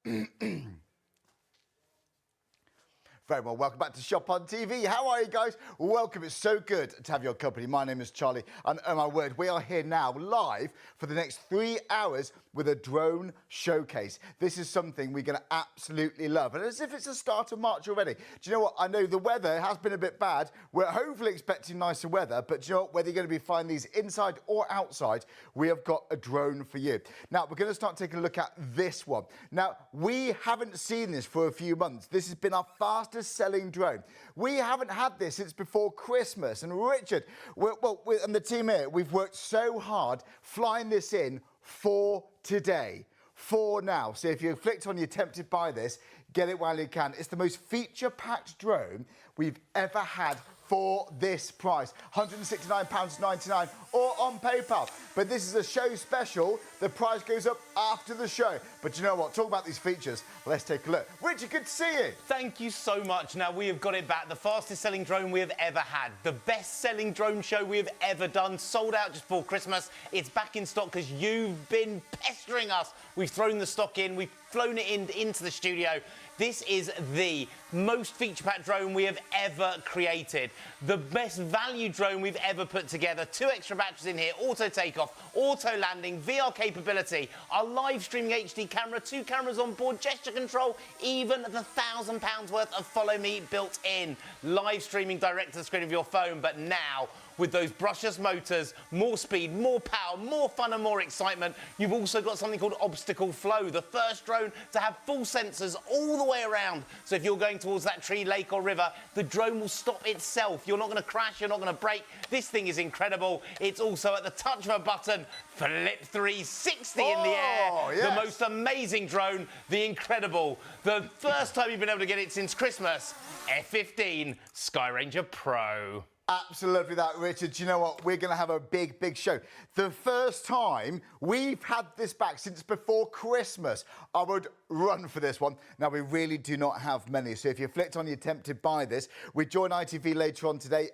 Very well, welcome back to Shop on TV. How are you guys? Welcome, it's so good to have your company. My name is Charlie, and oh my word, we are here now live for the next 3 hours with a drone showcase. This is something we're gonna absolutely love. And as if it's the start of March already. Do you know what? I know the weather has been a bit bad. We're hopefully expecting nicer weather, but do you know what? Whether you're gonna be flying these inside or outside, we have got a drone for you. Now, we're gonna start taking a look at this one. Now, we haven't seen this for a few months. This has been our fastest selling drone. We haven't had this since before Christmas. And Richard, and the team here, we've worked so hard flying this in for today, for now. So if you're flicked on, you're tempted by this, get it while you can. It's the most feature-packed drone we've ever had for this price, £169.99 or on PayPal. But this is a show special. The price goes up after the show. But you know what? Talk about these features. Let's take a look. Richard, good to see you. Thank you so much. Now, we have got it back. The fastest selling drone we have ever had. The best selling drone show we have ever done. Sold out just before Christmas. It's back in stock because you've been pestering us. We've thrown the stock in. We've flown it into the studio. This is the most feature-packed drone we have ever created. The best value drone we've ever put together. 2 extra batteries in here, auto takeoff, auto landing, VR capability, our live streaming HD camera, 2 cameras on board, gesture control, even the £1,000 worth of Follow Me built in. Live streaming direct to the screen of your phone, but now, with those brushless motors, more speed, more power, more fun and more excitement, you've also got something called Obstacle Flow, the first drone to have full sensors all the way around. So if you're going towards that tree, lake or river, the drone will stop itself. You're not going to crash, you're not going to brake. This thing is incredible. It's also at the touch of a button, flip 360 in the air. Yes. The most amazing drone, the incredible. The first time you've been able to get it since Christmas, F15 Skyranger Pro. Absolutely that, Richard. Do you know what? We're going to have a big, big show. The first time we've had this back since before Christmas. I would run for this one. Now, we really do not have many. So if you're flicked on, you're tempted by this. We join ITV later on today.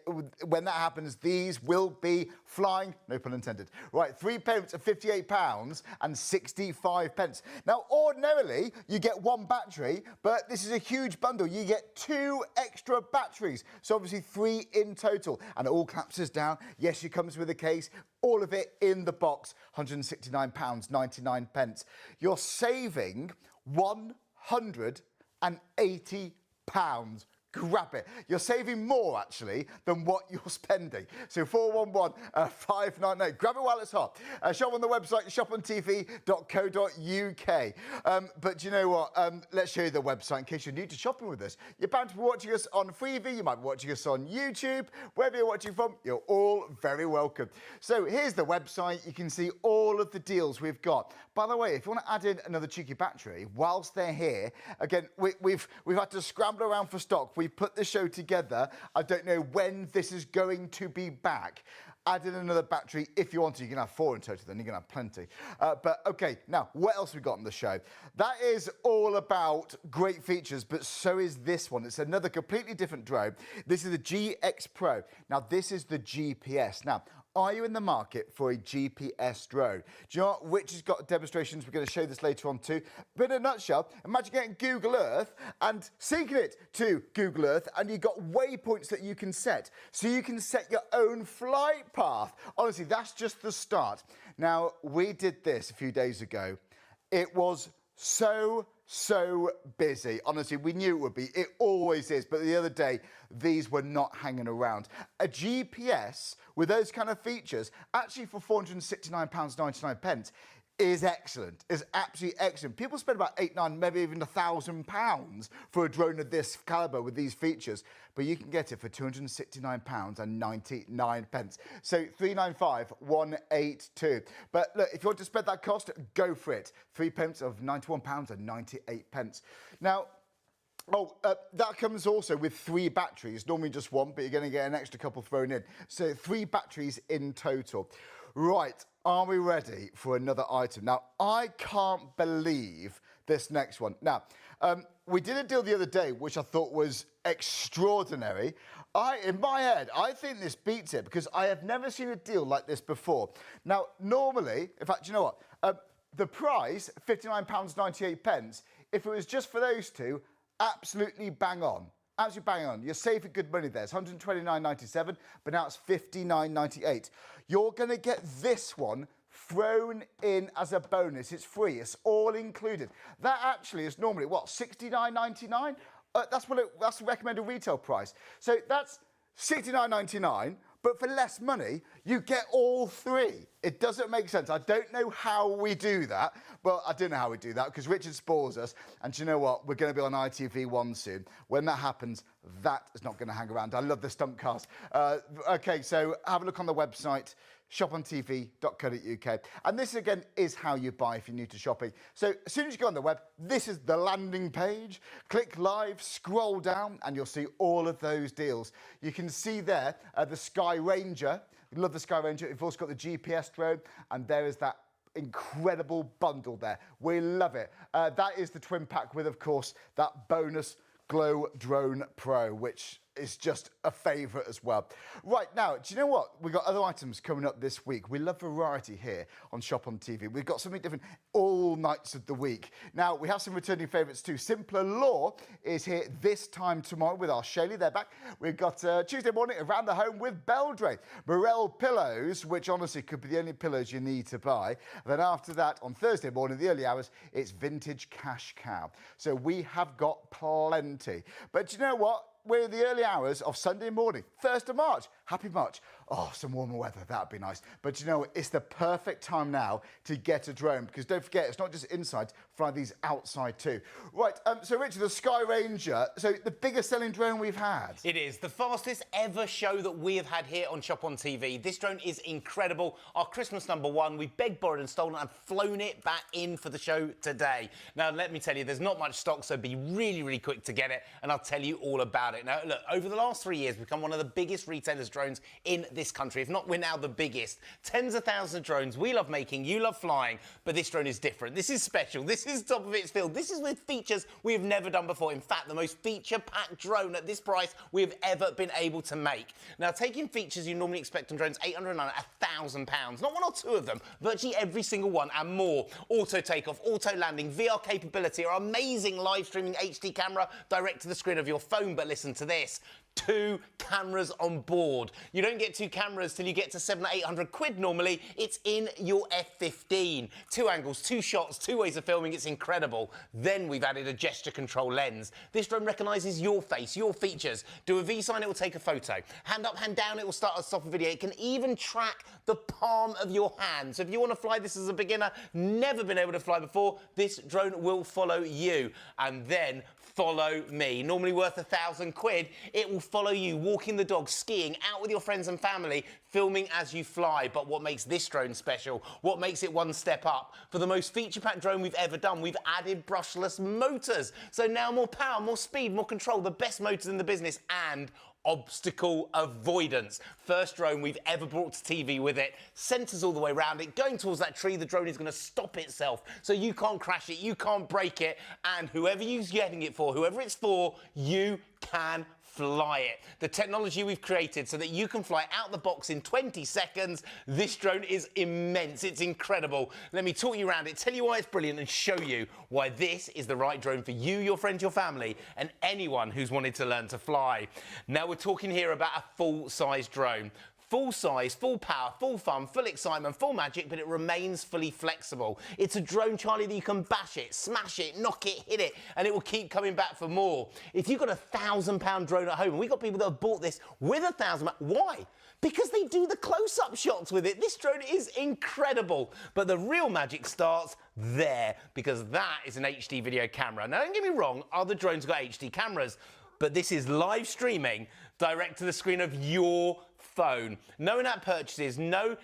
When that happens, these will be flying, no pun intended. Right, 3 payments of £58.65. Now, ordinarily, you get 1 battery, but this is a huge bundle. You get 2 extra batteries. So obviously 3 in total. And it all collapses down. Yes, it comes with a case. All of it in the box, £169.99. You're saving £180. Grab it. You're saving more, actually, than what you're spending. So 411-598. Grab it while it's hot. Shop on the website, shopontv.co.uk. But you know what? Let's show you the website in case you're new to shopping with us. You're bound to be watching us on Freevee. You might be watching us on YouTube. Wherever you're watching from, you're all very welcome. So here's the website. You can see all of the deals we've got. By the way, if you want to add in another cheeky battery whilst they're here, again, we've had to scramble around for stock. We put the show together. I don't know when this is going to be back. Add in another battery if you want to. You can have 4 in total, then you're going to have plenty. But OK, now, what else we got on the show? That is all about great features, but so is this one. It's another completely different drone. This is the GX Pro. Now, this is the GPS. Now, are you in the market for a GPS drone? Do you know what? Rich has got demonstrations. We're going to show this later on too. But in a nutshell, imagine getting Google Earth and syncing it to Google Earth, and you've got waypoints that you can set. So you can set your own flight path. Honestly, that's just the start. Now, we did this a few days ago. It was so busy. Honestly, we knew it would be. It always is. But the other day, these were not hanging around. A GPS with those kind of features, actually for £469.99, is excellent, is absolutely excellent. People spend about £800, £900, maybe even £1,000 for a drone of this calibre with these features, but you can get it for £269.99. So £395,182. But look, if you want to spread that cost, go for it. 3 pence of £91.98. Now, that comes also with 3 batteries, normally just 1, but you're going to get an extra couple thrown in. So 3 batteries in total. Right, are we ready for another item? Now, I can't believe this next one. Now, we did a deal the other day, which I thought was extraordinary. In my head, I think this beats it because I have never seen a deal like this before. Now, normally, in fact, you know what? The price, £59.98, If it was just for those two, absolutely bang on. Absolutely bang on. You're saving good money there. It's $129.97, but now it's $59.98. You're going to get this one thrown in as a bonus. It's free. It's all included. That actually is normally, what, $69.99? That's the recommended retail price. So that's $69.99, but for less money, you get all three. It doesn't make sense. I don't know how we do that. Well, I do know how we do that because Richard spoils us. And do you know what? We're going to be on ITV1 soon. When that happens, that is not going to hang around. I love the stunt cast. Okay, so have a look on the website, shopontv.co.uk. And this, again, is how you buy if you're new to shopping. So as soon as you go on the web, this is the landing page. Click live, scroll down, and you'll see all of those deals. You can see there the Sky Ranger. We love the Sky Ranger. We've also got the GPS drone, and there is that incredible bundle there. We love it. That is the twin pack with, of course, that bonus Glow Drone Pro, which is just a favourite as well. Right, now, do you know what? We've got other items coming up this week. We love variety here on Shop on TV. We've got something different all nights of the week. Now, we have some returning favourites too. Simpler Law is here this time tomorrow with our Shaylee. They're back. We've got Tuesday morning Around the Home with Beldray. Morel Pillows, which honestly could be the only pillows you need to buy. And then after that, on Thursday morning, the early hours, it's Vintage Cash Cow. So we have got plenty. But do you know what? We're in the early hours of Sunday morning, 1st of March. Happy March. Oh, some warmer weather, that'd be nice. But you know, it's the perfect time now to get a drone because don't forget, it's not just inside, fly these outside too. Right, so Richard, the Sky Ranger, so the biggest selling drone we've had. It is the fastest ever show that we have had here on Shop on TV. This drone is incredible. Our Christmas #1, we begged, borrowed and stolen and flown it back in for the show today. Now, let me tell you, there's not much stock, so be really, really quick to get it, and I'll tell you all about it. Now, look, over the last 3 years, we've become one of the biggest retailers drones in this country. If not, we're now the biggest. Tens of thousands of drones. We love making, you love flying, but this drone is different. This is special. This is top of its field. This is with features we have never done before. In fact, the most feature-packed drone at this price we have ever been able to make. Now, taking features you normally expect on drones, £809, £1,000. Not one or two of them, virtually every single one and more. Auto takeoff, auto landing, VR capability, our amazing live streaming HD camera direct to the screen of your phone. But listen to this. 2 cameras on board. You don't get 2 cameras till you get to 700 or 800 quid normally. It's in your F15. 2 angles, 2 shots, 2 ways of filming. It's incredible. Then we've added a gesture control lens. This drone recognises your face, your features. Do a V sign, it will take a photo. Hand up, hand down, it will start a stop a video. It can even track the palm of your hand. So if you want to fly this as a beginner, never been able to fly before, this drone will follow you. And then follow me. Normally worth 1,000 quid, it will follow you, walking the dog, skiing, out with your friends and family, filming as you fly. But what makes this drone special? What makes it one step up? For the most feature-packed drone we've ever done, we've added brushless motors. So now more power, more speed, more control, the best motors in the business, and Obstacle Avoidance. First drone we've ever brought to TV with it. Sensors all the way around it. Going towards that tree, the drone is going to stop itself. So you can't crash it, you can't break it, and whoever you're getting it for, whoever it's for, you can fly it. The technology we've created so that you can fly out the box in 20 seconds. This drone is immense. It's incredible. Let me talk you around it, tell you why it's brilliant, and show you why this is the right drone for you, your friends, your family, and anyone who's wanted to learn to fly. Now we're talking here about a full-size drone. Full size, full power, full fun, full excitement, full magic, but it remains fully flexible. It's a drone, Charlie, that you can bash it, smash it, knock it, hit it, and it will keep coming back for more. If you've got a £1,000 drone at home, and we've got people that have bought this with £1,000, why? Because they do the close-up shots with it. This drone is incredible. But the real magic starts there, because that is an HD video camera. Now, don't get me wrong, other drones got HD cameras, but this is live streaming direct to the screen of your phone. No in-app purchases, no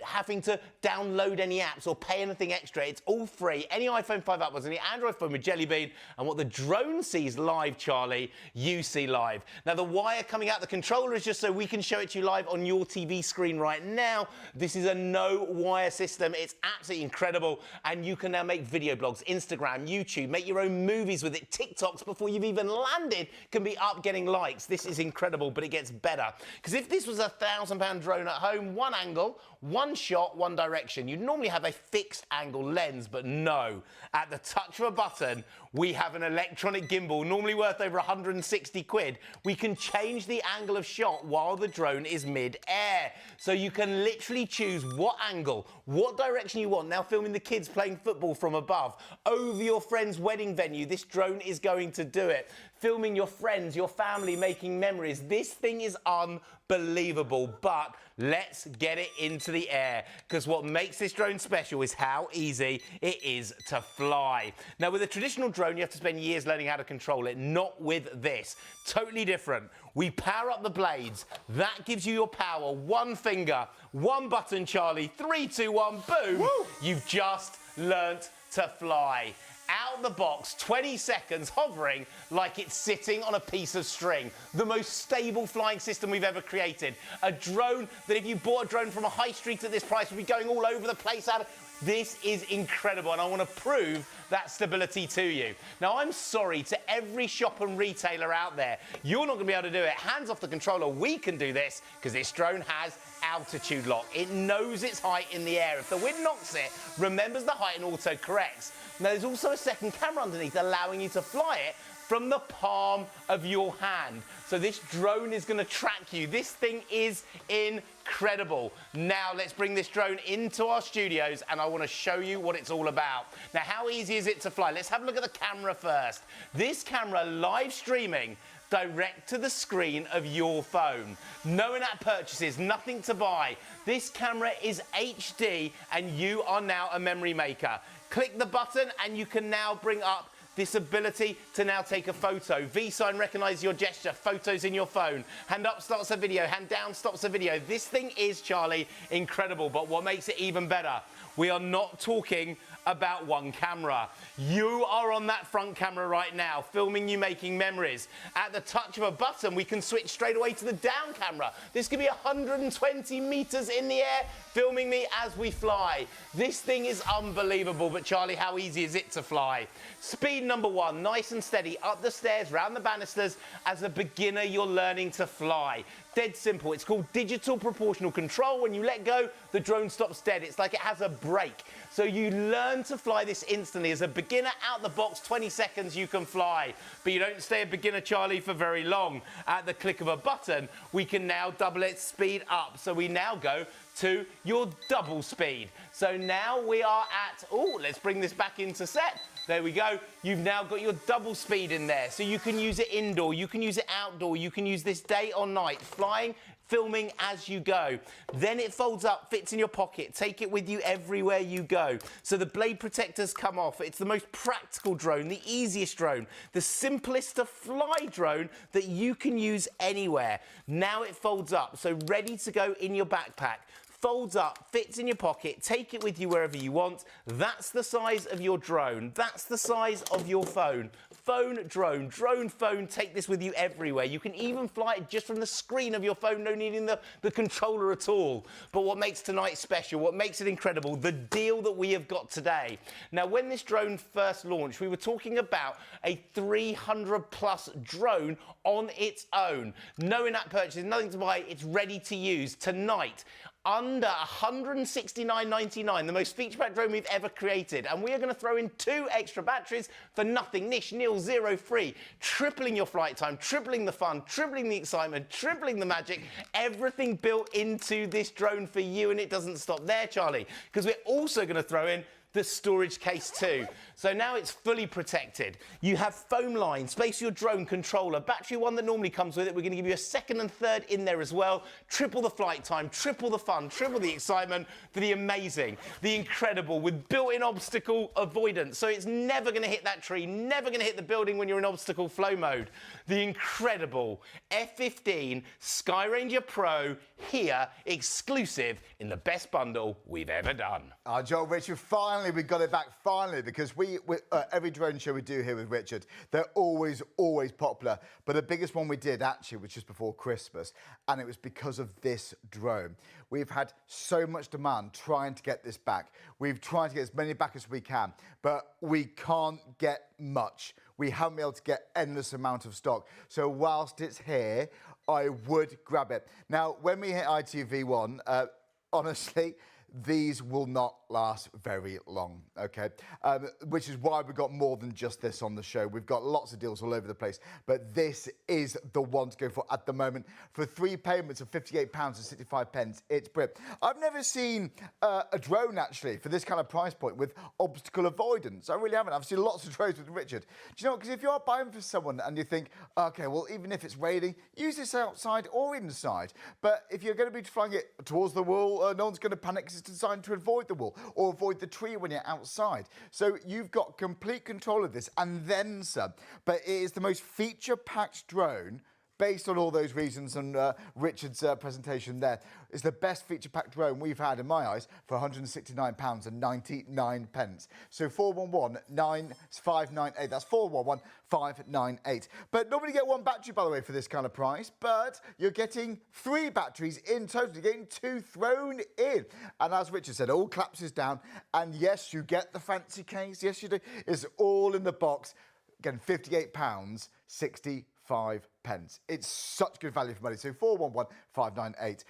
having to download any apps or pay anything extra. It's all free. Any iPhone 5 upwards, any Android phone with Jelly Bean, and what the drone sees live, Charlie, you see live. Now, the wire coming out the controller is just so we can show it to you live on your TV screen right now. This is a no-wire system. It's absolutely incredible, and you can now make video blogs, Instagram, YouTube, make your own movies with it. TikToks, before you've even landed, can be up getting likes. This is incredible, but it gets better. Because if this was was a £1,000 drone at home, one angle, one shot, one direction. You'd normally have a fixed angle lens, but no. At the touch of a button, we have an electronic gimbal, normally worth over 160 quid. We can change the angle of shot while the drone is mid-air. So you can literally choose what angle, what direction you want. Now filming the kids playing football from above, over your friend's wedding venue, this drone is going to do it. Filming your friends, your family, making memories. This thing is unbelievable, but let's get it into the air, because what makes this drone special is how easy it is to fly. Now, with a traditional drone, you have to spend years learning how to control it. Not with this. Totally different. We power up the blades. That gives you your power. One finger, one button, Charlie. 3, 2, 1, boom. Woo! You've just learnt to fly. Out the box, 20 seconds, hovering like it's sitting on a piece of string. The most stable flying system we've ever created. A drone that if you bought a drone from a high street at this price would be going all over the place. This is incredible, and I want to prove that stability to you. Now, I'm sorry to every shop and retailer out there. You're not going to be able to do it. Hands off the controller. We can do this because this drone has altitude lock. It knows its height in the air. If the wind knocks it, remembers the height and auto corrects. Now, there's also a second camera underneath allowing you to fly it from the palm of your hand. So this drone is going to track you. This thing is incredible. Now let's bring this drone into our studios and I want to show you what it's all about. Now, how easy is it to fly? Let's have a look at the camera first. This camera live streaming direct to the screen of your phone. No in-app purchases, nothing to buy. This camera is HD and you are now a memory maker. Click the button and you can now bring up this ability to now take a photo. V-sign recognises your gesture, photos in your phone. Hand up starts a video, hand down stops a video. This thing is, Charlie, incredible, but what makes it even better, we are not talking about one camera. You are on that front camera right now, filming you making memories. At the touch of a button, we can switch straight away to the down camera. This could be 120 meters in the air, filming me as we fly. This thing is unbelievable, but Charlie, how easy is it to fly? Speed number one, nice and steady, up the stairs, round the banisters. As a beginner, you're learning to fly. Dead simple. It's called digital proportional control. When you let go, the drone stops dead. It's like it has a brake. So you learn to fly this instantly. As a beginner, out the box, 20 seconds, you can fly. But you don't stay a beginner, Charlie, for very long. At the click of a button, we can now double its speed up. So we now go to your double speed. So now we are at, oh, let's bring this back into set. There we go. You've now got your double speed in there. So you can use it indoor, you can use it outdoor, you can use this day or night, flying, filming as you go. Then it folds up, fits in your pocket. Take it with you everywhere you go. So the blade protectors come off. It's the most practical drone, the easiest drone, the simplest to fly drone that you can use anywhere. Now it folds up, so ready to go in your backpack. Folds up, fits in your pocket, take it with you wherever you want. That's the size of your drone. That's the size of your phone. Phone, drone, phone, take this with you everywhere. You can even fly it just from the screen of your phone, no needing the controller at all. But what makes tonight special, what makes it incredible, the deal that we have got today. Now, when this drone first launched, we were talking about a 300 plus drone on its own. No in-app purchases, nothing to buy, it's ready to use. Tonight, under $169.99, the most feature-packed drone we've ever created. And we are going to throw in 2 extra batteries for nothing. Nish, nil, zero, free. Tripling your flight time, tripling the fun, tripling the excitement, tripling the magic. Everything built into this drone for you, and it doesn't stop there, Charlie, because we're also going to throw in the storage case too. So now it's fully protected. You have foam line, space for your drone controller, battery one that normally comes with it. We're going to give you a second and third in there as well. Triple the flight time, triple the fun, triple the excitement for the amazing, the incredible, with built-in obstacle avoidance. So it's never going to hit that tree, never going to hit the building when you're in obstacle flow mode. The incredible F15 Skyranger Pro here, exclusive in the best bundle we've ever done. Joel, Richard, finally we got it back, finally, because every drone show we do here with Richard, they're always popular. But the biggest one we did actually was just before Christmas, and it was because of this drone. We've had so much demand trying to get this back. We've tried to get as many back as we can, but we can't get much. We haven't been able to get endless amount of stock. So whilst it's here, I would grab it. Now, when we hit ITV1, honestly, these will not last very long, okay? Which is why we've got more than just this on the show. We've got lots of deals all over the place, but this is the one to go for at the moment. For 3 payments of £58.65, it's brilliant. I've never seen a drone, actually, for this kind of price point with obstacle avoidance. I really haven't. I've seen lots of drones with Richard. Do you know, because if you're buying for someone and you think, okay, well, even if it's raining, use this outside or inside. But if you're going to be flying it towards the wall, no one's going to panic because it's designed to avoid the wall or avoid the tree when you're outside. So you've got complete control of this and then some. But it is the most feature-packed drone based on all those reasons and Richard's presentation there. It's the best feature-packed drone we've had, in my eyes, for £169.99. So 411-9598. That's 411-598. But normally you get 1 battery, by the way, for this kind of price. But you're getting 3 batteries in total. You're getting 2 thrown in. And as Richard said, it all collapses down. And yes, you get the fancy case. Yes, you do. It's all in the box. Again, £58.65. It's such good value for money. So 411-598.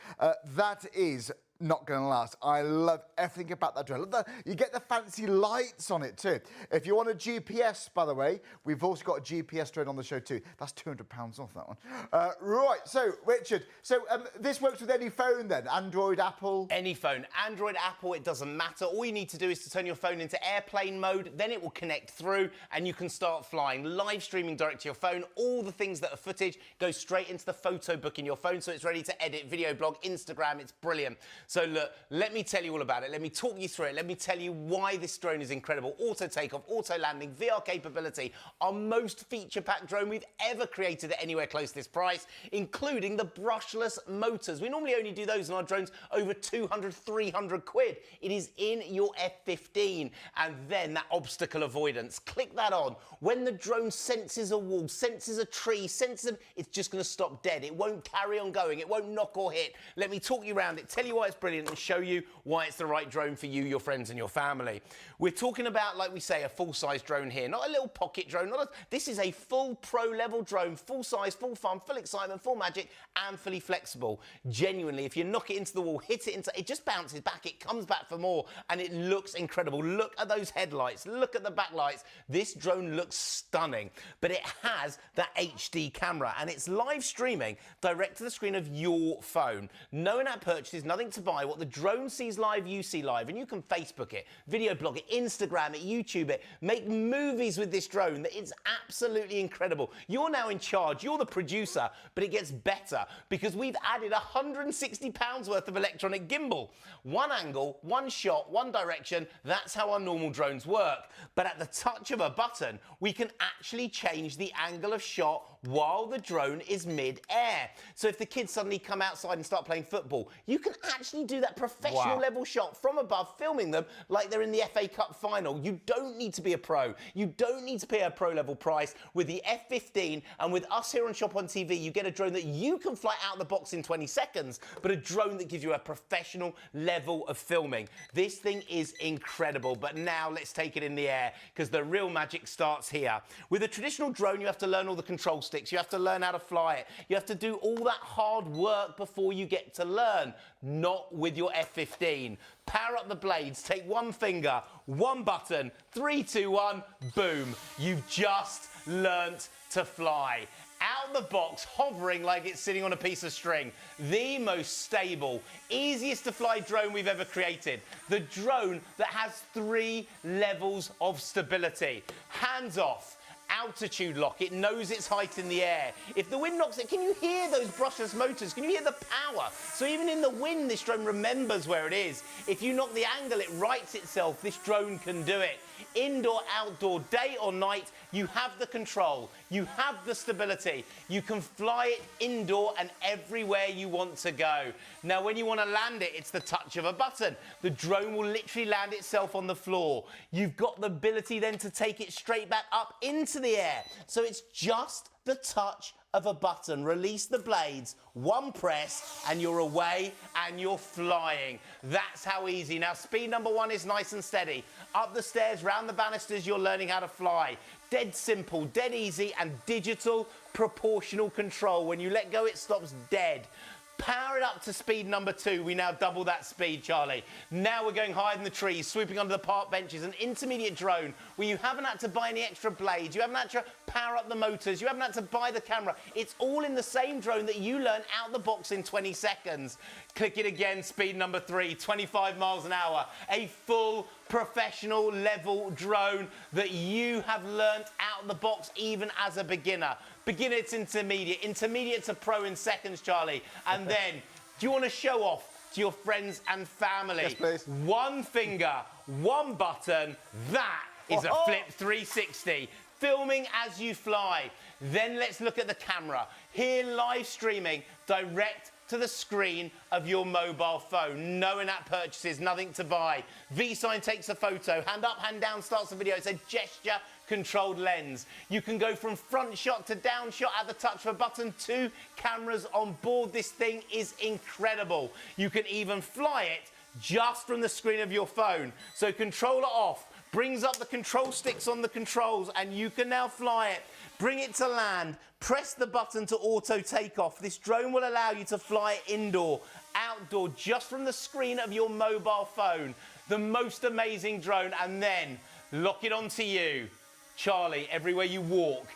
That is not going to last. I love everything about that drone. Look, you get the fancy lights on it too. If you want a GPS, by the way, we've also got a GPS drone on the show too. That's £200 off that one. Right, so Richard, this works with any phone then? Android, Apple? Any phone. Android, Apple, it doesn't matter. All you need to do is to turn your phone into airplane mode, then it will connect through and you can start flying. Live streaming direct to your phone. All the things that are footage go straight into the photo book in your phone, so it's ready to edit, video blog, Instagram. It's brilliant. So look, let me tell you all about it. Let me talk you through it. Let me tell you why this drone is incredible. Auto takeoff, auto landing, VR capability. Our most feature-packed drone we've ever created at anywhere close to this price, including the brushless motors. We normally only do those on our drones over 200, 300 quid. It is in your F15. And then that obstacle avoidance. Click that on. When the drone senses a wall, senses a tree, senses them, it's just going to stop dead. It won't carry on going. It won't knock or hit. Let me talk you around it, tell you why it's brilliant and show you why it's the right drone for you, your friends and your family. We're talking about, like we say, a full-size drone here, not a little pocket drone. This is a full pro-level drone, full-size, full fun, full excitement, full magic and fully flexible. Genuinely, if you knock it into the wall, hit it into, it just bounces back, it comes back for more and it looks incredible. Look at those headlights, look at the backlights. This drone looks stunning, but it has that HD camera and it's live streaming direct to the screen of your phone. No in-app purchases, nothing to buy. What the drone sees live, you see live, and you can Facebook it, video blog it, Instagram it, YouTube it, make movies with this drone. It's absolutely incredible. You're now in charge, you're the producer, but it gets better because we've added £160 worth of electronic gimbal. One angle, one shot, one direction, that's how our normal drones work. But at the touch of a button, we can actually change the angle of shot while the drone is mid-air. So if the kids suddenly come outside and start playing football, you can actually do that professional level shot from above, filming them like they're in the FA Cup final. You don't need to be a pro. You don't need to pay a pro level price. With the F15 and with us here on Shop on TV, you get a drone that you can fly out of the box in 20 seconds, but a drone that gives you a professional level of filming. This thing is incredible, but now let's take it in the air because the real magic starts here. With a traditional drone, you have to learn all the control sticks. You have to learn how to fly it. You have to do all that hard work before you get to learn. Not with your F15. Power up the blades, take one finger, one button, 3, 2, 1, boom. You've just learnt to fly. Out the box, hovering like it's sitting on a piece of string. The most stable, easiest to fly drone we've ever created. The drone that has 3 levels of stability. Hands off. Altitude lock, it knows its height in the air. If the wind knocks it, can you hear those brushless motors? Can you hear the power? So even in the wind, this drone remembers where it is. If you knock the angle, it rights itself. This drone can do it. Indoor, outdoor, day or night, you have the control. You have the stability. You can fly it indoor and everywhere you want to go. Now, when you want to land it, it's the touch of a button. The drone will literally land itself on the floor. You've got the ability then to take it straight back up into the air. So it's just the touch of a button. Release the blades, one press, and you're away and you're flying. That's how easy. Now, speed number 1 is nice and steady. Up the stairs, round the banisters, you're learning how to fly. dead simple, dead easy, and digital proportional control. When you let go, it stops dead. Power it up to speed number 2. We now double that speed, Charlie. Now we're going higher in the trees, swooping under the park benches, an intermediate drone where you haven't had to buy any extra blades, you haven't had to power up the motors, you haven't had to buy the camera. It's all in the same drone that you learn out the box in 20 seconds. Click it again, speed number 3, 25 miles an hour. A full professional level drone that you have learnt out the box even as a beginner. Beginner to intermediate to pro in seconds, Charlie. And then, do you want to show off to your friends and family? Yes, please. One finger, one button, that is a flip 360. Filming as you fly. Then let's look at the camera. Here, live streaming, direct to the screen of your mobile phone. No in-app purchases, nothing to buy. V-Sign takes a photo. Hand up, hand down starts the video. It's a gesture-controlled lens. You can go from front shot to down shot at the touch of a button. 2 cameras on board. This thing is incredible. You can even fly it just from the screen of your phone. So controller off, brings up the control sticks on the controls, and you can now fly it. Bring it to land, press the button to auto takeoff. This drone will allow you to fly indoor, outdoor, just from the screen of your mobile phone. The most amazing drone, and then lock it onto you. Charlie, everywhere you walk,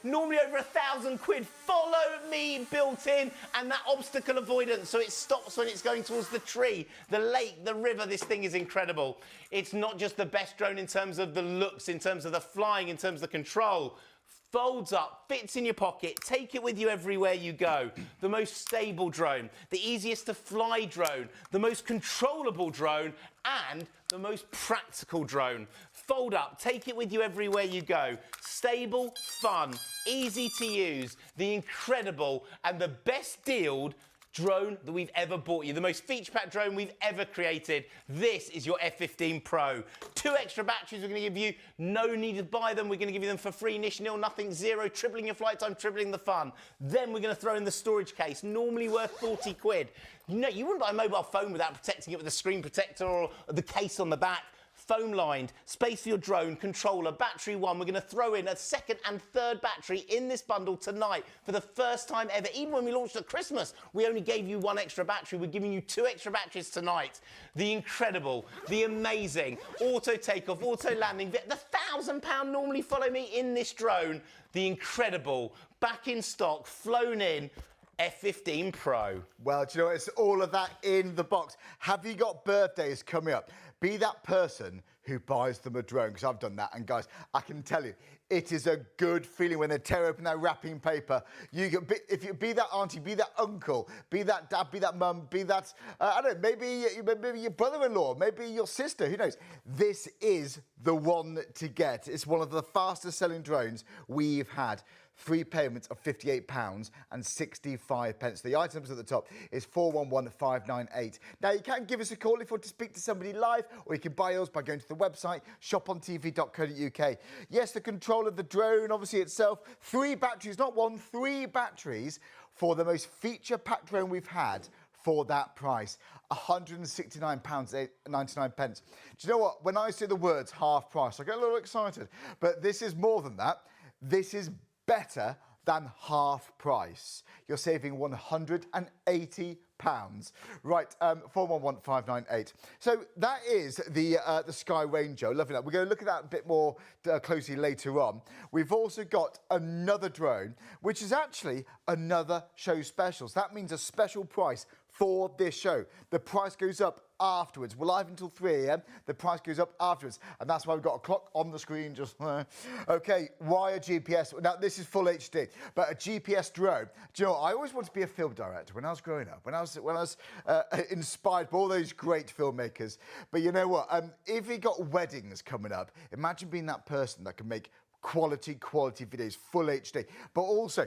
normally over £1,000. Follow me built in, and that obstacle avoidance, so it stops when it's going towards the tree, the lake, the river. This thing is incredible. It's not just the best drone in terms of the looks, in terms of the flying, in terms of the control. Folds up, fits in your pocket, take it with you everywhere you go. The most stable drone, the easiest to fly drone, the most controllable drone, and the most practical drone. Fold up, take it with you everywhere you go. Stable, fun, easy to use, the incredible and the best dealed drone that we've ever bought you. The most feature-packed drone we've ever created. This is your F15 Pro. 2 extra batteries we're going to give you. No need to buy them. We're going to give you them for free, nil, nothing, zero, tripling your flight time, tripling the fun. Then we're going to throw in the storage case, normally worth £40. You wouldn't buy a mobile phone without protecting it with a screen protector or the case on the back. Foam lined, space for your drone, controller, battery 1. We're going to throw in a 2nd and 3rd battery in this bundle tonight for the first time ever. Even when we launched at Christmas, we only gave you 1 extra battery. We're giving you 2 extra batteries tonight. The incredible, the amazing, auto takeoff, auto landing, the £1,000 normally follow me in this drone. The incredible, back in stock, flown in, F15 Pro. Well, do you know what? It's all of that in the box. Have you got birthdays coming up? Be that person who buys them a drone, because I've done that. And guys, I can tell you, it is a good feeling when they tear open that wrapping paper. If you be that auntie, be that uncle, be that dad, be that mum, be that, I don't know, maybe your brother-in-law, maybe your sister, who knows? This is the one to get. It's one of the fastest selling drones we've had. 3 payments of £58 and 65 pence. The items at the top is 411598. Now, you can give us a call if you want to speak to somebody live, or you can buy yours by going to the website, shopontv.co.uk. Yes, the control of the drone, obviously itself, 3 batteries, not 1, 3 batteries for the most feature-packed drone we've had for that price. £169.99. Do you know what? When I say the words half price, I get a little excited. But this is more than that. This is better than half price. You're saving £180. Right, 411598. So that is the Sky Ranger. Lovely that. We're going to look at that a bit more closely later on. We've also got another drone, which is actually another show special. So that means a special price for this show. The price goes up afterwards. We're live until 3 a.m. The price goes up afterwards. And that's why we've got a clock on the screen just there. Okay, why a GPS? Now, this is full HD, but a GPS drone. Do you know what? I always wanted to be a film director when I was growing up, when I was inspired by all those great filmmakers. But you know what? If you got weddings coming up, imagine being that person that can make quality videos, full HD. But also,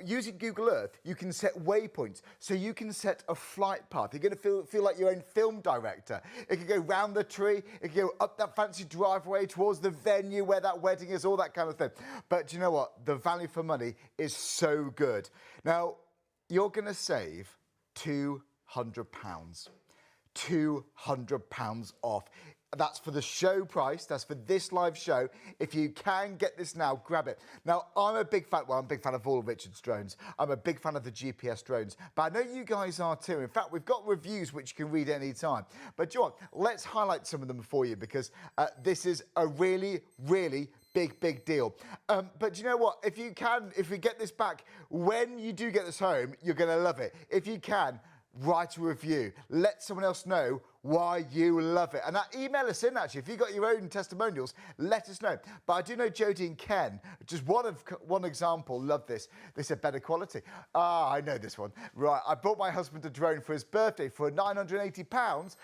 using Google Earth, you can set waypoints. So you can set a flight path. You're going to feel like your own film director. It can go round the tree. It can go up that fancy driveway towards the venue where that wedding is, all that kind of thing. But do you know what? The value for money is so good. Now, you're going to save £200. £200 off. That's for the show price. That's for this live show. If you can get this now, grab it. Now, I'm a big fan of all Richard's drones. I'm a big fan of the GPS drones. But I know you guys are too. In fact, we've got reviews which you can read any time. But do you know what? Let's highlight some of them for you because this is a really, really big deal. But you know what? If we get this back, when you do get this home, you're going to love it. If you can, write a review. Let someone else know why you love it. And email us in, actually. If you've got your own testimonials, let us know. But I do know Jodie and Ken, just one example, love this. They said better quality. I know this one. Right, I bought my husband a drone for his birthday for £980,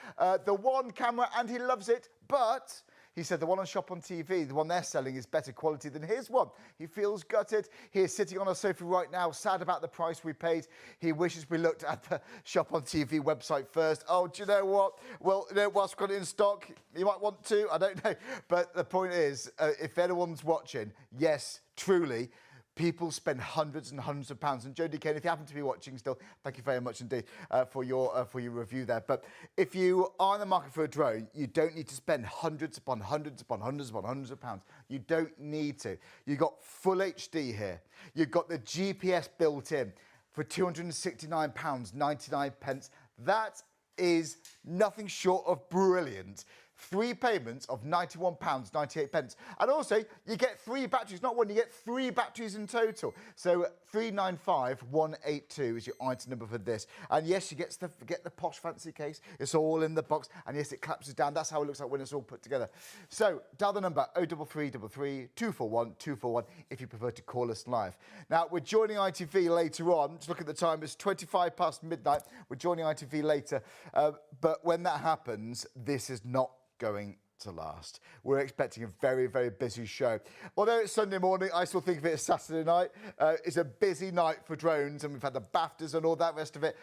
the one camera, and he loves it, but he said the one on Shop on TV, the one they're selling, is better quality than his one. He feels gutted. He is sitting on a sofa right now, sad about the price we paid. He wishes we looked at the Shop on TV website first. Oh, do you know what? Well, whilst we've got it in stock, you might want to. I don't know. But the point is, if anyone's watching, yes, truly, people spend hundreds and hundreds of pounds. And Jodie Kane, if you happen to be watching still, thank you very much indeed for your review there. But if you are in the market for a drone, you don't need to spend hundreds upon hundreds upon hundreds upon hundreds of pounds. You don't need to. You've got full HD here. You've got the GPS built in for £269.99. That is nothing short of brilliant. 3 payments of £91.98. And also, you get 3 batteries, not one, you get 3 batteries in total. So 395182 is your item number for this. And yes, you get the posh fancy case. It's all in the box. And yes, it collapses down. That's how it looks like when it's all put together. So dial the number 0333 241 241 if you prefer to call us live. Now, we're joining ITV later on. Just look at the time. It's 25 past midnight. We're joining ITV later. But when that happens, this is not going to last. We're expecting a very, very busy show. Although it's Sunday morning, I still think of it as Saturday night. It's a busy night for drones, and we've had the BAFTAs and all that rest of it.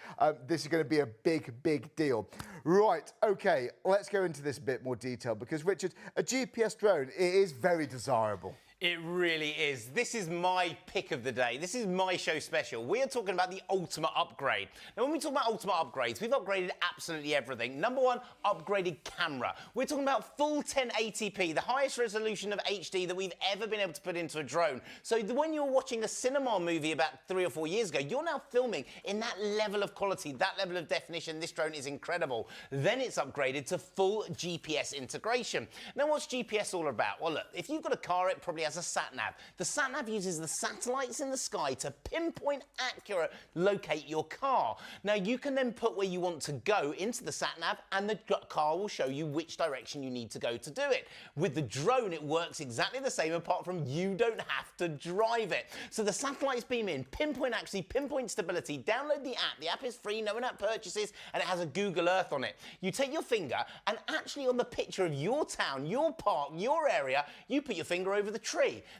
This is going to be a big deal. Right, okay, let's go into this a bit more detail because, Richard, a GPS drone, it is very desirable. It really is. This is my pick of the day. This is my show special. We are talking about the ultimate upgrade. Now, when we talk about ultimate upgrades, we've upgraded absolutely everything. Number one, upgraded camera. We're talking about full 1080p, the highest resolution of HD that we've ever been able to put into a drone. So when you were watching a cinema movie about 3 or 4 years ago, you're now filming in that level of quality, that level of definition. This drone is incredible. Then it's upgraded to full GPS integration. Now, what's GPS all about? Well, look, if you've got a car, it probably has a sat-nav. The sat-nav uses the satellites in the sky to pinpoint accurate locate your car. Now, you can then put where you want to go into the sat-nav and the car will show you which direction you need to go to do it. With the drone, it works exactly the same apart from you don't have to drive it. So the satellites beam in, pinpoint accuracy, pinpoint stability, download the app. The app is free, no in-app purchases, and it has a Google Earth on it. You take your finger and actually on the picture of your town, your park, your area, you put your finger over the tree.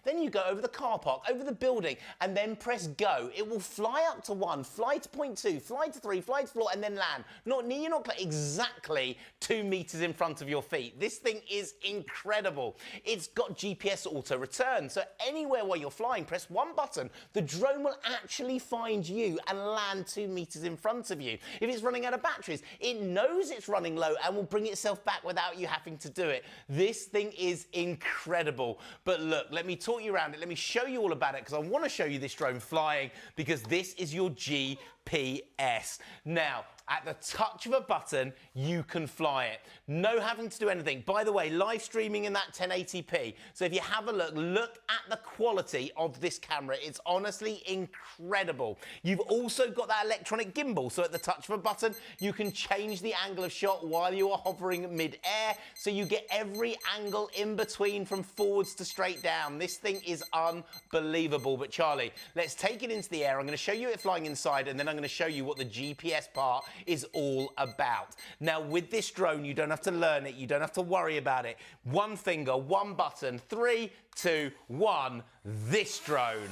Then you go over the car park, over the building, and then press go. It will fly up to 1, fly to point 2, fly to 3, fly to 4, and then land. You're not exactly 2 meters in front of your feet. This thing is incredible. It's got GPS auto return, so anywhere where you're flying, press one button. The drone will actually find you and land 2 meters in front of you. If it's running out of batteries, it knows it's running low and will bring itself back without you having to do it. This thing is incredible. But look, let me talk you around it. Let me show you all about it because I want to show you this drone flying because this is your GPS. Now, at the touch of a button, you can fly it. No having to do anything. By the way, live streaming in that 1080p. So if you have a look at the quality of this camera. It's honestly incredible. You've also got that electronic gimbal. So at the touch of a button, you can change the angle of shot while you are hovering mid-air. So you get every angle in between from forwards to straight down. This thing is unbelievable. But Charlie, let's take it into the air. I'm going to show you it flying inside, and then I'm going to show you what the GPS part is all about. Now, with this drone, you don't have to learn it. You don't have to worry about it. One finger, one button. 3, 2, 1. This drone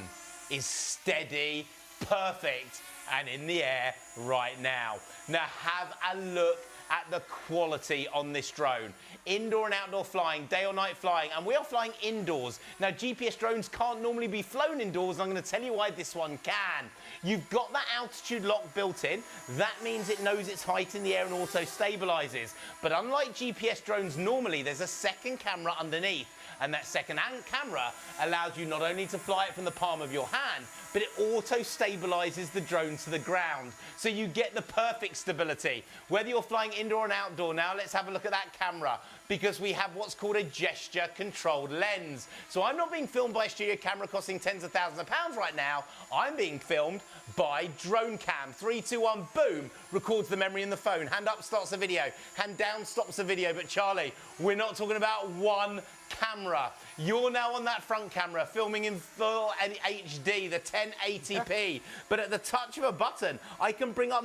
is steady, perfect, and in the air right now. Now, have a look at the quality on this drone. Indoor and outdoor flying, day or night flying, and we are flying indoors. Now, GPS drones can't normally be flown indoors, and I'm going to tell you why this one can. You've got that altitude lock built in. That means it knows its height in the air and auto stabilizes. But unlike GPS drones normally, there's a second camera underneath. And that second camera allows you not only to fly it from the palm of your hand, but it auto stabilizes the drone to the ground. So you get the perfect stability. Whether you're flying indoor and outdoor, now let's have a look at that camera, because we have what's called a gesture controlled lens. So I'm not being filmed by a studio camera costing tens of thousands of pounds right now. I'm being filmed by drone cam. 3, 2, 1, boom, records the memory in the phone. Hand up starts the video. Hand down stops the video. But Charlie, we're not talking about one camera. You're now on that front camera filming in full HD, the 1080p. But at the touch of a button, I can bring up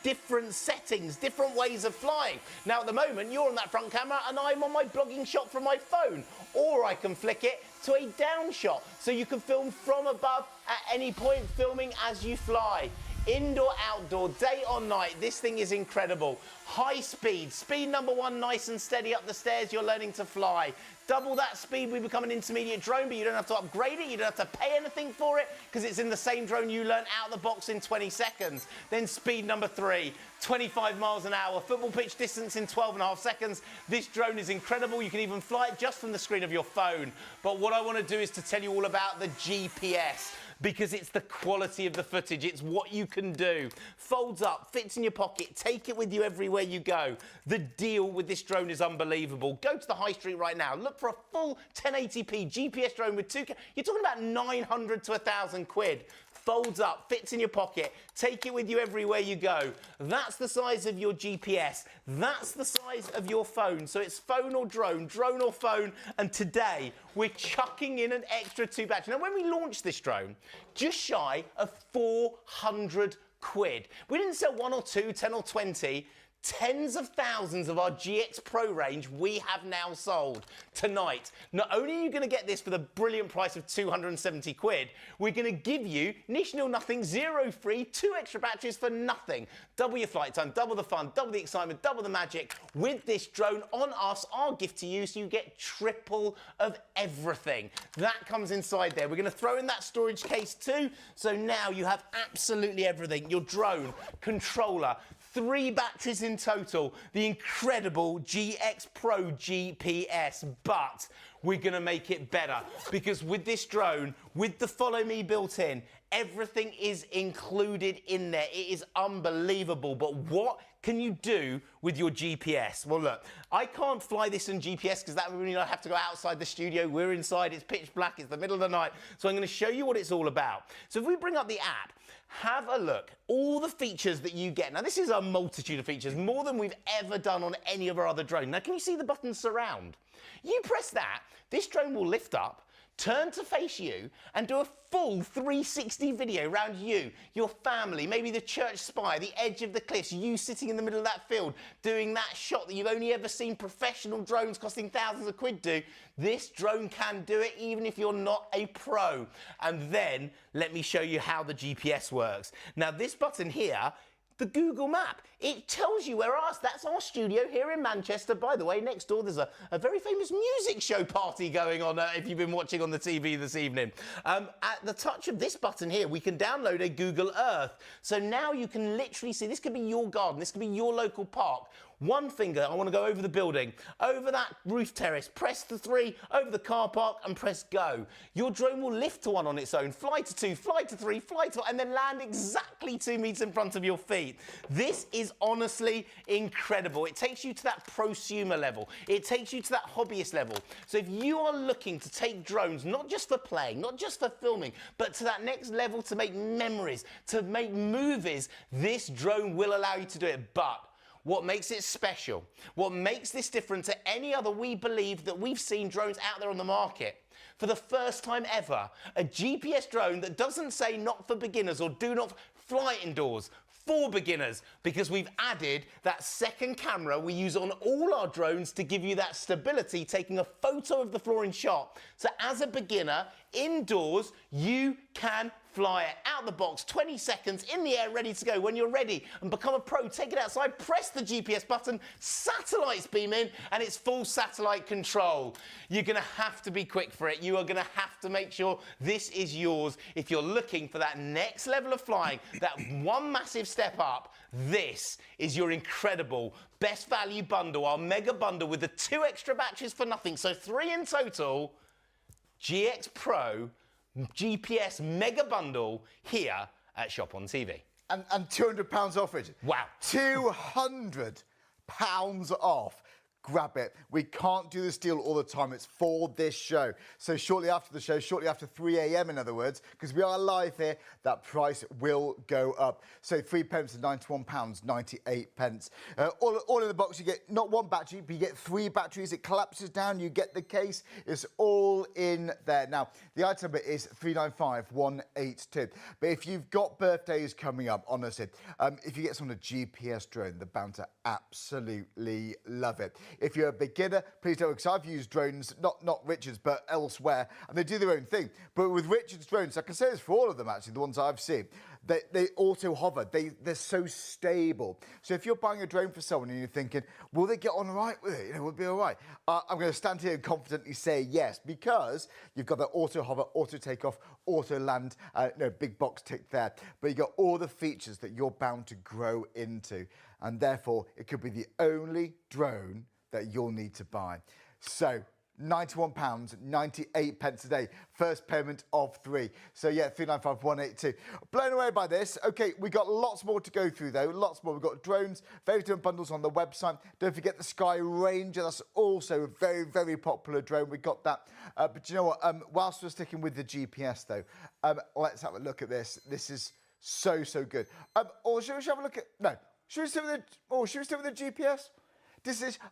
different settings, different ways of flying. Now at the moment, you're on that front camera and I'm on my blogging shot from my phone. Or I can flick it to a down shot, so you can film from above at any point, filming as you fly. Indoor, outdoor, day or night, this thing is incredible. High speed, speed number 1, nice and steady up the stairs, you're learning to fly. Double that speed, we become an intermediate drone, but you don't have to upgrade it, you don't have to pay anything for it, because it's in the same drone you learn out of the box in 20 seconds. Then speed number 3, 25 miles an hour, football pitch distance in 12.5 seconds. This drone is incredible, you can even fly it just from the screen of your phone. But what I want to do is to tell you all about the GPS, because it's the quality of the footage, it's what you can do. Folds up, fits in your pocket, take it with you everywhere you go. The deal with this drone is unbelievable. Go to the high street right now, look for a full 1080p GPS drone with 2K. You're talking about 900 to 1,000 quid. Folds up, fits in your pocket, take it with you everywhere you go. That's the size of your GPS. That's the size of your phone. So it's phone or drone or phone. And today, we're chucking in an extra 2 batteries. Now, when we launched this drone, just shy of 400 quid. We didn't sell 1 or 2, 10 or 20. Tens of thousands of our GX Pro range we have now sold tonight. Not only are you going to get this for the brilliant price of 270 quid, we're going to give you niche nil nothing, 0 free, 2 extra batteries for nothing. Double your flight time, double the fun, double the excitement, double the magic with this drone on us, our gift to you, so you get triple of everything. That comes inside there. We're going to throw in that storage case too, so now you have absolutely everything. Your drone, controller, 3 batteries in total, the incredible GX Pro GPS, but we're going to make it better, because with this drone, with the Follow Me built in, everything is included in there. It is unbelievable. But what can you do with your GPS? Well, look, I can't fly this in GPS because that would mean I have to go outside the studio. We're inside, it's pitch black, it's the middle of the night. So I'm going to show you what it's all about. So if we bring up the app, have a look. All the features that you get. Now, this is a multitude of features, more than we've ever done on any of our other drones. Now, can you see the button surround? You press that, this drone will lift up, turn to face you, and do a full 360 video around you, your family, maybe the church spire, the edge of the cliffs, you sitting in the middle of that field, doing that shot that you've only ever seen professional drones costing thousands of quid do. This drone can do it even if you're not a pro. And then let me show you how the GPS works. Now, this button here, the Google map, it tells you where that's our studio here in Manchester. By the way, next door there's a very famous music show party going on, if you've been watching on the TV this evening. At the touch of this button here, we can download a Google Earth. So now you can literally see, this could be your garden, this could be your local park. One finger, I want to go over the building, over that roof terrace, press the 3, over the car park, and press go. Your drone will lift to 1 on its own, fly to 2, fly to 3, fly to 1, and then land exactly 2 meters in front of your feet. This is honestly incredible. It takes you to that prosumer level. It takes you to that hobbyist level. So if you are looking to take drones, not just for playing, not just for filming, but to that next level to make memories, to make movies, this drone will allow you to do it. But what makes it special, what makes this different to any other we believe that we've seen drones out there on the market, for the first time ever, a GPS drone that doesn't say not for beginners or do not fly indoors, for beginners, because we've added that second camera we use on all our drones to give you that stability, taking a photo of the floor in shot. So as a beginner, indoors, you can fly it out the box, 20 seconds in the air, ready to go. When you're ready and become a pro, take it outside, press the GPS button, satellites beam in, and it's full satellite control. You're going to have to be quick for it. You are going to have to make sure this is yours if you're looking for that next level of flying, that one massive step up. This is your incredible best value bundle, our mega bundle with the 2 extra batteries for nothing. So 3 in total. GX Pro GPS mega bundle here at Shop on TV. And £200 off it. Wow. £200 off. Grab it. We can't do this deal all the time. It's for this show. So shortly after the show, shortly after 3 a.m. in other words, because we are live here, that price will go up. So 3 pence to £91.98. All in the box, you get not 1 battery, but you get 3 batteries. It collapses down, you get the case. It's all in there. Now, the item number is 395182. But if you've got birthdays coming up, honestly, if you get someone a GPS drone, the bouncer absolutely love it. If you're a beginner, please don't, because I've used drones, not Richard's, but elsewhere, and they do their own thing. But with Richard's drones, I can say this for all of them, actually, the ones I've seen, they auto hover. They're so stable. So if you're buying a drone for someone and you're thinking, will they get on all right with it? You know, will it be all right? I'm going to stand here and confidently say yes, because you've got the auto hover, auto takeoff, auto land, big box tick there. But you've got all the features that you're bound to grow into. And therefore, it could be the only drone that you'll need to buy. So, £91.98 a day. First payment of 3. So yeah, 395182. Blown away by this. Okay, we got lots more to go through though. Lots more. We've got drones, very different bundles on the website. Don't forget the Sky Ranger. That's also a very, very popular drone. We got that. But you know what? Whilst we're sticking with the GPS though, let's have a look at this. This is so good. Or should we have a look at? No. Should we stick with the GPS?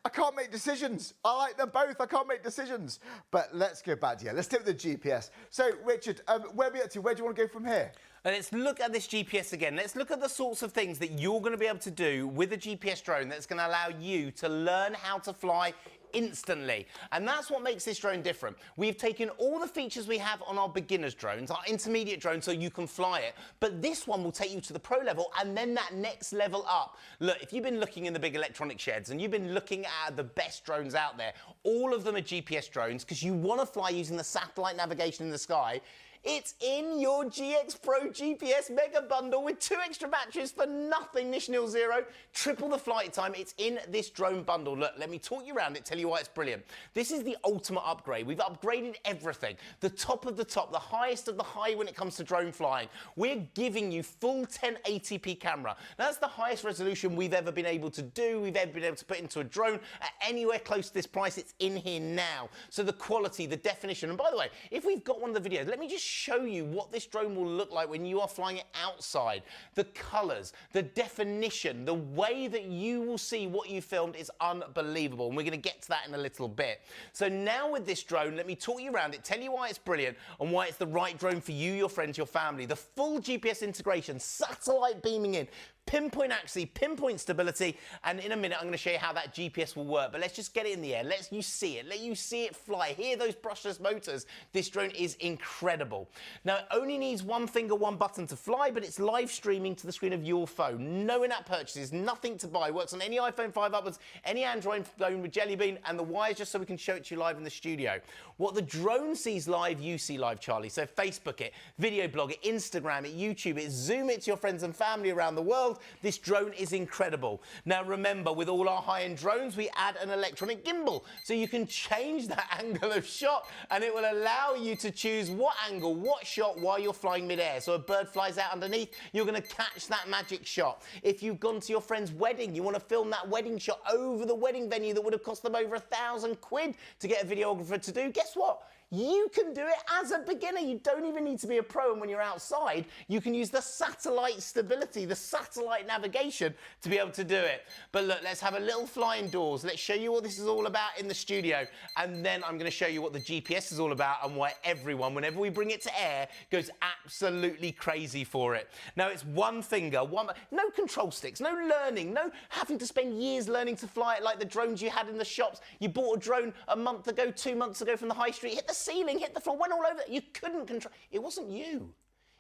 I can't make decisions. I like them both. I can't make decisions. But let's go back to you. Let's stick with the GPS. So, Richard, where are we up to? Where do you want to go from here? Let's look at this GPS again. Let's look at the sorts of things that you're going to be able to do with a GPS drone that's going to allow you to learn how to fly instantly. And that's what makes this drone different. We've taken all the features we have on our beginners drones, our intermediate drones, so you can fly it. But this one will take you to the pro level and then that next level up. Look, if you've been looking in the big electronic sheds and you've been looking at the best drones out there, all of them are GPS drones because you want to fly using the satellite navigation in the sky. It's in your GX Pro GPS Mega Bundle with 2 extra batteries for nothing, Nishnil Zero. Triple the flight time. It's in this drone bundle. Look, let me talk you around it, tell you why it's brilliant. This is the ultimate upgrade. We've upgraded everything. The top of the top, the highest of the high when it comes to drone flying. We're giving you full 1080p camera. Now, that's the highest resolution we've ever been able to do. We've ever been able to put into a drone at anywhere close to this price. It's in here now. So the quality, the definition, and by the way, if we've got one of the videos, let me just show you what this drone will look like when you are flying it outside. The colors, the definition, the way that you will see what you filmed is unbelievable. And we're going to get to that in a little bit. So now with this drone, let me talk you around it, tell you why it's brilliant and why it's the right drone for you, your friends, your family. The full GPS integration, satellite beaming in, pinpoint accuracy, pinpoint stability, and in a minute I'm going to show you how that GPS will work. But let's just get it in the air. Let you see it. Let you see it fly. Hear those brushless motors. This drone is incredible. Now, it only needs 1 finger, 1 button to fly, but it's live streaming to the screen of your phone. No in-app purchases, nothing to buy. Works on any iPhone 5 upwards, any Android phone with Jelly Bean, and the wires just so we can show it to you live in the studio. What the drone sees live, you see live, Charlie. So Facebook it, video blog it, Instagram it, YouTube it, Zoom it to your friends and family around the world. This drone is incredible. Now remember, with all our high-end drones, we add an electronic gimbal. So you can change that angle of shot and it will allow you to choose what angle, what shot while you're flying mid-air. So a bird flies out underneath, you're going to catch that magic shot. If you've gone to your friend's wedding, you want to film that wedding shot over the wedding venue that would have cost them over £1,000 to get a videographer to do, guess what? You can do it as a beginner. You don't even need to be a pro, and when you're outside, you can use the satellite stability, the satellite navigation to be able to do it. But look, let's have a little fly indoors. Let's show you what this is all about in the studio, and then I'm going to show you what the GPS is all about and why everyone, whenever we bring it to air, goes absolutely crazy for it. Now, it's 1 finger, no control sticks, no learning, no having to spend years learning to fly it like the drones you had in the shops. You bought a drone a month ago, 2 months ago from the high street, hit the ceiling, hit the floor, went all over. You couldn't control. It wasn't you.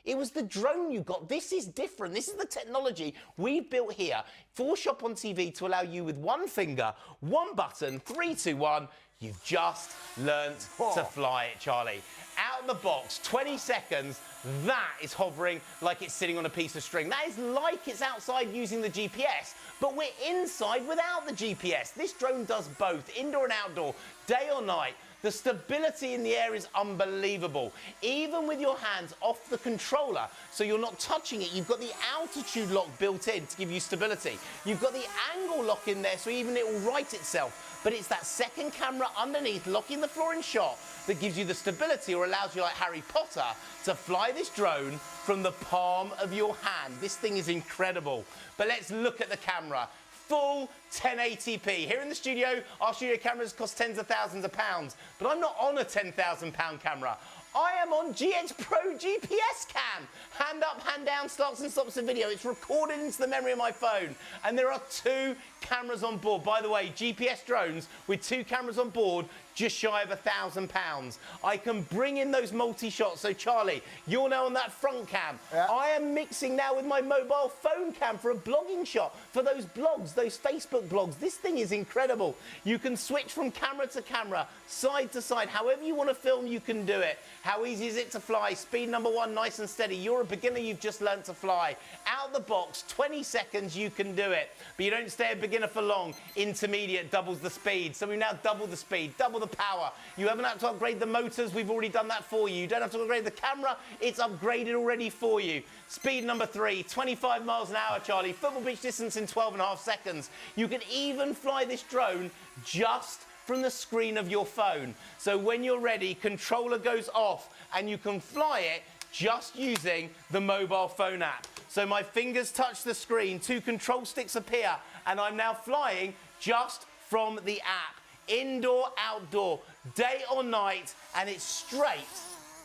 It was the drone you got. This is different. This is the technology we've built here for Shop on TV to allow you with one finger, one button, 3, 2, 1. You've just learnt to fly it, Charlie. Out of the box, 20 seconds, that is hovering like it's sitting on a piece of string. That is like it's outside using the GPS, but we're inside without the GPS. This drone does both, indoor and outdoor, day or night. The stability in the air is unbelievable. Even with your hands off the controller, so you're not touching it, you've got the altitude lock built in to give you stability. You've got the angle lock in there, so even it will right itself. But it's that second camera underneath, locking the floor in shot, that gives you the stability or allows you, like Harry Potter, to fly this drone from the palm of your hand. This thing is incredible. But let's look at the camera. Full 1080p. Here in the studio, our studio cameras cost tens of thousands of pounds, but I'm not on a £10,000 camera. I am on GX Pro GPS cam. Hand up, hand down, starts and stops the video. It's recorded into the memory of my phone. And there are 2 cameras on board. By the way, GPS drones with 2 cameras on board, just shy of £1,000. I can bring in those multi-shots. So Charlie, you're now on that front cam. Yeah. I am mixing now with my mobile phone cam for a blogging shot, for those blogs, those Facebook blogs. This thing is incredible. You can switch from camera to camera, side to side. However you want to film, you can do it. How easy is it to fly? Speed number 1, nice and steady. You're a beginner, you've just learned to fly. Out the box, 20 seconds, you can do it. But you don't stay a beginner for long. Intermediate doubles the speed. So we've now doubled the speed, double the power. You haven't had to upgrade the motors, we've already done that for you. You don't have to upgrade the camera, it's upgraded already for you. Speed number 3, 25 miles an hour, Charlie. Football pitch distance in 12.5 seconds. You can even fly this drone just from the screen of your phone. So when you're ready, controller goes off and you can fly it just using the mobile phone app. So my fingers touch the screen, 2 control sticks appear, and I'm now flying just from the app. Indoor, outdoor, day or night, and it's straight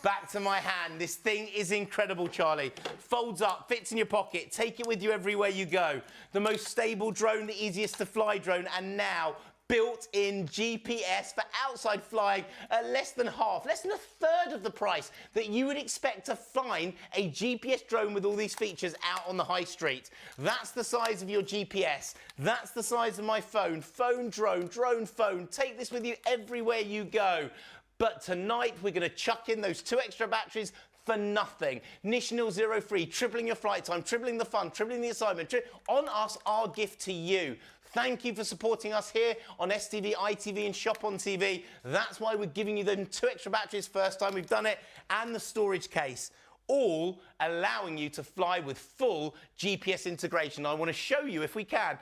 back to my hand. This thing is incredible, Charlie. Folds up, fits in your pocket, take it with you everywhere you go. The most stable drone, the easiest to fly drone, and now built-in GPS for outside flying at less than half, less than a third of the price that you would expect to find a GPS drone with all these features out on the high street. That's the size of your GPS. That's the size of my phone. Phone, drone, drone, phone. Take this with you everywhere you go. But tonight we're going to chuck in those 2 extra batteries for nothing. Nil zero free, tripling your flight time, tripling the fun, tripling the excitement. On us, our gift to you. Thank you for supporting us here on STV, ITV and Shop on TV. That's why we're giving you them 2 extra batteries, first time we've done it, and the storage case, all allowing you to fly with full GPS integration. I want to show you, if we can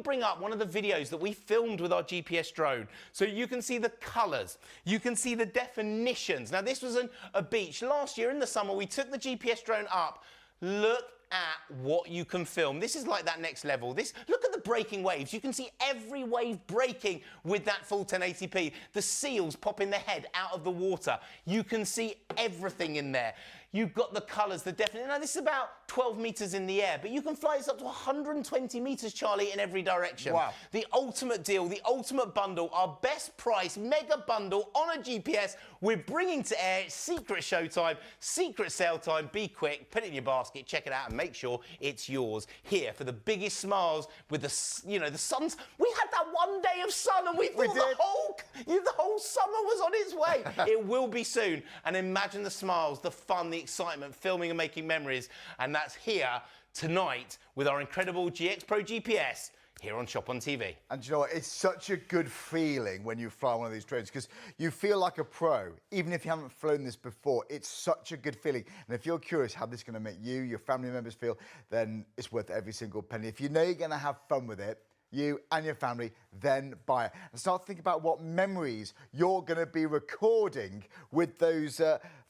bring up one of the videos that we filmed with our GPS drone, so you can see the colours, you can see the definitions. Now, this was a beach. Last year in the summer, we took the GPS drone up. Look at what you can film. This is like that next level. Look at the breaking waves. You can see every wave breaking with that full 1080p. The seals popping their head out of the water. You can see everything in there. You've got the colours, the definition. Now, this is about 12 metres in the air, but you can fly this up to 120 metres, Charlie, in every direction. Wow. The ultimate deal, the ultimate bundle, our best price mega bundle on a GPS. We're bringing to air secret showtime, secret sale time. Be quick, put it in your basket, check it out, and make sure it's yours. Here for the biggest smiles with the sun's. We had that one day of sun, and we thought the whole summer was on its way. It will be soon. And imagine the smiles, the fun, the excitement, filming and making memories. And that's here tonight with our incredible GX Pro GPS here on Shop on TV. And you know what? It's such a good feeling when you fly one of these drones, because you feel like a pro, even if you haven't flown this before. It's such a good feeling. And if you're curious how this is going to make you, your family members feel, then it's worth every single penny. If you know you're going to have fun with it, you and your family, then buy it. And start thinking about what memories you're going to be recording with those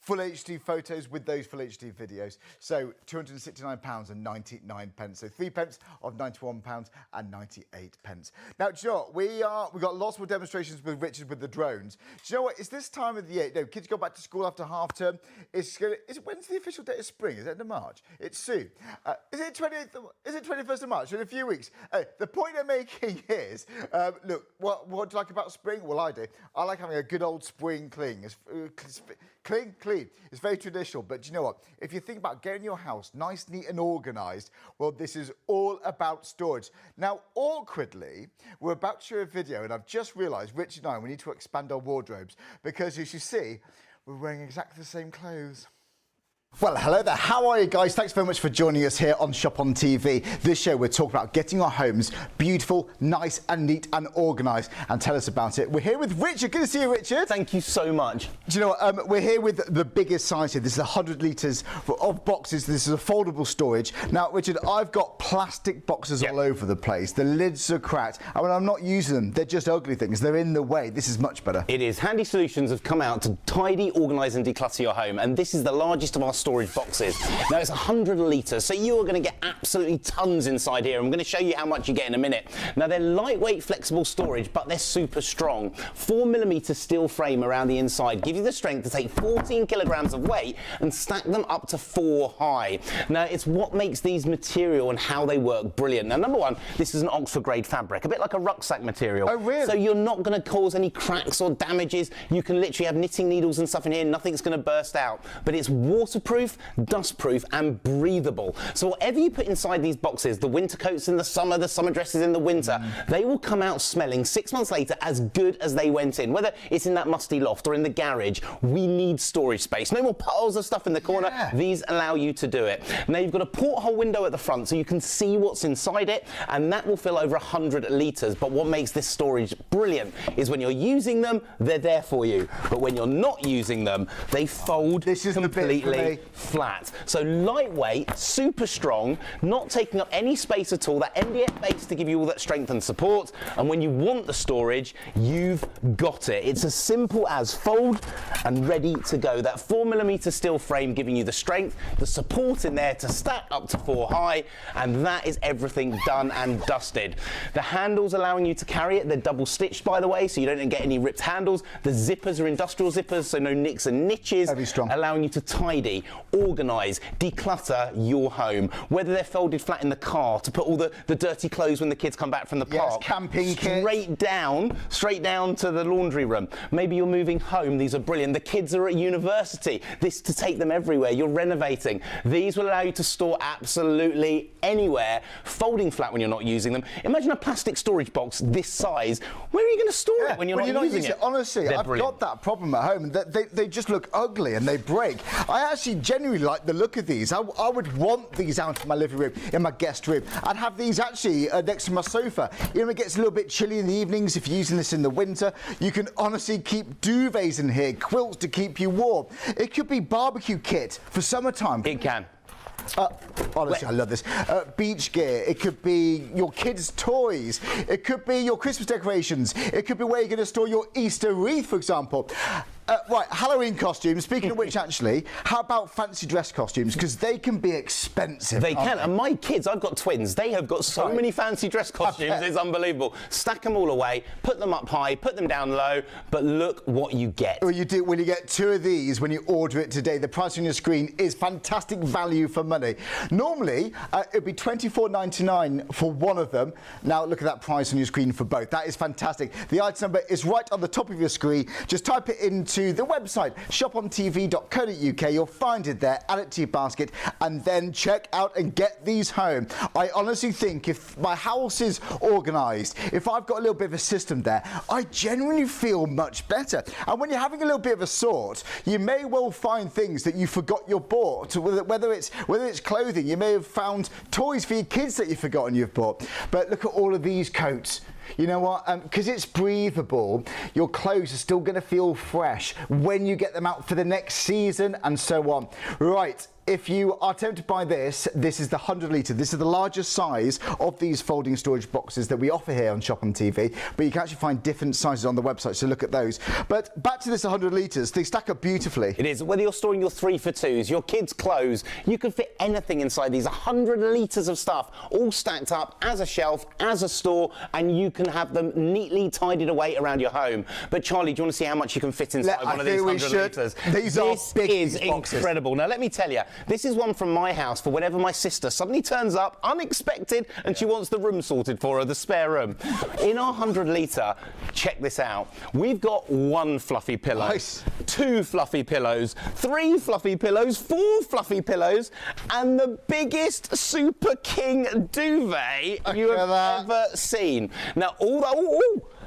full HD photos, with those full HD videos. So £269.99. So 3 pence of £91.98. Now, do you know what? We've got lots more demonstrations with Richard with the drones. Do you know what? It's this time of the year. No, kids go back to school after half term. When's the official date of spring? Is it end of March? It's soon. Is it 21st of March? In a few weeks. The point I'm making is Look, what do you like about spring? Well, I do. I like having a good old spring clean. It's clean. It's very traditional, but do you know what? If you think about getting your house nice, neat and organised, well, this is all about storage. Now, awkwardly, we're about to show a video, and I've just realised, Richard and I, we need to expand our wardrobes, because as you see, we're wearing exactly the same clothes. Well, hello there. How are you guys? Thanks very much for joining us here on Shop on TV. This show, we're talking about getting our homes beautiful, nice and neat and organised. And tell us about it. We're here with Richard. Good to see you, Richard. Thank you so much. Do you know what? We're here with the biggest size here. This is 100 litres of boxes. This is a foldable storage. Now, Richard, I've got plastic boxes all over the place. The lids are cracked. I mean, I'm not using them. They're just ugly things. They're in the way. This is much better. It is. Handy Solutions have come out to tidy, organise and declutter your home. And this is the largest of our storage boxes. Now it's 100 litres, so you are going to get absolutely tons inside here. I'm going to show you how much you get in a minute. Now they're lightweight, flexible storage, but they're super strong. 4mm steel frame around the inside give you the strength to take 14 kilograms of weight and stack them up to 4 high. Now it's what makes these material and how they work brilliant. Now number one, this is an Oxford grade fabric, a bit like a rucksack material. Oh really? So you're not going to cause any cracks or damages. You can literally have knitting needles and stuff in here, nothing's going to burst out. But it's waterproof, dustproof and breathable. So whatever you put inside these boxes, the winter coats in the summer dresses in the winter, they will come out smelling 6 months later as good as they went in. Whether it's in that musty loft or in the garage, we need storage space. No more piles of stuff in the corner. Yeah. These allow you to do it. Now you've got a porthole window at the front so you can see what's inside it, and that will fill over 100 litres. But what makes this storage brilliant is when you're using them, they're there for you. But when you're not using them, they fold completely flat. So lightweight, super strong, not taking up any space at all. That MDF base to give you all that strength and support. And when you want the storage, you've got it. It's as simple as fold and ready to go. That 4mm steel frame giving you the strength, the support in there to stack up to 4 high, and that is everything done and dusted. The handles allowing you to carry it, they're double stitched by the way, so you don't get any ripped handles. The zippers are industrial zippers, so no nicks and niches, very strong, allowing you to tidy, organise, declutter your home. Whether they're folded flat in the car to put all the dirty clothes when the kids come back from the park, camping straight down to the laundry room. Maybe you're moving home, these are brilliant. The kids are at university, this to take them everywhere. You're renovating. These will allow you to store absolutely anywhere, folding flat when you're not using them. Imagine a plastic storage box this size. Where are you going to store it when you're not using it? Honestly, I've got that problem at home. They just look ugly and they break. I actually genuinely like the look of these. I would want these out in my living room, in my guest room. I'd have these actually next to my sofa. You know, it gets a little bit chilly in the evenings if you're using this in the winter. You can honestly keep duvets in here, quilts to keep you warm. It could be barbecue kit for summertime. It can. Honestly, I love this. Beach gear. It could be your kids' toys. It could be your Christmas decorations. It could be where you're going to store your Easter wreath, for example. Right, Halloween costumes. Speaking of which, actually, how about fancy dress costumes? Because they can be expensive. They can. And my kids, I've got twins, they have got so many fancy dress costumes, it's unbelievable. Stack them all away, put them up high, put them down low, but look what you get. Well, you do when you get 2 of these when you order it today. The price on your screen is fantastic value for money. Normally, it'd be $24.99 for one of them. Now, look at that price on your screen for both. That is fantastic. The item number is right on the top of your screen. Just type it into the website shopontv.co.uk. You'll find it there, add it to your basket, and then check out and get these home. I honestly think if my house is organised, if I've got a little bit of a system there, I genuinely feel much better. And when you're having a little bit of a sort, you may well find things that you forgot you bought. Whether it's clothing, you may have found toys for your kids that you've forgotten you've bought. But look at all of these coats. You know what? Because it's breathable, your clothes are still going to feel fresh when you get them out for the next season and so on. Right. If you are tempted by this, this is the 100 litre. This is the largest size of these folding storage boxes that we offer here on Shop on TV, but you can actually find different sizes on the website, so look at those. But back to this 100 litres, they stack up beautifully. It is. Whether you're storing your 3-for-2s, your kids' clothes, you can fit anything inside these 100 litres of stuff, all stacked up as a shelf, as a store, and you can have them neatly tidied away around your home. But Charlie, do you want to see how much you can fit inside one of these 100 litres? These are big, This is these boxes. incredible. Now, let me tell you, This is one from my house for whenever my sister suddenly turns up, unexpected, and she wants the room sorted for her, the spare room. In our 100 litre, check this out. We've got 1 fluffy pillow, Nice. 2 fluffy pillows, 3 fluffy pillows, 4 fluffy pillows, and the biggest Super King duvet you have ever seen. Now, all that,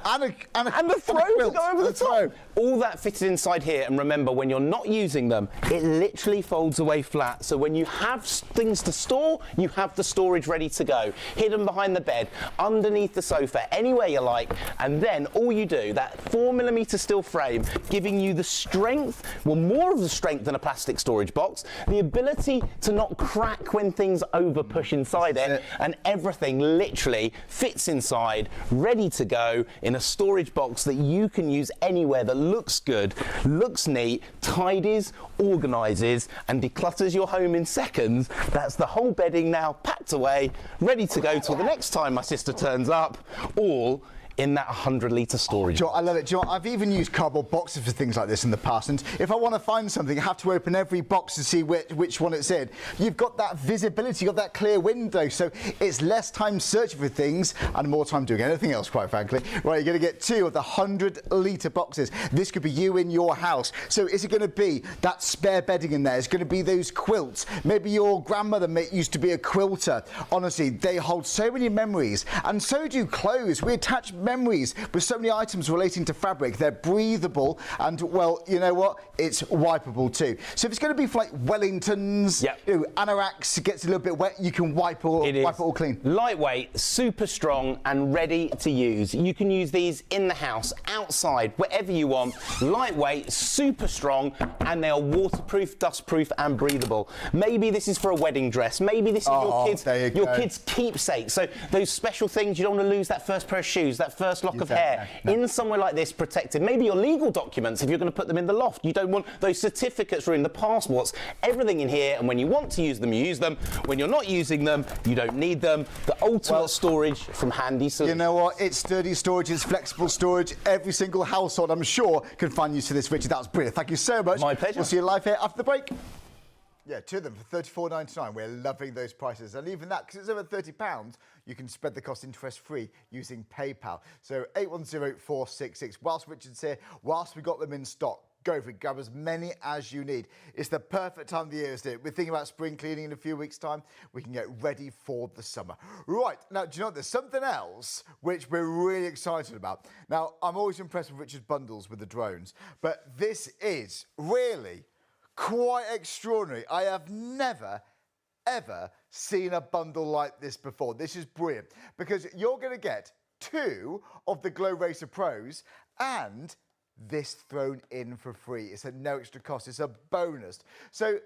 and the throw to go over the top. All that fitted inside here, and remember, when you're not using them, it literally folds away flat. So when you have things to store, you have the storage ready to go. Hidden behind the bed, underneath the sofa, anywhere you like, and then all you do, that 4mm steel frame, giving you the strength, well, more of the strength than a plastic storage box, the ability to not crack when things over push inside it, and everything literally fits inside, ready to go in a storage box that you can use anywhere, that looks good, looks neat, tidies, organises, and declutters your home in seconds. That's the whole bedding now packed away, ready to go till the next time my sister turns up, all in that 100 litre storage. I love it. I've even used cardboard boxes for things like this in the past, and if I want to find something, I have to open every box to see which one it's in. You've got that visibility, you've got that clear window, so it's less time searching for things and more time doing anything else, quite frankly. Right, you're going to get 2 of the 100 litre boxes. This could be you in your house. So is it going to be that spare bedding in there? It's going to be those quilts. Maybe your grandmother used to be a quilter. Honestly, they hold so many memories, and so do clothes. We attach memories with so many items relating to fabric. They're breathable, and well, you know what? It's wipeable too. So if it's going to be for like Wellingtons, anoraks, gets a little bit wet, you can wipe it all clean. Lightweight, super strong, and ready to use. You can use these in the house, outside, wherever you want. Lightweight, super strong, and they are waterproof, dustproof, and breathable. Maybe this is for a wedding dress. Maybe this is your kids' keepsake. So those special things, you don't want to lose that first pair of shoes, that first lock of hair. In somewhere like this, protected. Maybe your legal documents, if you're going to put them in the loft. You don't want those certificates ruined, the passports, everything in here. And when you want to use them, you use them. When you're not using them, you don't need them. The ultimate storage from Handy Solutions. You know what? It's sturdy storage, it's flexible storage. Every single household, I'm sure, can find use to this. Richard, that was brilliant. Thank you so much. My pleasure. We'll see you live here after the break. Yeah, 2 of them for £34.99. We're loving those prices. And even that, because it's over £30, you can spread the cost interest-free using PayPal. So 810466. Whilst Richard's here, whilst we got them in stock, go for it. Grab as many as you need. It's the perfect time of the year, isn't it? We're thinking about spring cleaning in a few weeks' time. We can get ready for the summer. Right, now, do you know what? There's something else which we're really excited about. Now, I'm always impressed with Richard's bundles with the drones, but this is really quite extraordinary. I have never, ever seen a bundle like this before. This is brilliant because you're going to get 2 of the Glow Racer Pros and this thrown in for free. It's at no extra cost. It's a bonus. So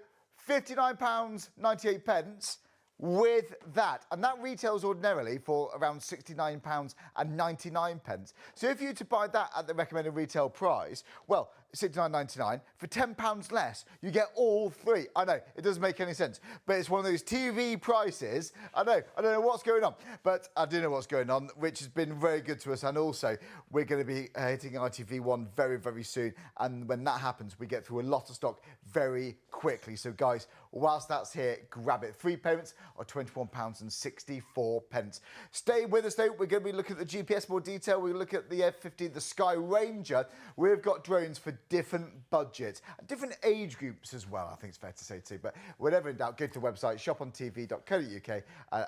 £59.98 with that. And that retails ordinarily for around £69.99. So if you were to buy that at the recommended retail price, well, £69.99 for £10 less, you get all 3. I know, it doesn't make any sense, but it's one of those TV prices. I don't know what's going on, but I do know what's going on, which has been very good to us. And also, we're going to be hitting ITV1 very, very soon. And when that happens, we get through a lot of stock very quickly. So guys, whilst that's here, grab it. 3 payments of £21.64. Stay with us though. We're going to be looking at the GPS more detail. We'll look at the F15, the Sky Ranger. We've got drones for different budgets and different age groups as well, I think it's fair to say too. But whatever in doubt, go to the website shopontv.co.uk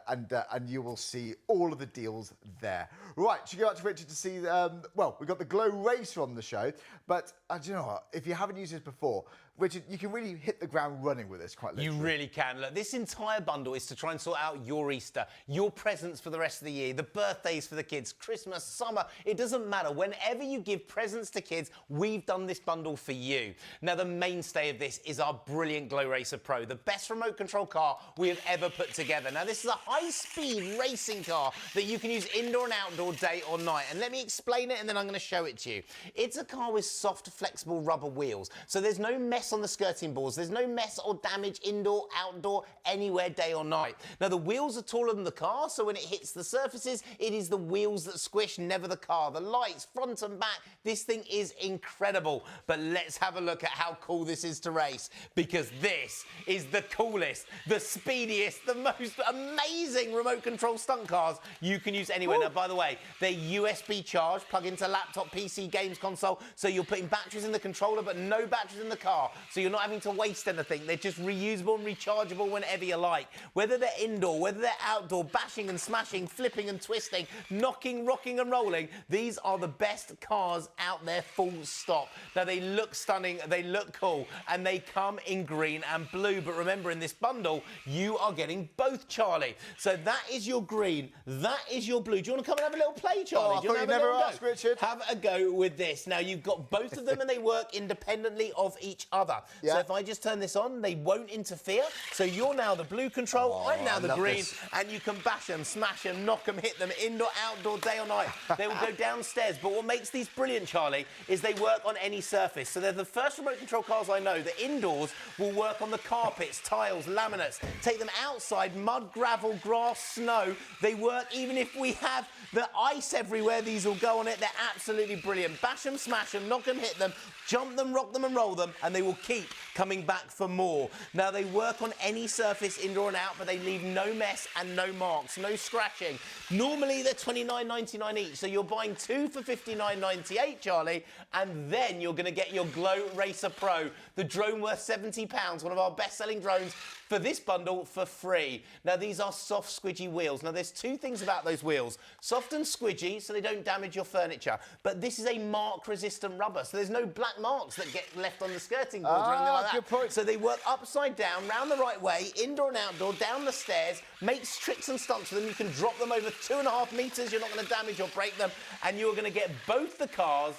and you will see all of the deals there. Right, should we go out to Richard to see, well, we've got the Glow Racer on the show, but do you know what? If you haven't used this before, Richard, you can really hit the ground running with this quite literally. You really can. Look, this entire bundle is to try and sort out your Easter, your presents for the rest of the year, the birthdays for the kids, Christmas, summer. It doesn't matter. Whenever you give presents to kids, we've done this bundle for you. Now, the mainstay of this is our brilliant Glow Racer Pro, the best remote control car we have ever put together. Now, this is a high-speed racing car that you can use indoor and outdoor, day or night. And let me explain it, and then I'm going to show it to you. It's a car with soft, flexible rubber wheels, so there's no mess mess on the skirting boards. There's no mess or damage indoor, outdoor, anywhere, day or night. Now, the wheels are taller than the car, so when it hits the surfaces, it is the wheels that squish, never the car. The lights, front and back, this thing is incredible. But let's have a look at how cool this is to race, because this is the coolest, the speediest, the most amazing remote control stunt cars you can use anywhere. Now, by the way, they're USB charged, plug into laptop, PC, games console, so you're putting batteries in the controller, but no batteries in the car, so you're not having to waste anything. They're just reusable and rechargeable whenever you like. Whether they're indoor, whether they're outdoor, bashing and smashing, flipping and twisting, knocking, rocking and rolling, these are the best cars out there, full stop. Now, they look stunning, they look cool, and they come in green and blue, but remember, in this bundle, you are getting both, Charlie. So that is your green, that is your blue. Do you want to come and have a little play, Charlie? Oh, Do you I want thought to have you a never little asked, go? Richard. Have a go with this. Now, you've got both of them and they work independently of each other. Yeah. So if I just turn this on, they won't interfere. So you're now the blue control, I'm now I the love green, this. and you can bash them, smash them, knock them, hit them, indoor, outdoor, day or night. They will go downstairs. But what makes these brilliant, Charlie, is they work on any surface. So they're the first remote control cars I know that indoors will work on the carpets, tiles, laminates. Take them outside, mud, gravel, grass, snow. They work even if we have the ice everywhere. These will go on it. They're absolutely brilliant. Bash them, smash them, knock them, hit them, jump them, rock them and roll them, and they will keep coming back for more. Now, they work on any surface, indoor and out, but they leave no mess and no marks, no scratching. Normally, they're $29.99 each, so you're buying two for $59.98, Charlie, and then you're going to get your Glow Racer Pro, the drone worth £70, one of our best-selling drones, for this bundle for free. Now, these are soft, squidgy wheels. Now, there's two things about those wheels. Soft and squidgy, so they don't damage your furniture, but this is a mark-resistant rubber, so there's no black marks that get left on the skirting boards or anything like that. Good point. So they work upside down, round the right way, indoor and outdoor, down the stairs, makes tricks and stunts with them. You can drop them over 2.5 metres. You're not going to damage or break them. And you're going to get both the cars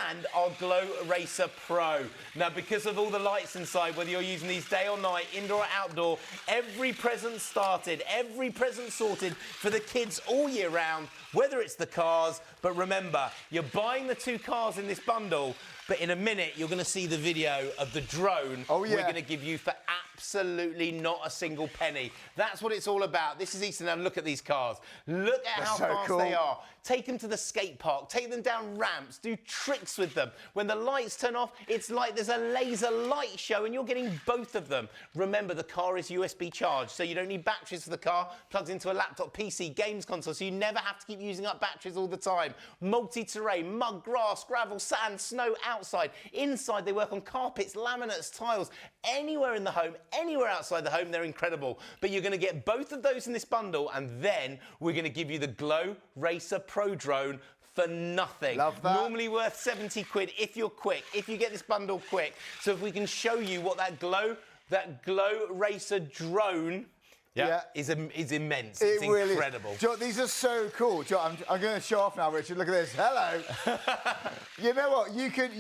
and our Glow Racer Pro. Now, because of all the lights inside, whether you're using these day or night, indoor or outdoor, every present started, every present sorted for the kids all year round, whether it's the cars. But remember, you're buying the two cars in this bundle, but in a minute, you're going to see the video of the drone we're going to give you for absolutely not a single penny. That's what it's all about. This is Easton. Now, look at these cars. Look at how fast they are. Take them to the skate park. Take them down ramps. Do tricks with them. When the lights turn off, it's like there's a laser light show, and you're getting both of them. Remember, the car is USB charged, so you don't need batteries for the car. Plugs into a laptop, PC, games console, so you never have to keep using up batteries all the time. Multi-terrain, mud, grass, gravel, sand, snow, outside. Inside, they work on carpets, laminates, tiles. Anywhere in the home, anywhere outside the home, they're incredible. But you're going to get both of those in this bundle, and then we're going to give you the Glow Racer Pro drone for nothing. Love that. Normally worth 70 quid if you're quick, if you get this bundle quick. So if we can show you what that Glow Racer drone is immense. It's really incredible. Joe, these are so cool. Joe, I'm going to show off now, Richard. Look at this. Hello. You know what? You can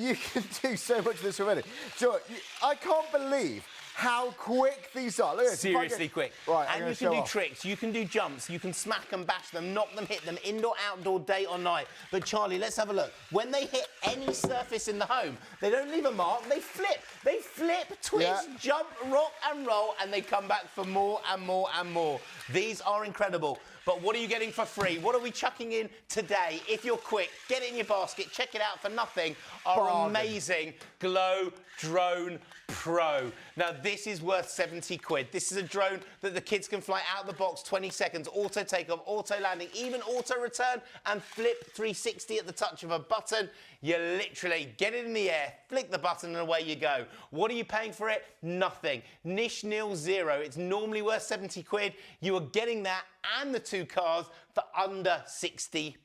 do so much of this already. Joe, I can't believe how quick these are. Look at this. Seriously quick. Right, and you can do tricks, you can do jumps, you can smack and bash them, knock them, hit them, indoor, outdoor, day or night. But Charlie, let's have a look. When they hit any surface in the home, they don't leave a mark, they flip. They flip, twist, jump, rock and roll, and they come back for more and more and more. These are incredible. But what are you getting for free? What are we chucking in today? If you're quick, get it in your basket, check it out for nothing. Our amazing Glow Drone Pro. Now, this is worth 70 quid. This is a drone that the kids can fly out of the box 20 seconds, auto takeoff, auto landing, even auto return, and flip 360 at the touch of a button. You literally get it in the air, flick the button, and away you go. What are you paying for it? Nothing. Nish nil zero. It's normally worth 70 quid. You are getting that and the two cars for under £60.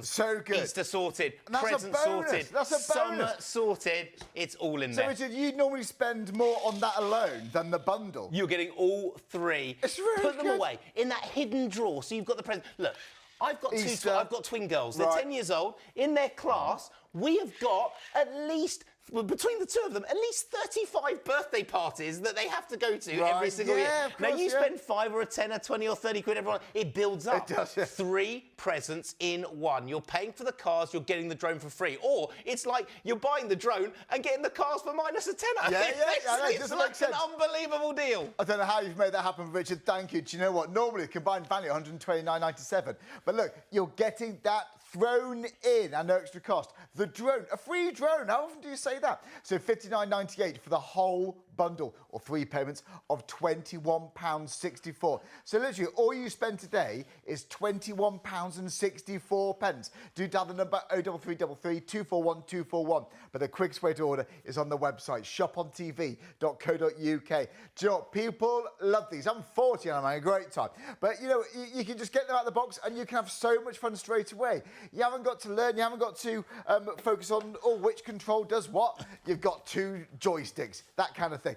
So good. Easter sorted, And that's present a bonus. sorted, That's a bonus. summer sorted. It's all in there. So, Richard, you normally spend more on that alone than the bundle. You're getting all three. It's really Put them good. away in that hidden drawer. So you've got the present. Look, I've got Easter. I've got twin girls. They're Right. 10 years old. In their class, we have got at least between the two of them, at least 35 birthday parties that they have to go to every single year. Of course, Now, you spend 5 or a 10 or 20 or 30 quid, everyone, it builds up. It does, yeah. 3 presents in one. You're paying for the cars, you're getting the drone for free. Or it's like you're buying the drone and getting the cars for minus a tenner. Yeah, It's like an unbelievable deal. I don't know how you've made that happen, Richard. Thank you. Do you know what? Normally, combined value, $129.97. But look, you're getting that thrown in at no extra cost. The drone, a free drone. How often do you say that? So $59.98 for the whole bundle, or 3 payments of £21.64. So literally, all you spend today is £21.64. Do dial the number 03333 241 241. But the quickest way to order is on the website, shopontv.co.uk. Do you know what? People love these. I'm 40 and I'm having a great time. But you know, you can just get them out of the box and you can have so much fun straight away. You haven't got to learn, you haven't got to focus on which control does what. You've got 2 joysticks, that kind of thing.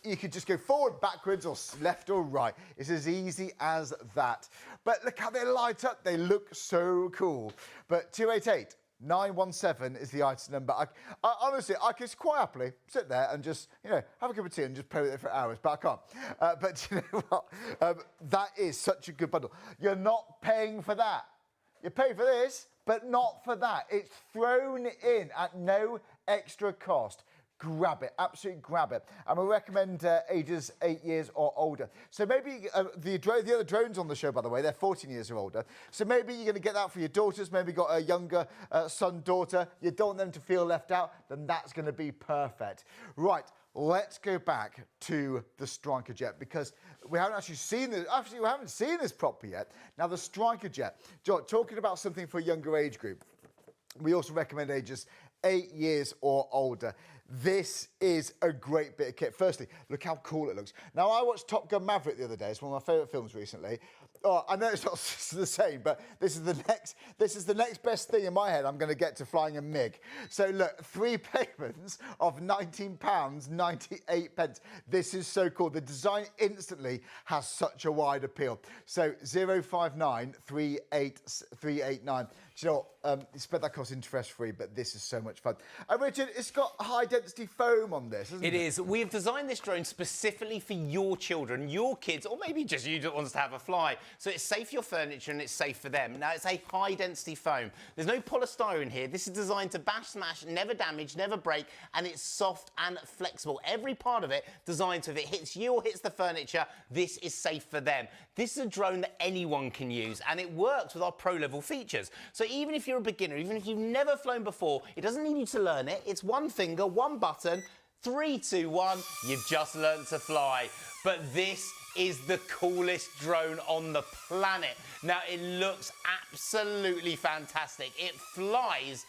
You could just go forward, backwards, or left or right. It's as easy as that. But look how they light up. They look so cool. But 288 917 is the item number. I honestly, I could quite happily sit there and just, you know, have a cup of tea and just play with it for hours, but I can't. But you know what? That is such a good bundle. You're not paying for that. You pay for this, but not for that. It's thrown in at no extra cost. Grab it, absolutely grab it. And we recommend ages 8 years or older. So maybe the other drones on the show, by the way, they're 14 years or older. So maybe you're going to get that for your daughters, maybe got a younger son, daughter. You don't want them to feel left out, then that's going to be perfect. Right, let's go back to the Striker Jet, because we haven't actually seen this. Actually, we haven't seen this properly yet. Now, the Striker Jet, John, talking about something for a younger age group, we also recommend ages 8 years or older. This is a great bit of kit. Firstly, look how cool it looks. Now, I watched Top Gun Maverick the other day. It's one of my favourite films recently. Oh, I know it's not the same, but this is the next best thing in my head. I'm going to get to flying a MiG. So look, 3 payments of £19.98. This is so cool. The design instantly has such a wide appeal. So 059 389. Do you know what? You spread that cost interest-free, but this is so much fun. Richard, it's got high-density foam on this, isn't it? It is. We have designed this drone specifically for your children, your kids, or maybe just you that wants to have a fly. So it's safe for your furniture and it's safe for them. Now, it's a high-density foam. There's no polystyrene here. This is designed to bash, smash, never damage, never break, and it's soft and flexible. Every part of it designed so if it hits you or hits the furniture, this is safe for them. This is a drone that anyone can use, and it works with our pro-level features. So even if you're a beginner, even if you've never flown before, it doesn't need you to learn it. It's one finger, one button, 3, 2, 1, you've just learned to fly. But this is the coolest drone on the planet. Now, it looks absolutely fantastic. It flies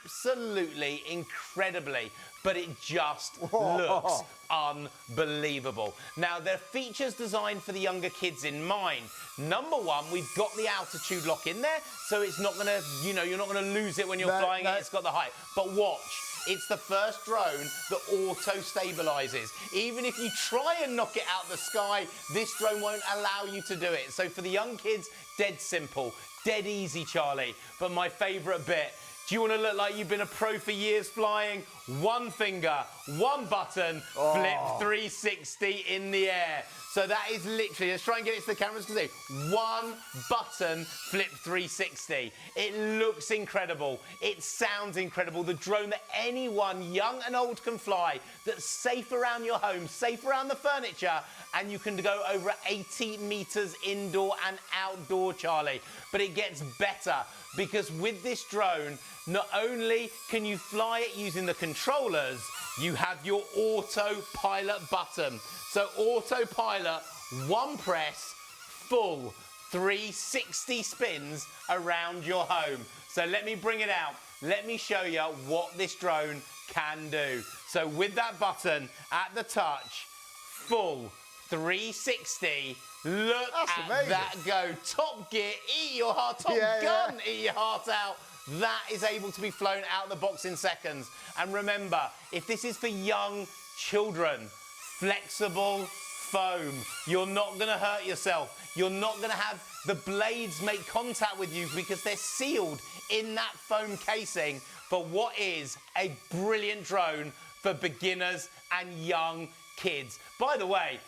absolutely incredibly, but it just looks unbelievable. Now, there are features designed for the younger kids in mind. Number one, we've got the altitude lock in there, so it's not gonna, you know, you're not gonna lose it when you're flying it. It's got the height. But watch. It's the first drone that auto-stabilizes. Even if you try and knock it out the sky, this drone won't allow you to do it. So for the young kids, dead simple, dead easy, Charlie. But my favorite bit, do you want to look like you've been a pro for years flying? One finger, one button, flip 360 in the air. So that is literally, let's try and get it to the cameras to see. One button, flip 360. It looks incredible. It sounds incredible. The drone that anyone, young and old, can fly, that's safe around your home, safe around the furniture, and you can go over 80 meters indoor and outdoor, Charlie. But it gets better, because with this drone, not only can you fly it using the controllers, you have your autopilot button. So autopilot, one press, full 360 spins around your home. So let me bring it out. Let me show you what this drone can do. So with that button at the touch, full 360. Look at that go. Top gear, eat your heart. Top gun, eat your heart out. That is able to be flown out of the box in seconds. And remember, if this is for young children, flexible foam, you're not going to hurt yourself. You're not going to have the blades make contact with you because they're sealed in that foam casing. but what is a brilliant drone for beginners and young kids. By the way,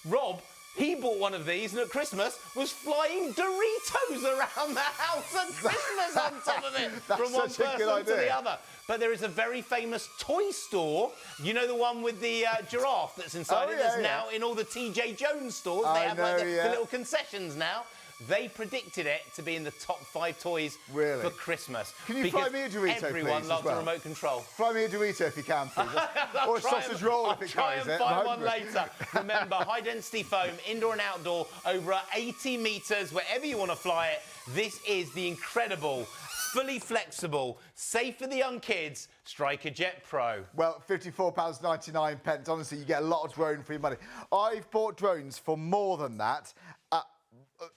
Rob, he bought one of these and at Christmas was flying Doritos around the house at Christmas on top of it from one person to the other. But there is a very famous toy store, you know, the one with the giraffe that's inside it, that's now in all the TJ Jones stores. They have like the little concessions now. They predicted it to be in the top 5 toys for Christmas. Can you fly me a Dorito, everyone please, loves as well? a remote control. Fly me a Dorito if you can, please. Or a sausage roll if it carries it. I'll try and find one later. Remember, high-density foam, indoor and outdoor, over 80 metres, wherever you want to fly it. This is the incredible, fully flexible, safe for the young kids, Striker Jet Pro. Well, £54.99. Honestly, you get a lot of drone for your money. I've bought drones for more than that.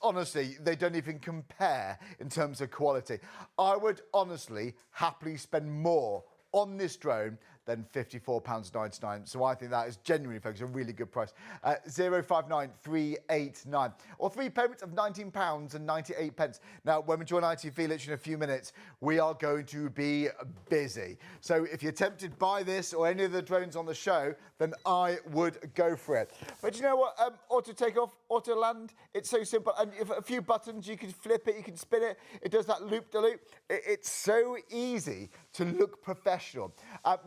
Honestly, they don't even compare in terms of quality. I would honestly happily spend more on this drone than £54.99. So I think that is genuinely, folks, a really good price. 059389 or 3 payments of £19.98. Now, when we join ITV literally in a few minutes, we are going to be busy. So if you're tempted by this or any of the drones on the show, then I would go for it. But you know what? Auto takeoff, auto land, it's so simple. And if a few buttons, you can flip it, you can spin it. It does that loop-de-loop. It's so easy to look professional.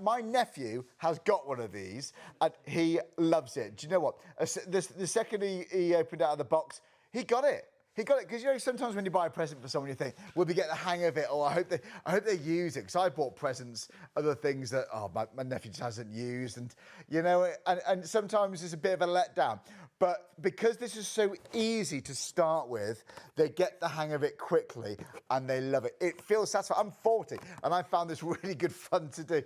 My nephew has got one of these and he loves it. Do you know what? The second he opened it out of the box, he got it. He got it because, you know, sometimes when you buy a present for someone, you think, will they get the hang of it? Or I hope they use it. Because I bought presents, other things that, my nephew just hasn't used. And, you know, and sometimes it's a bit of a letdown. But because this is so easy to start with, they get the hang of it quickly and they love it. It feels satisfying. I'm 40 and I found this really good fun to do.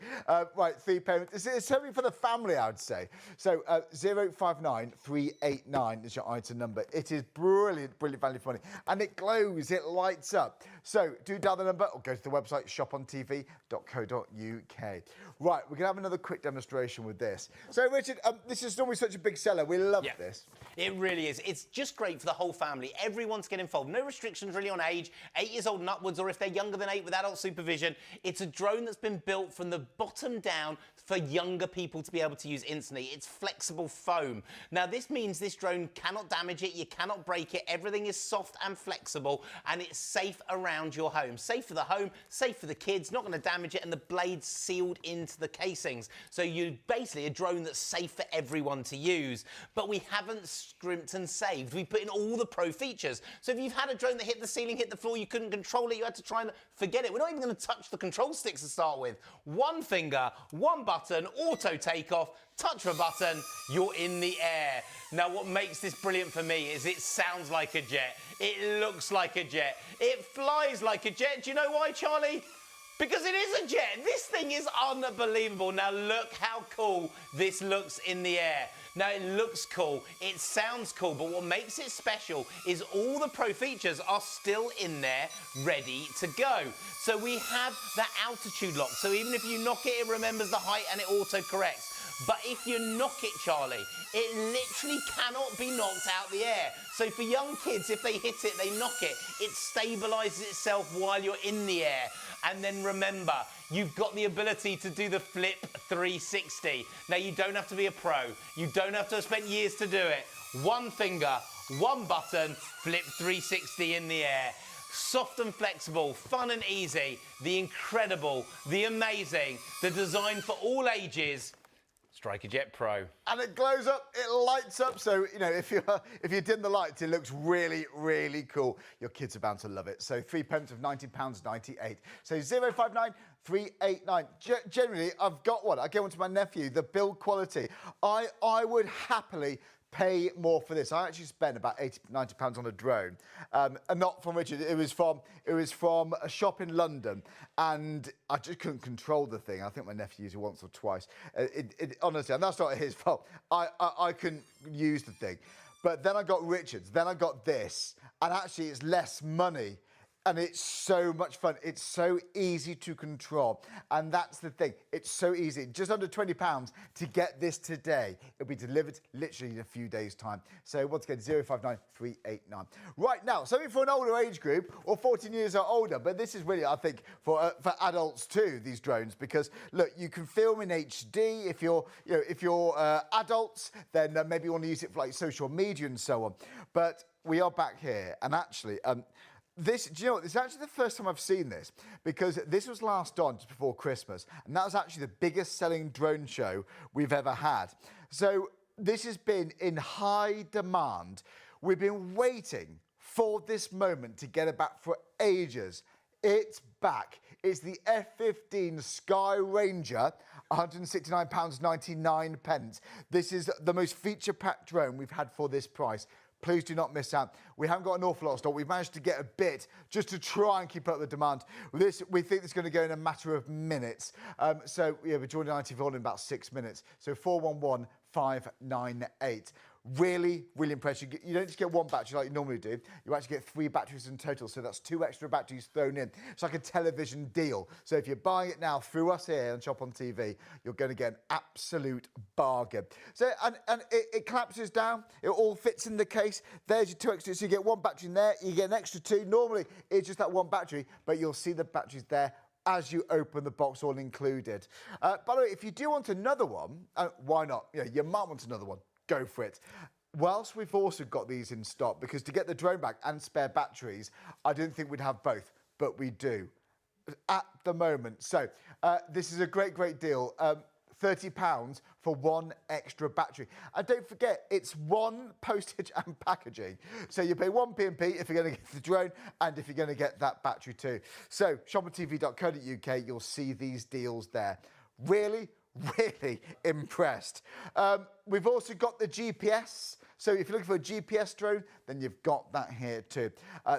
Right, 3 payments. It's something for the family, I would say. So 059389 is your item number. It is brilliant value for money. And it glows, it lights up. So do dial the number or go to the website shopontv.co.uk. Right, we're going to have another quick demonstration with this. So, Richard, this is normally such a big seller. We love this. It really is. It's just great for the whole family. Everyone's getting involved. No restrictions really on age, 8 years old and upwards, or if they're younger than 8 with adult supervision. It's a drone that's been built from the bottom down for younger people to be able to use instantly. It's flexible foam. Now, this means this drone cannot damage it. You cannot break it. Everything is soft and flexible, and it's safe around your home. Safe for the home, safe for the kids, not going to damage it, and the blade's sealed into the casings. So you're basically a drone that's safe for everyone to use. But we haven't scrimped and saved. We put in all the pro features. So if you've had a drone that hit the ceiling, hit the floor, you couldn't control it, you had to try and forget it. We're not even going to touch the control sticks to start with. One finger, one button, auto takeoff, touch of a button, you're in the air. Now, what makes this brilliant for me is it sounds like a jet. It looks like a jet. It flies like a jet. Do you know why, Charlie? Because it is a jet. This thing is unbelievable. Now, look how cool this looks in the air. Now, it looks cool, it sounds cool, but what makes it special is all the pro features are still in there, ready to go. So we have the altitude lock. So even if you knock it, it remembers the height and it auto-corrects. But if you knock it, Charlie, it literally cannot be knocked out the air. So for young kids, if they hit it, they knock it, it stabilises itself while you're in the air. And then remember, you've got the ability to do the flip 360. Now, you don't have to be a pro. You don't have to have spent years to do it. One finger, one button, flip 360 in the air. Soft and flexible, fun and easy, the incredible, the amazing, the design for all ages, Striker Jet Pro. And it glows up, it lights up, so, you know, if you dim the lights, it looks really, really cool. Your kids are bound to love it. So 3 payments of £19.98. So 059389. Generally, I've got one. I gave one to my nephew, the build quality. I would happily pay more for this. I actually spent about £80–90 on a drone, and not from Richard. It was from a shop in London, and I just couldn't control the thing. I think my nephew used it once or twice. Honestly, and that's not his fault. I couldn't use the thing, but then I got Richard's. Then I got this, and actually, it's less money. And it's so much fun. It's so easy to control. And that's the thing. It's so easy. Just under £20 to get this today. It'll be delivered literally in a few days' time. So once again, 059389. Right now, something for an older age group or 14 years or older. But this is really, I think, for adults too, these drones. Because, look, you can film in HD. If you're adults, then maybe you want to use it for like social media and so on. But we are back here. And actually... do you know what? This is actually the first time I've seen this, because this was last on just before Christmas, and that was actually the biggest selling drone show we've ever had. So this has been in high demand. We've been waiting for this moment to get it back for ages. It's back. It's the F15 Sky Ranger, £169.99. This is the most feature-packed drone we've had for this price. Please do not miss out. We haven't got an awful lot of stock. We've managed to get a bit just to try and keep up with demand. This, we think it's going to go in a matter of minutes. So yeah, we're joining ITV in about 6 minutes. So 411598. Really, really impressive. You don't just get one battery like you normally do. You actually get 3 batteries in total. So that's 2 extra batteries thrown in. It's like a television deal. So if you're buying it now through us here on Shop on TV, you're going to get an absolute bargain. So, and it collapses down. It all fits in the case. There's your 2 extras. So you get 1 battery in there. You get an extra 2. Normally, it's just that 1 battery, but you'll see the batteries there as you open the box, all included. By the way, if you do want another one, why not? You know, your mum wants another one. Go for it. Whilst we've also got these in stock, because to get the drone back and spare batteries, I didn't think we'd have both, but we do at the moment. So this is a great, great deal. £30 for 1 extra battery. And don't forget, it's 1 postage and packaging. So you pay 1 P&P if you're going to get the drone and if you're going to get that battery too. So shopontv.co.uk, you'll see these deals there. Really impressed. We've also got the GPS. So if you're looking for a GPS drone, then you've got that here too.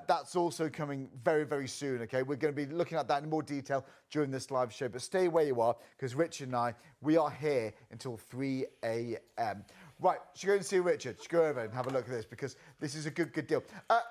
That's also coming very, very soon, okay? We're going to be looking at that in more detail during this live show, but stay where you are, because Richard and I, we are here until 3 a.m. Right, should go and see Richard. Should go over and have a look at this, because this is a good deal.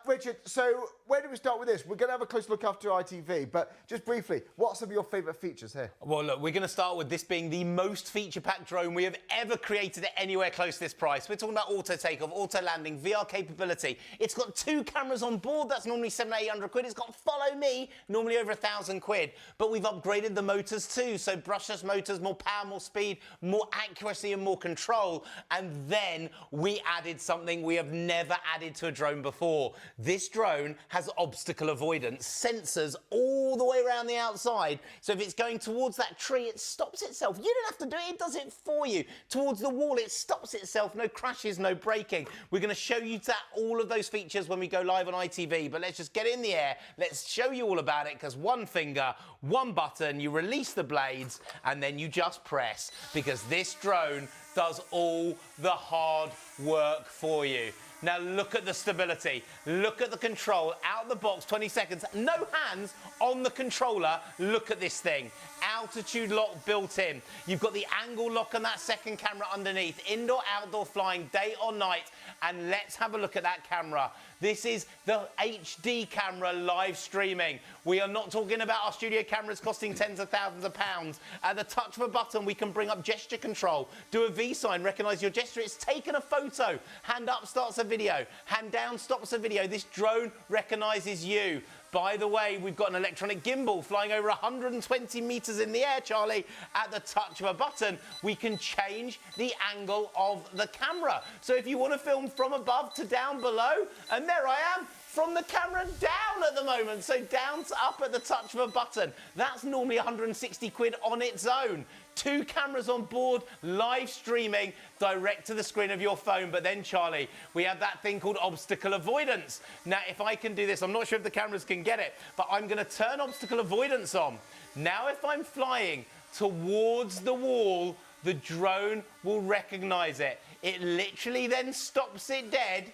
Richard, so where do we start with this? We're going to have a close look after ITV, but just briefly, what are some of your favourite features here? Well, look, we're going to start with this being the most feature-packed drone we have ever created at anywhere close to this price. We're talking about auto takeoff, auto landing, VR capability. It's got 2 cameras on board. That's normally 700, 800 quid. It's got follow me, normally over 1,000 quid. But we've upgraded the motors too. So brushless motors, more power, more speed, more accuracy and more control. And then we added something we have never added to a drone before. This drone has obstacle avoidance, sensors all the way around the outside. So if it's going towards that tree, it stops itself. You don't have to do it, it does it for you. Towards the wall, it stops itself. No crashes, no braking. We're going to show you all of those features when we go live on ITV, but let's just get in the air. Let's show you all about it, because 1 finger, 1 button, you release the blades, and then you just press, because this drone does all the hard work for you. Now look at the stability, look at the control, out the box, 20 seconds, no hands on the controller. Look at this thing, altitude lock built in. You've got the angle lock on that second camera underneath, indoor, outdoor flying, day or night. And let's have a look at that camera. This is the HD camera live streaming. We are not talking about our studio cameras costing tens of thousands of pounds. At the touch of a button, we can bring up gesture control, do a V sign, recognise your gesture. It's taken a photo. Hand up starts a video. Hand down stops a video. This drone recognises you. By the way, we've got an electronic gimbal flying over 120 metres in the air, Charlie. At the touch of a button, we can change the angle of the camera. So if you want to film from above to down below, and there I am, from the camera down at the moment, so down to up at the touch of a button. That's normally 160 quid on its own. 2 cameras on board, live streaming direct to the screen of your phone. But then, Charlie, we have that thing called obstacle avoidance. Now, if I can do this, I'm not sure if the cameras can get it, but I'm going to turn obstacle avoidance on. Now, if I'm flying towards the wall, the drone will recognise it. It literally then stops it dead,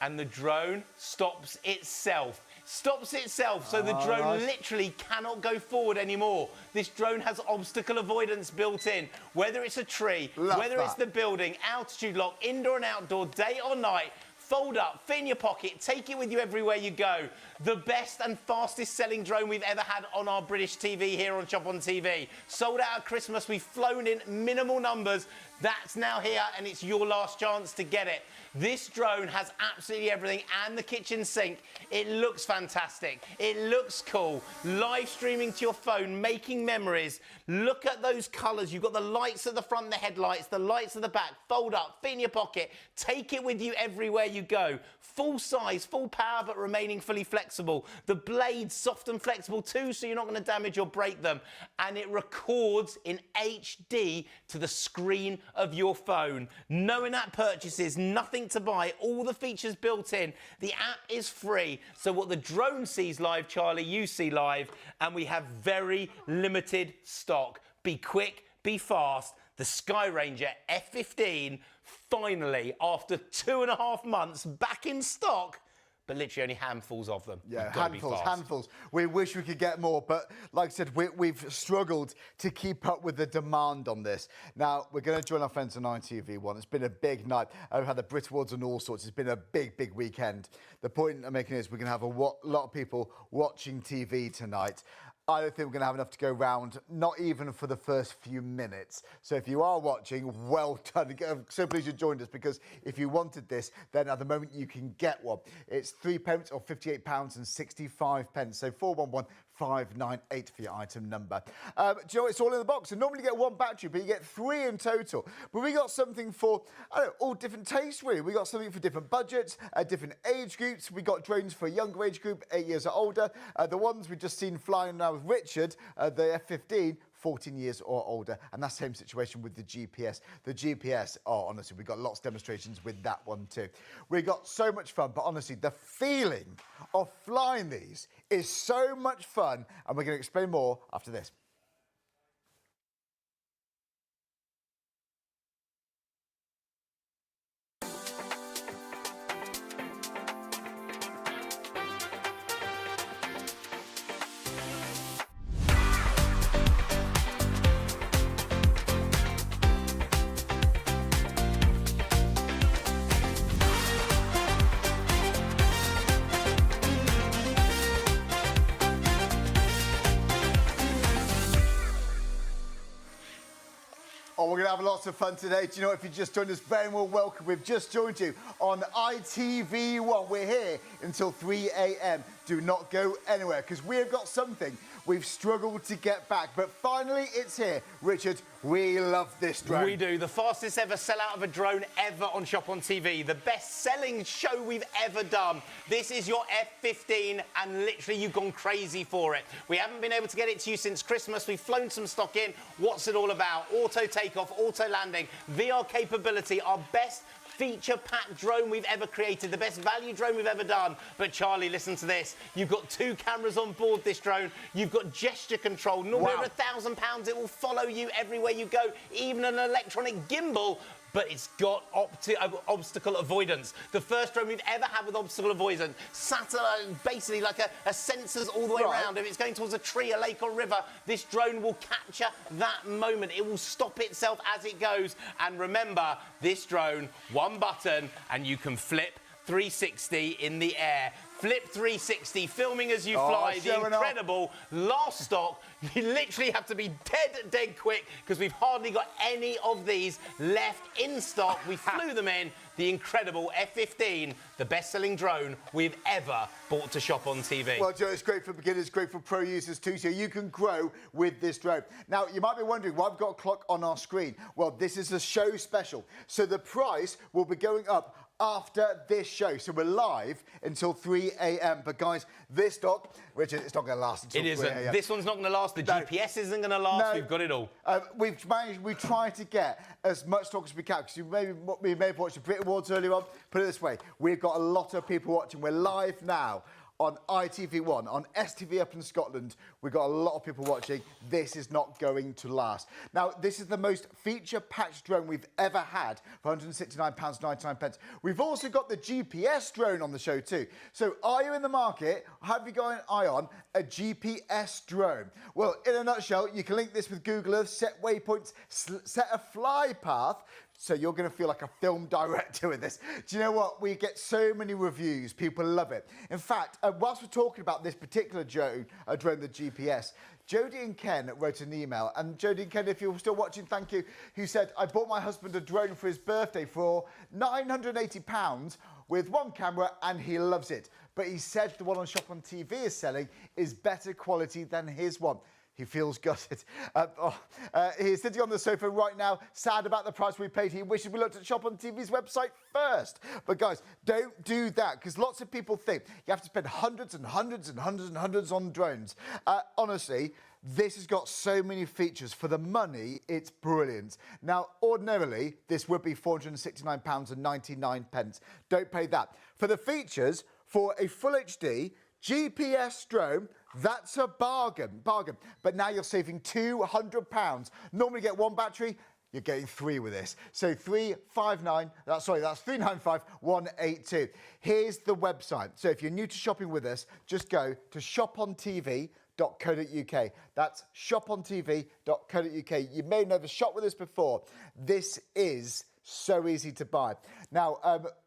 and the drone stops itself. So the drone literally cannot go forward anymore. This drone has obstacle avoidance built in. Whether it's a tree, whether it's the building, altitude lock, indoor and outdoor, day or night, fold up, fit in your pocket, take it with you everywhere you go. The best and fastest selling drone we've ever had on our British TV here on Shop on TV. Sold out at Christmas, we've flown in minimal numbers. That's now here and it's your last chance to get it. This drone has absolutely everything and the kitchen sink. It looks fantastic. It looks cool. Live streaming to your phone, making memories. Look at those colours. You've got the lights at the front, the headlights, the lights at the back. Fold up, fit in your pocket. Take it with you everywhere you go. Full size, full power, but remaining fully flexible. The blades soft and flexible too, so you're not going to damage or break them. And it records in HD to the screen of your phone. No in-app purchases, nothing to buy, all the features built in. The app is free, so what the drone sees live, Charlie, you see live, and we have very limited stock. Be quick, be fast. The Sky Ranger F15 finally, after 2.5 months, back in stock, but literally only handfuls of them. Yeah, handfuls. We wish we could get more, but like I said, we've struggled to keep up with the demand on this. Now, we're going to join our friends on ITV1. It's been a big night. We've had the Brit Awards and all sorts. It's been a big, big weekend. The point I'm making is we're going to have a lot of people watching TV tonight. I don't think we're going to have enough to go round, not even for the first few minutes. So if you are watching, well done. I'm so pleased you joined us, because if you wanted this, then at the moment you can get one. It's £3 or £58.65. So 411598 for your item number. Do you know, it's all in the box. So normally you get one battery, but you get 3 in total. But we got something for, I don't know, all different tastes, really. We got something for different budgets, different age groups. We got drones for a younger age group, 8 years or older. The ones we've just seen flying now with Richard, the F15, 14 years or older, and that same situation with the GPS. The GPS, oh, honestly, we've got lots of demonstrations with that one too. We got so much fun, but honestly, the feeling of flying these is so much fun, and we're going to explain more after this. Oh, we're going to have lots of fun today. Do you know, if you just joined us, very well welcome. We've just joined you on ITV1. We're here until 3 a.m. Do not go anywhere, because we've got something we've struggled to get back. But finally, it's here. Richard, we love this drone. We do. The fastest ever sellout of a drone ever on Shop on TV. The best-selling show we've ever done. This is your F15, and literally you've gone crazy for it. We haven't been able to get it to you since Christmas. We've flown some stock in. What's it all about? Auto takeoff, auto landing, VR capability, our best feature-packed drone we've ever created, the best value drone we've ever done. But Charlie, listen to this. You've got 2 cameras on board this drone. You've got gesture control. Normally over £1,000, it will follow you everywhere you go, even an electronic gimbal. But it's got obstacle avoidance. The first drone we've ever had with obstacle avoidance. Satellite, basically like a sensors all the way around. If it's going towards a tree, a lake or river, this drone will capture that moment. It will stop itself as it goes. And remember, this drone, one button, and you can flip 360 in the air. Flip 360, filming as you fly, the incredible last stock. You literally have to be dead quick, because we've hardly got any of these left in stock. We flew them in. The incredible F15, the best-selling drone we've ever bought to Shop on TV. Well, Joe, it's great for beginners, great for pro users too, so you can grow with this drone. Now, you might be wondering why I've got a clock on our screen. Well, this is a show special, so the price will be going up after this show. So we're live until 3 a.m. But guys, this stock, Richard, it's not going to last until 3 a.m. It isn't. This one's not going to last. The GPS isn't going to last. No. We've got it all. We try to get as much stock as we can, because we may have watched the Brit Awards earlier on. Put it this way, we've got a lot of people watching. We're live now on ITV1, on STV up in Scotland. We've got a lot of people watching. This is not going to last. Now, this is the most feature-packed drone we've ever had for £169.99. We've also got the GPS drone on the show too. So are you in the market? Have you got an eye on a GPS drone? Well, in a nutshell, you can link this with Google Earth, set waypoints, set a fly path, So you're going to feel like a film director with this. Do you know what? We get so many reviews. People love it. In fact, whilst we're talking about this particular drone, the GPS, Jodie and Ken wrote an email. And Jodie and Ken, if you're still watching, thank you, who said, I bought my husband a drone for his birthday for £980 with one camera and he loves it. But he said the one on Shop on TV is selling is better quality than his one. He feels gutted. He's sitting on the sofa right now, sad about the price we paid. He wishes we looked at Shop on TV's website first. But guys, don't do that, because lots of people think you have to spend hundreds and hundreds and hundreds and hundreds on drones. Honestly, this has got so many features. For the money, it's brilliant. Now, ordinarily, this would be £469.99. Don't pay that. For the features, for a full HD GPS drone, that's a bargain. But now you're saving £200. Normally you get one battery, you're getting three with this. So that's 395,182. Here's the website. So if you're new to shopping with us, just go to shopontv.co.uk. That's shopontv.co.uk. You may have never shopped with us before. This is so easy to buy. Now,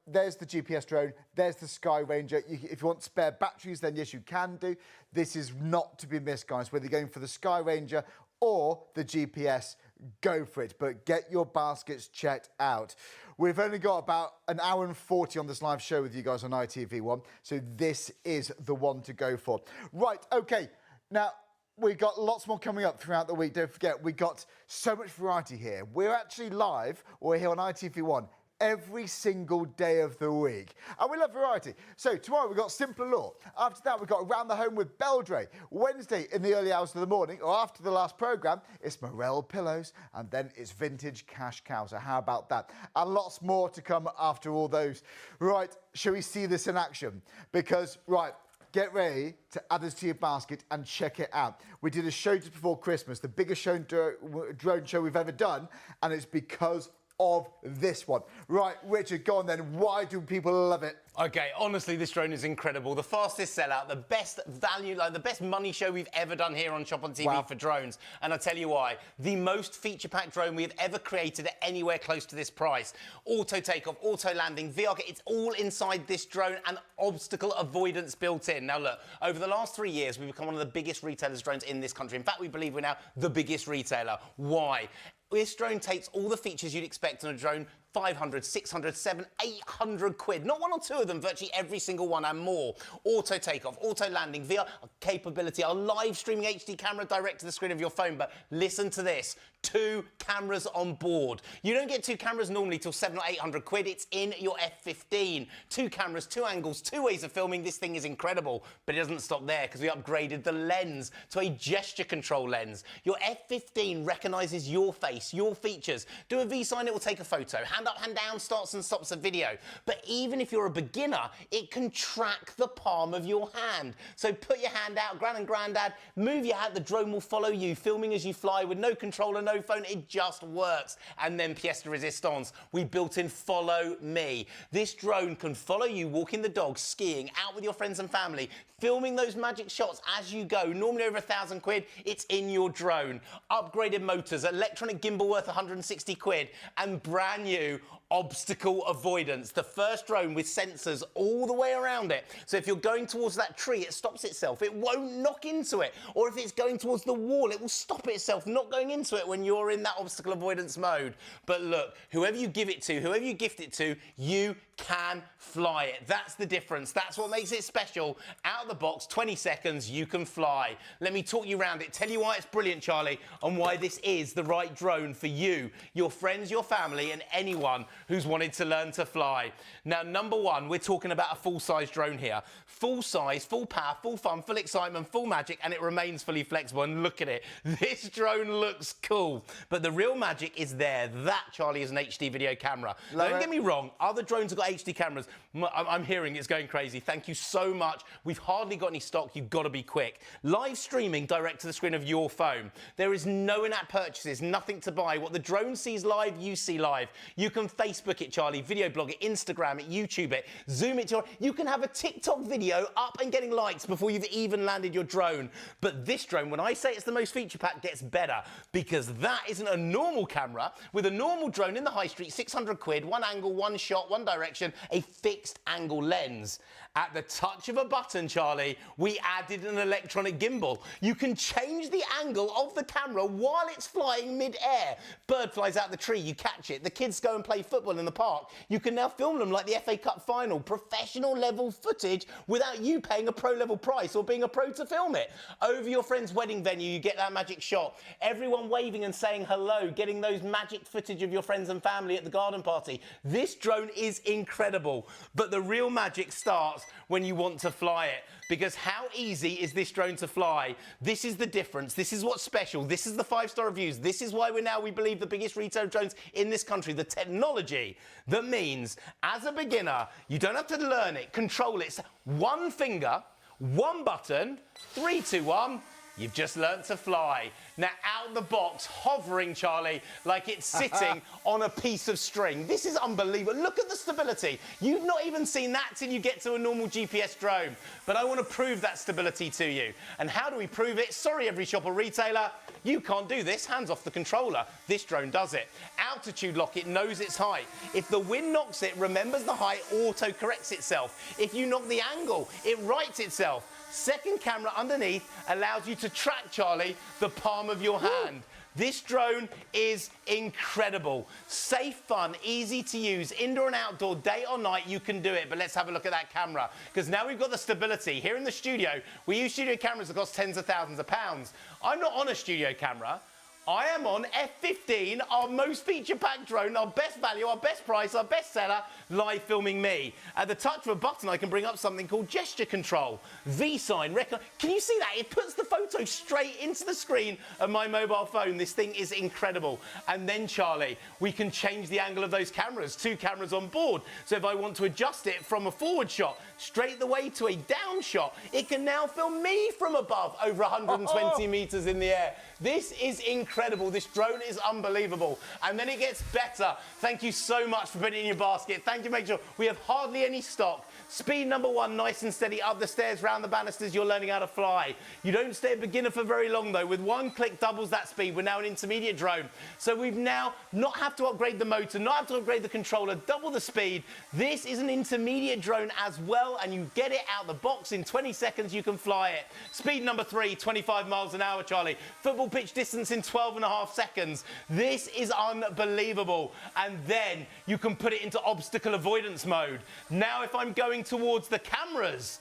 there's the GPS drone, there's the Sky Ranger. If you want spare batteries, then yes, you can do. This is not to be missed, guys. Whether you're going for the Sky Ranger or the GPS, go for it. But get your baskets checked out. We've only got about an hour and 40 on this live show with you guys on ITV1, so this is the one to go for. Right, okay. Now, we've got lots more coming up throughout the week. Don't forget, we've got so much variety here. We're actually live, we're here on ITV1 every single day of the week. And we love variety. So tomorrow we've got Simpler Law. After that, we've got Around the Home with Beldray. Wednesday, in the early hours of the morning, or after the last programme, it's Morel Pillows, and then it's Vintage Cash Cow. So how about that? And lots more to come after all those. Right, shall we see this in action? Because, right, get ready to add this to your basket and check it out. We did a show just before Christmas, the biggest drone show we've ever done, and it's because of this one. Right, Richard, go on then. Why do people love it? Okay, honestly, this drone is incredible. The fastest sellout, the best value, like the best money show we've ever done here on Shop on TV for drones. And I'll tell you why. The most feature-packed drone we have ever created at anywhere close to this price. Auto takeoff, auto landing, VR, it's all inside this drone and obstacle avoidance built in. Now look, over the last 3 years, we've become one of the biggest retailers of drones in this country. In fact, we believe we're now the biggest retailer. Why? This drone takes all the features you'd expect on a drone, 500, 600, 700, 800 quid. Not one or two of them, virtually every single one and more. Auto takeoff, auto landing, VR capability, our live streaming HD camera direct to the screen of your phone. But listen to this, 2 cameras on board. You don't get 2 cameras normally till 700 or 800 quid. It's in your F15. 2 cameras, 2 angles, 2 ways of filming. This thing is incredible. But it doesn't stop there, because we upgraded the lens to a gesture control lens. Your F15 recognises your face, your features. Do a V sign, it will take a photo. Hand up, hand down, starts and stops a video. But even if you're a beginner, it can track the palm of your hand. So put your hand out, gran and granddad, move your hand, the drone will follow you, filming as you fly with no controller, no phone, it just works. And then pièce de résistance, we built in Follow Me. This drone can follow you walking the dog, skiing, out with your friends and family, filming those magic shots as you go, normally over 1,000 quid, it's in your drone. Upgraded motors, electronic gimbal worth 160 quid, and brand new Obstacle Avoidance, the first drone with sensors all the way around it. So if you're going towards that tree, it stops itself. It won't knock into it. Or if it's going towards the wall, it will stop itself not going into it when you're in that obstacle avoidance mode. But look, whoever you give it to, whoever you gift it to, you can fly it. That's the difference. That's what makes it special. Out of the box, 20 seconds, you can fly. Let me talk you around it, tell you why it's brilliant, Charlie, and why this is the right drone for you, your friends, your family, and anyone who's wanted to learn to fly. Now, number one, we're talking about a full-size drone here. Full size, full power, full fun, full excitement, full magic, and it remains fully flexible. And look at it. This drone looks cool. But the real magic is there. That, Charlie, is an HD video camera. Don't get me wrong. Other drones have got HD cameras. I'm hearing it's going crazy. Thank you so much. We've hardly got any stock. You've got to be quick. Live streaming direct to the screen of your phone. There is no in-app purchases, nothing to buy. What the drone sees live, you see live. You can FaceTime Facebook it, Charlie, video blog it, Instagram it, YouTube it, zoom it, you can have a TikTok video up and getting likes before you've even landed your drone. But this drone, when I say it's the most feature packed, gets better, because that isn't a normal camera. With a normal drone in the high street, 600 quid, one angle, one shot, one direction, a fixed angle lens. At the touch of a button, Charlie, we added an electronic gimbal. You can change the angle of the camera while it's flying mid-air. Bird flies out the tree, you catch it. The kids go and play football in the park. You can now film them like the FA Cup final. Professional level footage without you paying a pro level price or being a pro to film it. Over your friend's wedding venue, you get that magic shot. Everyone waving and saying hello, getting those magic footage of your friends and family at the garden party. This drone is incredible. But the real magic starts when you want to fly it. Because how easy is this drone to fly? This is the difference. This is what's special. This is the 5-star reviews. This is why we believe the biggest retail drones in this country. The technology that means, as a beginner, you don't have to learn it, control it. It's one finger, one button, 3, 2, 1. You've just learnt to fly. Now, out the box, hovering, Charlie, like it's sitting on a piece of string. This is unbelievable. Look at the stability. You've not even seen that till you get to a normal GPS drone. But I want to prove that stability to you. And how do we prove it? Sorry, every shop or retailer, you can't do this. Hands off the controller. This drone does it. Altitude lock, it knows its height. If the wind knocks it, remembers the height, auto-corrects itself. If you knock the angle, it rights itself. Second camera underneath allows you to track, Charlie, the palm of your hand. This drone is incredible. Safe, fun, easy to use, indoor and outdoor, day or night, you can do it. But let's have a look at that camera, because now we've got the stability. Here in the studio, we use studio cameras that cost tens of thousands of pounds. I'm not on a studio camera. I am on F15, our most feature-packed drone, our best value, our best price, our best seller, live filming me. At the touch of a button, I can bring up something called gesture control, V-sign, can you see that? It puts the photo straight into the screen of my mobile phone. This thing is incredible. And then, Charlie, we can change the angle of those cameras, 2 cameras on board. So if I want to adjust it from a forward shot straight the way to a down shot, it can now film me from above over 120 meters in the air. This is incredible. This drone is unbelievable. And then it gets better. Thank you so much for putting it in your basket. Thank you. Make sure we have hardly any stock. Speed number 1, nice and steady up the stairs, round the banisters. You're learning how to fly. You don't stay a beginner for very long, though. With 1 click, doubles that speed. We're now an intermediate drone. So we've now not have to upgrade the motor, not have to upgrade the controller, double the speed. This is an intermediate drone as well, and you get it out the box in 20 seconds. You can fly it. Speed number 3, 25 miles an hour, Charlie. Football pitch distance in 12.5 seconds. This is unbelievable. And then you can put it into obstacle avoidance mode. Now, if I'm going towards the cameras,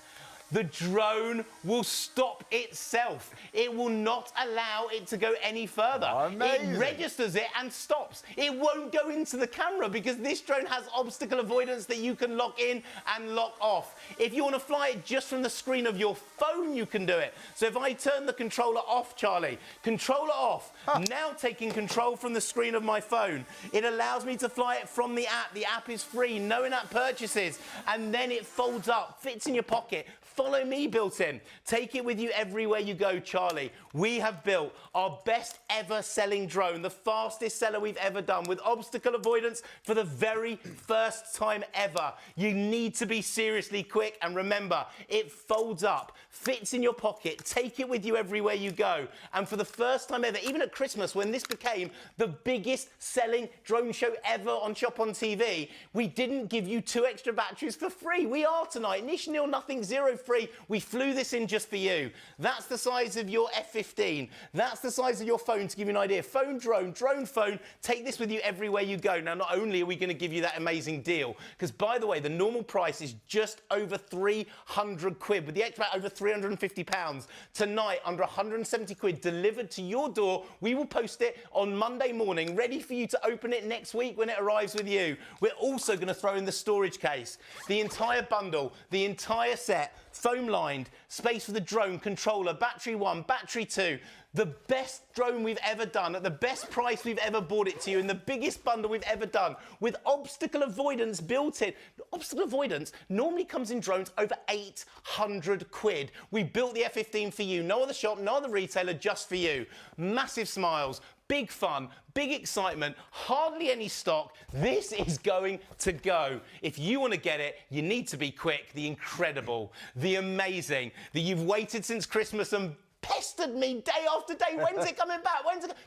the drone will stop itself. It will not allow it to go any further. Amazing. It registers it and stops. It won't go into the camera because this drone has obstacle avoidance that you can lock in and lock off. If you want to fly it just from the screen of your phone, you can do it. So if I turn the controller off, Charlie, controller off, now taking control from the screen of my phone, it allows me to fly it from the app. The app is free, no in-app purchases, and then it folds up, fits in your pocket. Follow me built in. Take it with you everywhere you go, Charlie. We have built our best ever selling drone, the fastest seller we've ever done, with obstacle avoidance for the very first time ever. You need to be seriously quick, and remember, it folds up, fits in your pocket. Take it with you everywhere you go. And for the first time ever, even at Christmas, when this became the biggest selling drone show ever on Shop on TV, we didn't give you 2 extra batteries for free. We are tonight. Nish, nil, nothing, zero free. We flew this in just for you. That's the size of your F15. That's the size of your phone, to give you an idea. Phone, drone, drone, phone. Take this with you everywhere you go. Now, not only are we going to give you that amazing deal, because, by the way, the normal price is just over 300 quid. With the extra over 350 pounds. Tonight, under 170 quid, delivered to your door. We will post it on Monday morning, ready for you to open it next week when it arrives with you. We're also going to throw in the storage case. The entire bundle, the entire set, foam lined, space for the drone, controller, battery 1, battery 2. The best drone we've ever done at the best price we've ever bought it to you in the biggest bundle we've ever done with obstacle avoidance built in. Obstacle avoidance normally comes in drones over 800 quid. We built the F15 for you. No other shop, no other retailer, just for you. Massive smiles, big fun, big excitement, hardly any stock. This is going to go. If you want to get it, you need to be quick. The incredible, the amazing, that you've waited since Christmas and pestered me day after day. When's it coming back?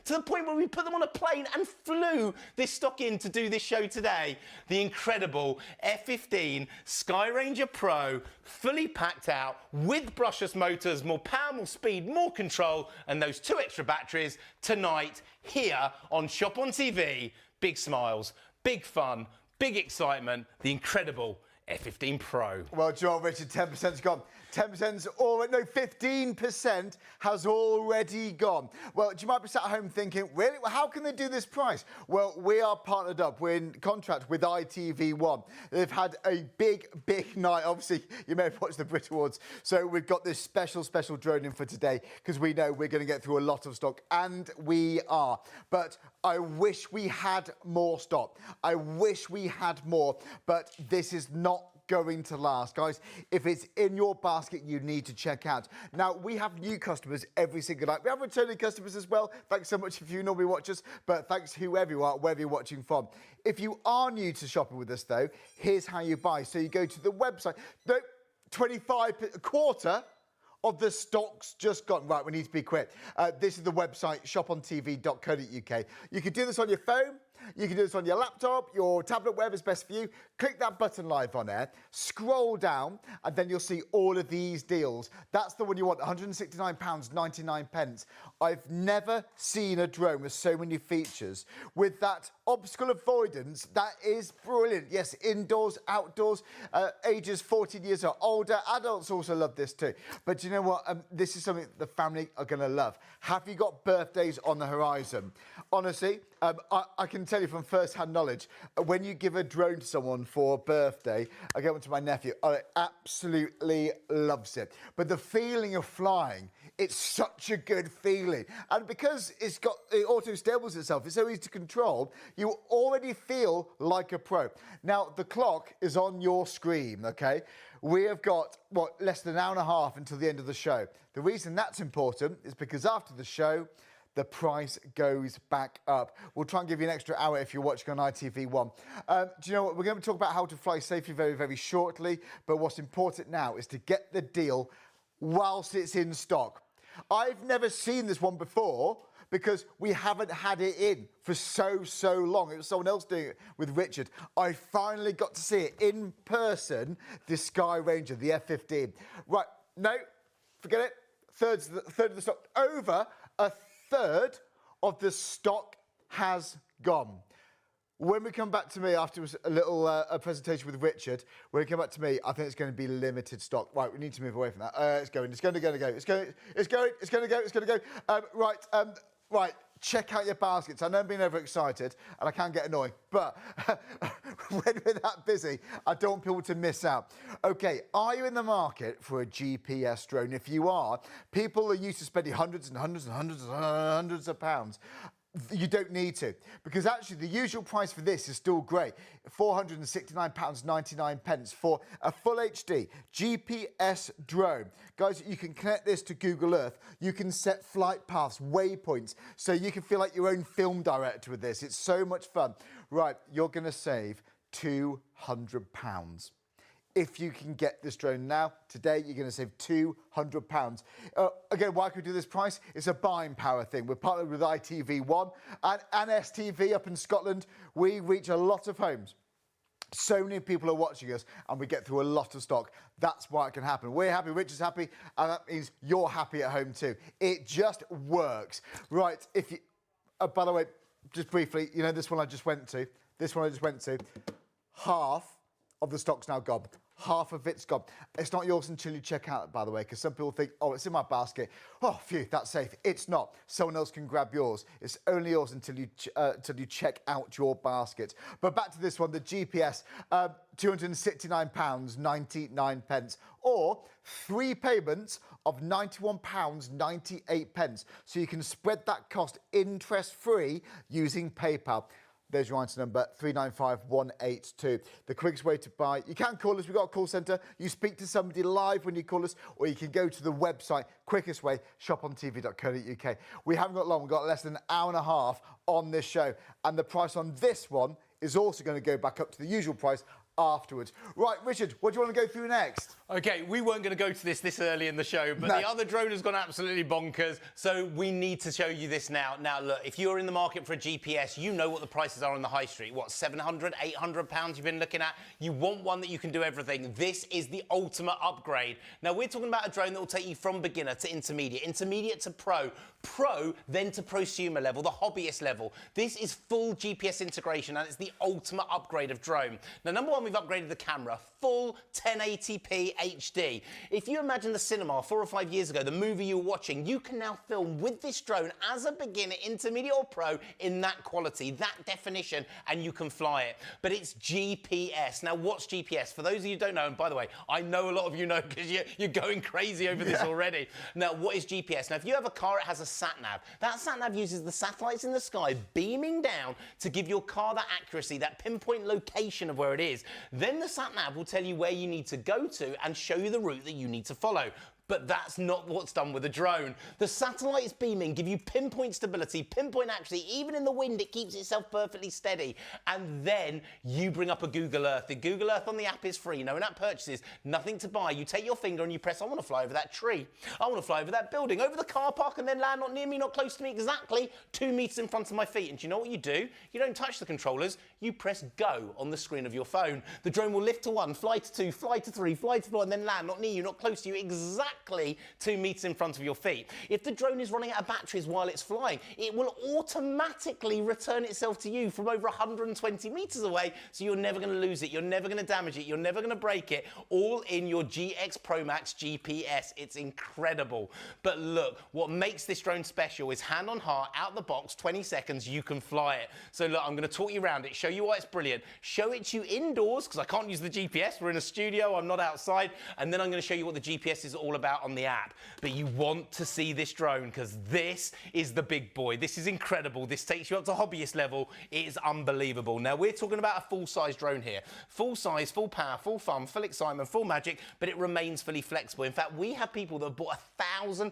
To the point where we put them on a plane and flew this stock in to do this show today. The incredible F15 Sky Ranger Pro, fully packed out with brushless motors, more power, more speed, more control, and those 2 extra batteries tonight here on Shop on TV. Big smiles, big fun, big excitement. The incredible F15 Pro. Well, Joel, Richard, 10%'s gone. 10%'s already, no, 15% has already gone. Well, you might be sat at home thinking, really? Well, how can they do this price? Well, we are partnered up. We're in contract with ITV1. They've had a big night. Obviously, you may have watched the Brit Awards. So we've got this special drone in for today because we know we're going to get through a lot of stock, and we are. But I wish we had more stock. I wish we had more, but this is not going to last. Guys, if it's in your basket, you need to check out. Now, we have new customers every single night. We have returning customers as well. Thanks so much if you normally watch us, but thanks whoever you are, wherever you're watching from. If you are new to shopping with us, though, here's how you buy. So you go to the website. No, a quarter of the stock's just gone. Right, we need to be quick. This is the website, shopontv.co.uk. You can do this on your phone. You can do this on your laptop, your tablet, wherever's best for you. Click that button live on air, scroll down, and then you'll see all of these deals. That's the one you want, £169.99. I've never seen a drone with so many features. With that obstacle avoidance, that is brilliant. Yes, indoors, outdoors, ages 14 years or older. Adults also love this too. But you know what? This is something the family are going to love. Have you got birthdays on the horizon? Honestly, I can tell you from first-hand knowledge, when you give a drone to someone for a birthday, I get one to my nephew, I absolutely loves it. But the feeling of flying, it's such a good feeling. And because it auto-stables itself, it's so easy to control, you already feel like a pro. Now, the clock is on your screen, okay? We have got, less than an hour and a half until the end of the show. The reason that's important is because after the show, the price goes back up. We'll try and give you an extra hour if you're watching on ITV1. Do you know what? We're going to talk about how to fly safely very, very shortly. But what's important now is to get the deal whilst it's in stock. I've never seen this one before because we haven't had it in for so long. It was someone else doing it with Richard. I finally got to see it in person, the Sky Ranger, the F15. Right, no, forget it. Third of the stock. Over a third of the stock has gone. When we come back to me after a little a presentation with Richard, when we come back to me, I think it's going to be limited stock. Right, we need to move away from that. It's going to go. Right, check out your baskets. I know I'm being overexcited and I can get annoying, but when we're that busy, I don't want people to miss out. Okay, are you in the market for a GPS drone? If you are, people are used to spending hundreds of pounds. You don't need to, because actually the usual price for this is still great. £469.99 for a full HD GPS drone. Guys, you can connect this to Google Earth. You can set flight paths, waypoints, so you can feel like your own film director with this. It's so much fun. Right, you're going to save £200. If you can get this drone now, today, you're going to save £200. Again, why can we do this price? It's a buying power thing. We're partnered with ITV1 and STV up in Scotland. We reach a lot of homes. So many people are watching us and we get through a lot of stock. That's why it can happen. We're happy, Richard's happy, and that means you're happy at home too. It just works. Right, if you... by the way, just briefly, you know this one I just went to? Half of the stock's now gone. half of it's gone. It's not yours until you check out, by the way, because some people think, oh, it's in my basket. Oh, phew, that's safe. It's not. Someone else can grab yours. It's only yours until you check out your basket. But back to this one, the GPS, £269.99, or 3 payments of £91.98. So you can spread that cost interest-free using PayPal. There's your answer number, 395182. The quickest way to buy. You can call us. We've got a call centre. You speak to somebody live when you call us, or you can go to the website. Quickest way, shopontv.co.uk. We haven't got long. We've got less than an hour and a half on this show. And the price on this one is also going to go back up to the usual price afterwards. Right, Richard, what do you want to go through next? Okay, we weren't going to go to this early in the show, but the other drone has gone absolutely bonkers, so we need to show you this now. Now, look, if you're in the market for a GPS, you know what the prices are on the high street. What, 700, 800 pounds you've been looking at? You want one that you can do everything. This is the ultimate upgrade. Now, we're talking about a drone that will take you from beginner to intermediate, intermediate to pro, pro then to prosumer level, the hobbyist level. This is full GPS integration, and it's the ultimate upgrade of drone. Now, number one, we've upgraded the camera, full 1080p HD. If you imagine the cinema 4 or 5 years ago, the movie you were watching, you can now film with this drone as a beginner, intermediate or pro in that quality, that definition, and you can fly it. But it's GPS. Now, what's GPS? For those of you who don't know, and by the way, I know a lot of you know because you're going crazy over this already. Now, what is GPS? Now, if you have a car, it has a sat-nav. That sat-nav uses the satellites in the sky beaming down to give your car that accuracy, that pinpoint location of where it is. Then the sat-nav will tell you where you need to go to and show you the route that you need to follow. But that's not what's done with a drone. The satellites beaming give you pinpoint stability, pinpoint accuracy. Even in the wind, it keeps itself perfectly steady. And then you bring up a Google Earth. The Google Earth on the app is free. No in-app purchases, nothing to buy. You take your finger and you press, I want to fly over that tree. I want to fly over that building, over the car park, and then land not near me, not close to me, exactly 2 meters in front of my feet. And do you know what you do? You don't touch the controllers. You press go on the screen of your phone. The drone will lift to 1, fly to 2, fly to 3, fly to 4, and then land not near you, not close to you, exactly 2 meters in front of your feet. If the drone is running out of batteries while it's flying, it will automatically return itself to you from over 120 meters away, so you're never going to lose it, you're never going to damage it, you're never going to break it, all in your GX Pro Max GPS. It's incredible. But look, what makes this drone special is hand on heart, out the box, 20 seconds, you can fly it. So look, I'm going to talk you around it, show you why it's brilliant, show it to you indoors, because I can't use the GPS, we're in a studio, I'm not outside, and then I'm going to show you what the GPS is all about on the app. But you want to see this drone because this is the big boy. This is incredible. This takes you up to hobbyist level. It is unbelievable. Now, we're talking about a full-size drone here. Full size, full power, full fun, full excitement, full magic, but it remains fully flexible. In fact, we have people that have bought £1,000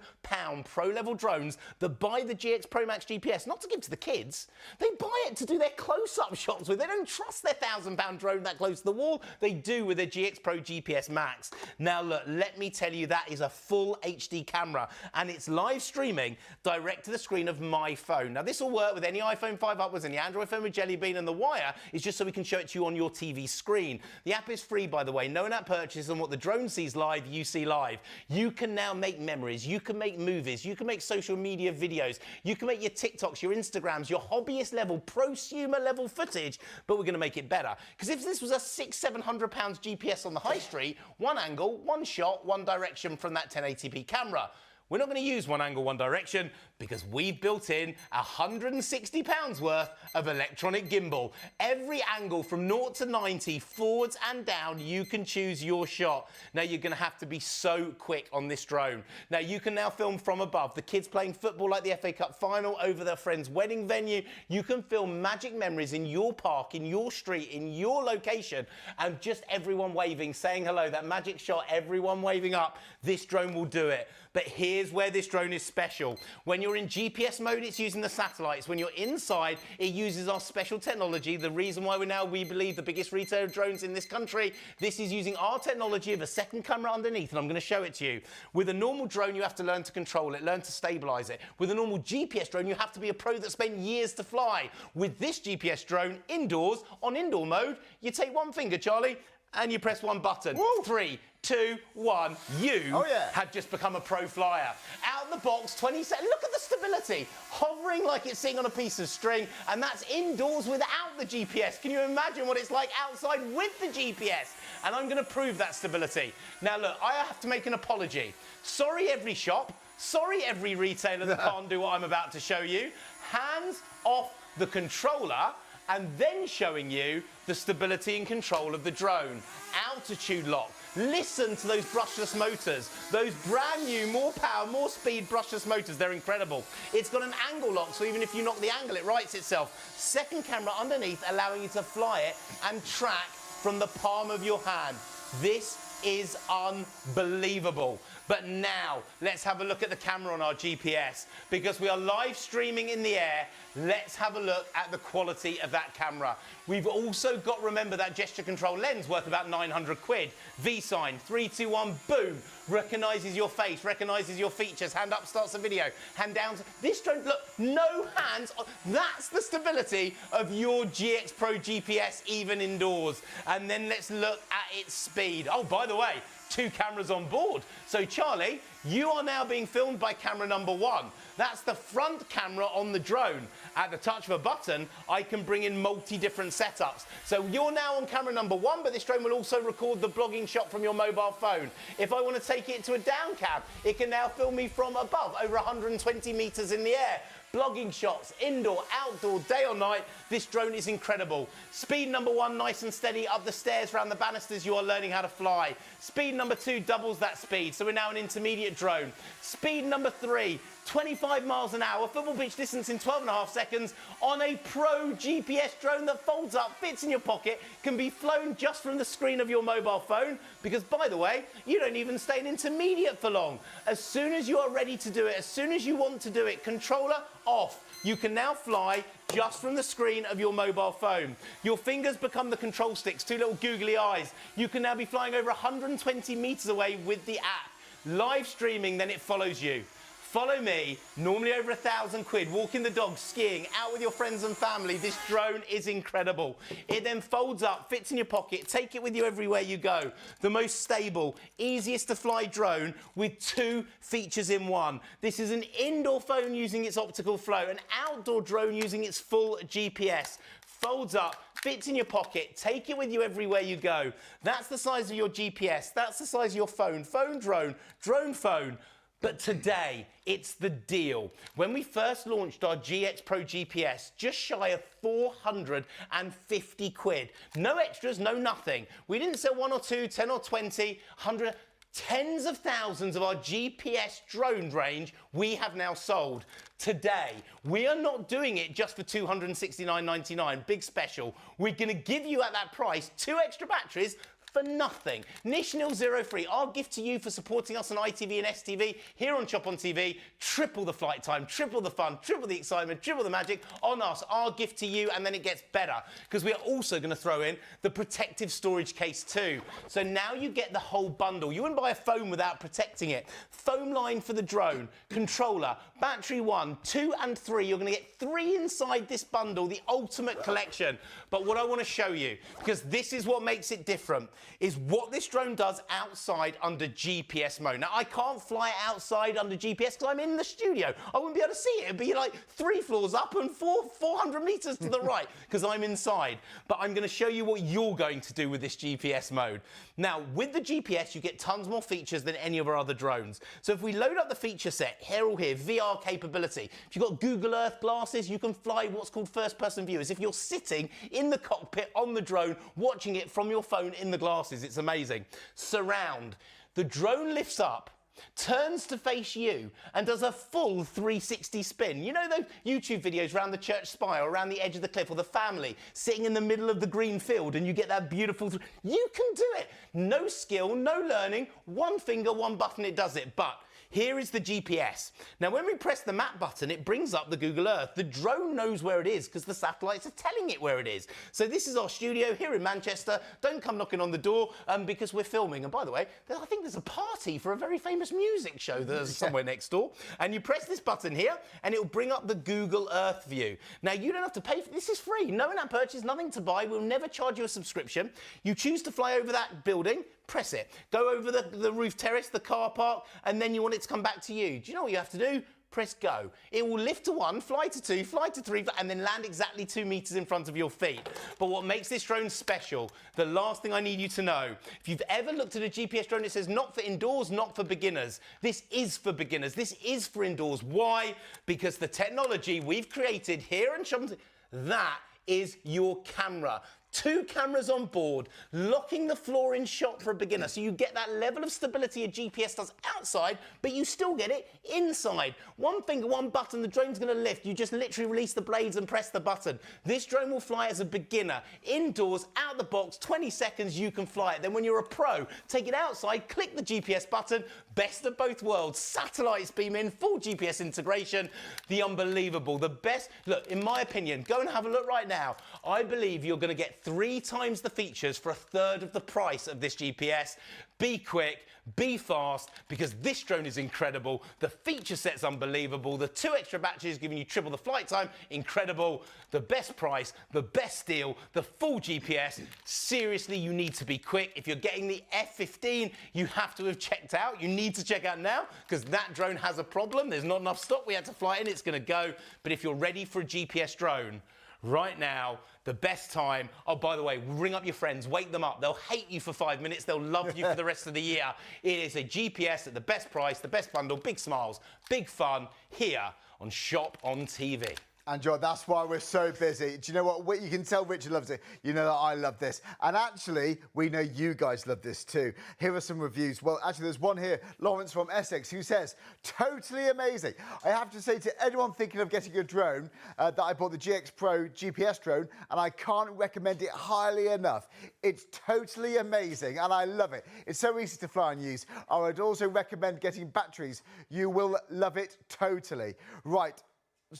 pro-level drones that buy the GX Pro Max GPS, not to give to the kids. They buy it to do their close-up shots with. They don't trust their £1,000 drone that close to the wall. They do with their GX Pro GPS Max. Now, look, let me tell you, that is a full HD camera, and it's live streaming direct to the screen of my phone. Now, this will work with any iPhone 5 upwards, any Android phone with Jelly Bean, and the wire is just so we can show it to you on your TV screen. The app is free, by the way, no in-app purchase, and what the drone sees live, you see live. You can now make memories, you can make movies, you can make social media videos, you can make your TikToks, your Instagrams, your hobbyist level, prosumer level footage, but we're going to make it better. Because if this was a £600-700 GPS on the high street, one angle, one shot, one direction from that 1080p camera. We're not going to use one angle, one direction because we've built in £160 worth of electronic gimbal. Every angle from 0 to 90, forwards and down, you can choose your shot. Now, you're going to have to be so quick on this drone. Now, you can now film from above. The kids playing football like the FA Cup final over their friend's wedding venue. You can film magic memories in your park, in your street, in your location, and just everyone waving, saying hello, that magic shot, everyone waving up. This drone will do it. But here's where this drone is special. When you're in GPS mode, it's using the satellites. When you're inside, it uses our special technology. The reason why we believe the biggest retailer of drones in this country, this is using our technology of a second camera underneath, and I'm going to show it to you. With a normal drone, you have to learn to control it, learn to stabilize it. With a normal GPS drone, you have to be a pro that spent years to fly. With this GPS drone, indoors, on indoor mode, you take one finger, Charlie, and you press one button. Woo! 3, 2, 1. You yeah. had just become a pro flyer. Out the box, 20 seconds. Look at the stability. Hovering like it's sitting on a piece of string, and that's indoors without the GPS. Can you imagine what it's like outside with the GPS? And I'm going to prove that stability. Now, look, I have to make an apology. Sorry, every shop. Sorry, every retailer that can't do what I'm about to show you. Hands off the controller, and then showing you the stability and control of the drone. Altitude lock. Listen to those brushless motors. Those brand new, more power, more speed brushless motors. They're incredible. It's got an angle lock, so even if you knock the angle, it rights itself. Second camera underneath, allowing you to fly it and track from the palm of your hand. This is unbelievable. But now, let's have a look at the camera on our GPS. Because we are live streaming in the air, let's have a look at the quality of that camera. We've also got, remember, that gesture control lens worth about 900 quid. V-sign, 3, 2, 1, boom. Recognises your face, recognises your features. Hand up starts the video. Hand down. This drone, look, no hands. That's the stability of your GX Pro GPS, even indoors. And then let's look at its speed. Oh, by the way, 2 cameras on board. So Charlie, you are now being filmed by camera number 1. That's the front camera on the drone. At the touch of a button, I can bring in multi-different setups. So you're now on camera number 1, but this drone will also record the blogging shot from your mobile phone. If I want to take it to a down cam, it can now film me from above, over 120 meters in the air. Blogging shots, indoor, outdoor, day or night. This drone is incredible. Speed number 1, nice and steady up the stairs, around the banisters, you are learning how to fly. Speed number 2 doubles that speed, so we're now an intermediate drone. Speed number 3, 25 miles an hour, football pitch distance in 12.5 seconds on a pro GPS drone that folds up, fits in your pocket, can be flown just from the screen of your mobile phone, because by the way, you don't even stay in intermediate for long. As soon as you are ready to do it, as soon as you want to do it, controller off. You can now fly just from the screen of your mobile phone. Your fingers become the control sticks, 2 little googly eyes. You can now be flying over 120 meters away with the app. Live streaming, then it follows you. Follow me, normally over 1,000 quid, walking the dog, skiing, out with your friends and family. This drone is incredible. It then folds up, fits in your pocket, take it with you everywhere you go. The most stable, easiest to fly drone with 2 features in one. This is an indoor phone using its optical flow, an outdoor drone using its full GPS. Folds up, fits in your pocket, take it with you everywhere you go. That's the size of your GPS, that's the size of your phone. Phone drone, drone phone. But today, it's the deal. When we first launched our GX Pro GPS, just shy of 450 quid. No extras, no nothing. We didn't sell 1 or 2, 10 or 20, 100, tens of thousands of our GPS drone range we have now sold. Today, we are not doing it just for $269.99, big special. We're gonna give you at that price 2 extra batteries for nothing. Nish Nil Zero Free, our gift to you for supporting us on ITV and STV, here on Chop on TV. Triple the flight time, triple the fun, triple the excitement, triple the magic on us. Our gift to you, and then it gets better, because we are also going to throw in the protective storage case too. So now you get the whole bundle. You wouldn't buy a phone without protecting it. Foam line for the drone, controller, battery 1, 2 and 3. You're going to get 3 inside this bundle, the ultimate collection. But what I want to show you, because this is what makes it different, is what this drone does outside under GPS mode. Now, I can't fly outside under GPS because I'm in the studio. I wouldn't be able to see it. It'd be like 3 floors up and 400 meters to the right because I'm inside. But I'm going to show you what you're going to do with this GPS mode. Now, with the GPS, you get tons more features than any of our other drones. So if we load up the feature set, here or here, VR capability. If you've got Google Earth glasses, you can fly what's called first-person view, as if you're sitting in the cockpit on the drone, watching it from your phone in the glasses. It's amazing. Surround. The drone lifts up, turns to face you, and does a full 360 spin. You know those YouTube videos around the church spire, or around the edge of the cliff, or the family sitting in the middle of the green field, and you get that beautiful... You can do it. No skill, no learning. 1 finger, 1 button, it does it. But here is the GPS. Now, when we press the map button, it brings up the Google Earth. The drone knows where it is because the satellites are telling it where it is. So this is our studio here in Manchester. Don't come knocking on the door because we're filming. And by the way, I think there's a party for a very famous music show that's somewhere next door. And you press this button here and it'll bring up the Google Earth view. Now, you don't have to pay for this. Is free. No in-app purchase, nothing to buy. We'll never charge you a subscription. You choose to fly over that building, press it. Go over the roof terrace, the car park, and then you want it to come back to you. Do you know what you have to do? Press go. It will lift to 1, fly to 2, fly to 3, and then land exactly 2 meters in front of your feet. But what makes this drone special, the last thing I need you to know, if you've ever looked at a GPS drone, it says not for indoors, not for beginners. This is for beginners. This is for indoors. Why? Because the technology we've created here and that is your camera. 2 cameras on board, locking the floor in shot for a beginner. So you get that level of stability a GPS does outside, but you still get it inside. 1 finger, 1 button, the drone's gonna lift. You just literally release the blades and press the button. This drone will fly as a beginner, indoors, out the box, 20 seconds, you can fly it. Then when you're a pro, take it outside, click the GPS button, best of both worlds. Satellites beam in, full GPS integration, the unbelievable, the best. Look, in my opinion, go and have a look right now. I believe you're gonna get 3 times the features for 1/3 of the price of this GPS. Be quick, be fast, because this drone is incredible. The feature set's unbelievable. The 2 extra batteries giving you triple the flight time, incredible. The best price, the best deal, the full GPS. Seriously, you need to be quick. If you're getting the F15, you have to have checked out. You need to check out now, because that drone has a problem. There's not enough stock. We had to fly in. It's going to go. But if you're ready for a GPS drone, right now, the best time. Oh, by the way, ring up your friends, wake them up. They'll hate you for 5 minutes. They'll love you for the rest of the year. It is a GPS at the best price, the best bundle, big smiles, big fun here on Shop on TV. And John, that's why we're so busy. Do you know what? You can tell Richard loves it. You know that I love this. And actually, we know you guys love this too. Here are some reviews. Well, actually, there's one here, Lawrence from Essex, who says, totally amazing. I have to say to anyone thinking of getting a drone, that I bought the GX Pro GPS drone, and I can't recommend it highly enough. It's totally amazing, and I love it. It's so easy to fly and use. I would also recommend getting batteries. You will love it totally. Right.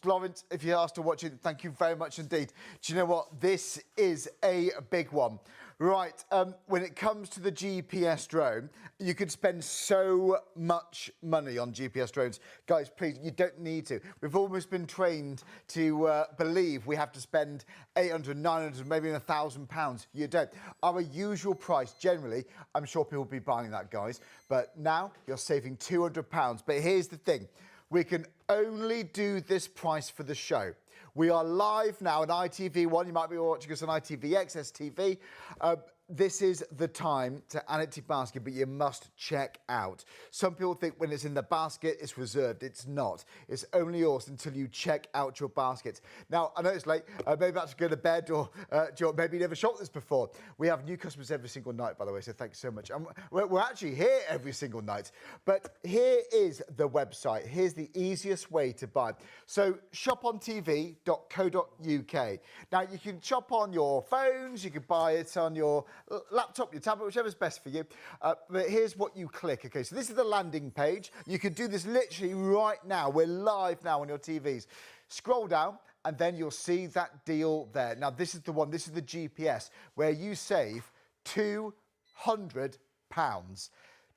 Lawrence, if you are still watching, thank you very much indeed. Do you know what? This is a big one. Right, when it comes to the GPS drone, you could spend so much money on GPS drones. Guys, please, you don't need to. We've almost been trained to believe we have to spend 800, 900, maybe £1,000. You don't. Our usual price, generally, I'm sure people will be buying that, guys, but now you're saving £200. But here's the thing. We can only do this price for the show. We are live now on ITV1. You might be watching us on ITVX, STV. This is the time to add it to your basket, but you must check out. Some people think when it's in the basket, it's reserved. It's not. It's only yours until you check out your basket. Now, I know it's late. Maybe I have to go to bed, or maybe you never shopped this before. We have new customers every single night, by the way, so thanks so much. We're actually here every single night. But here is the website. Here's the easiest way to buy. So shopontv.co.uk. Now, you can shop on your phones. You can buy it on your laptop, your tablet, whichever's best for you. But here's what you click. Okay, so this is the landing page. You can do this literally right now. We're live now on your TVs. Scroll down and then you'll see that deal there. Now, this is the one, this is the GPS, where you save £200.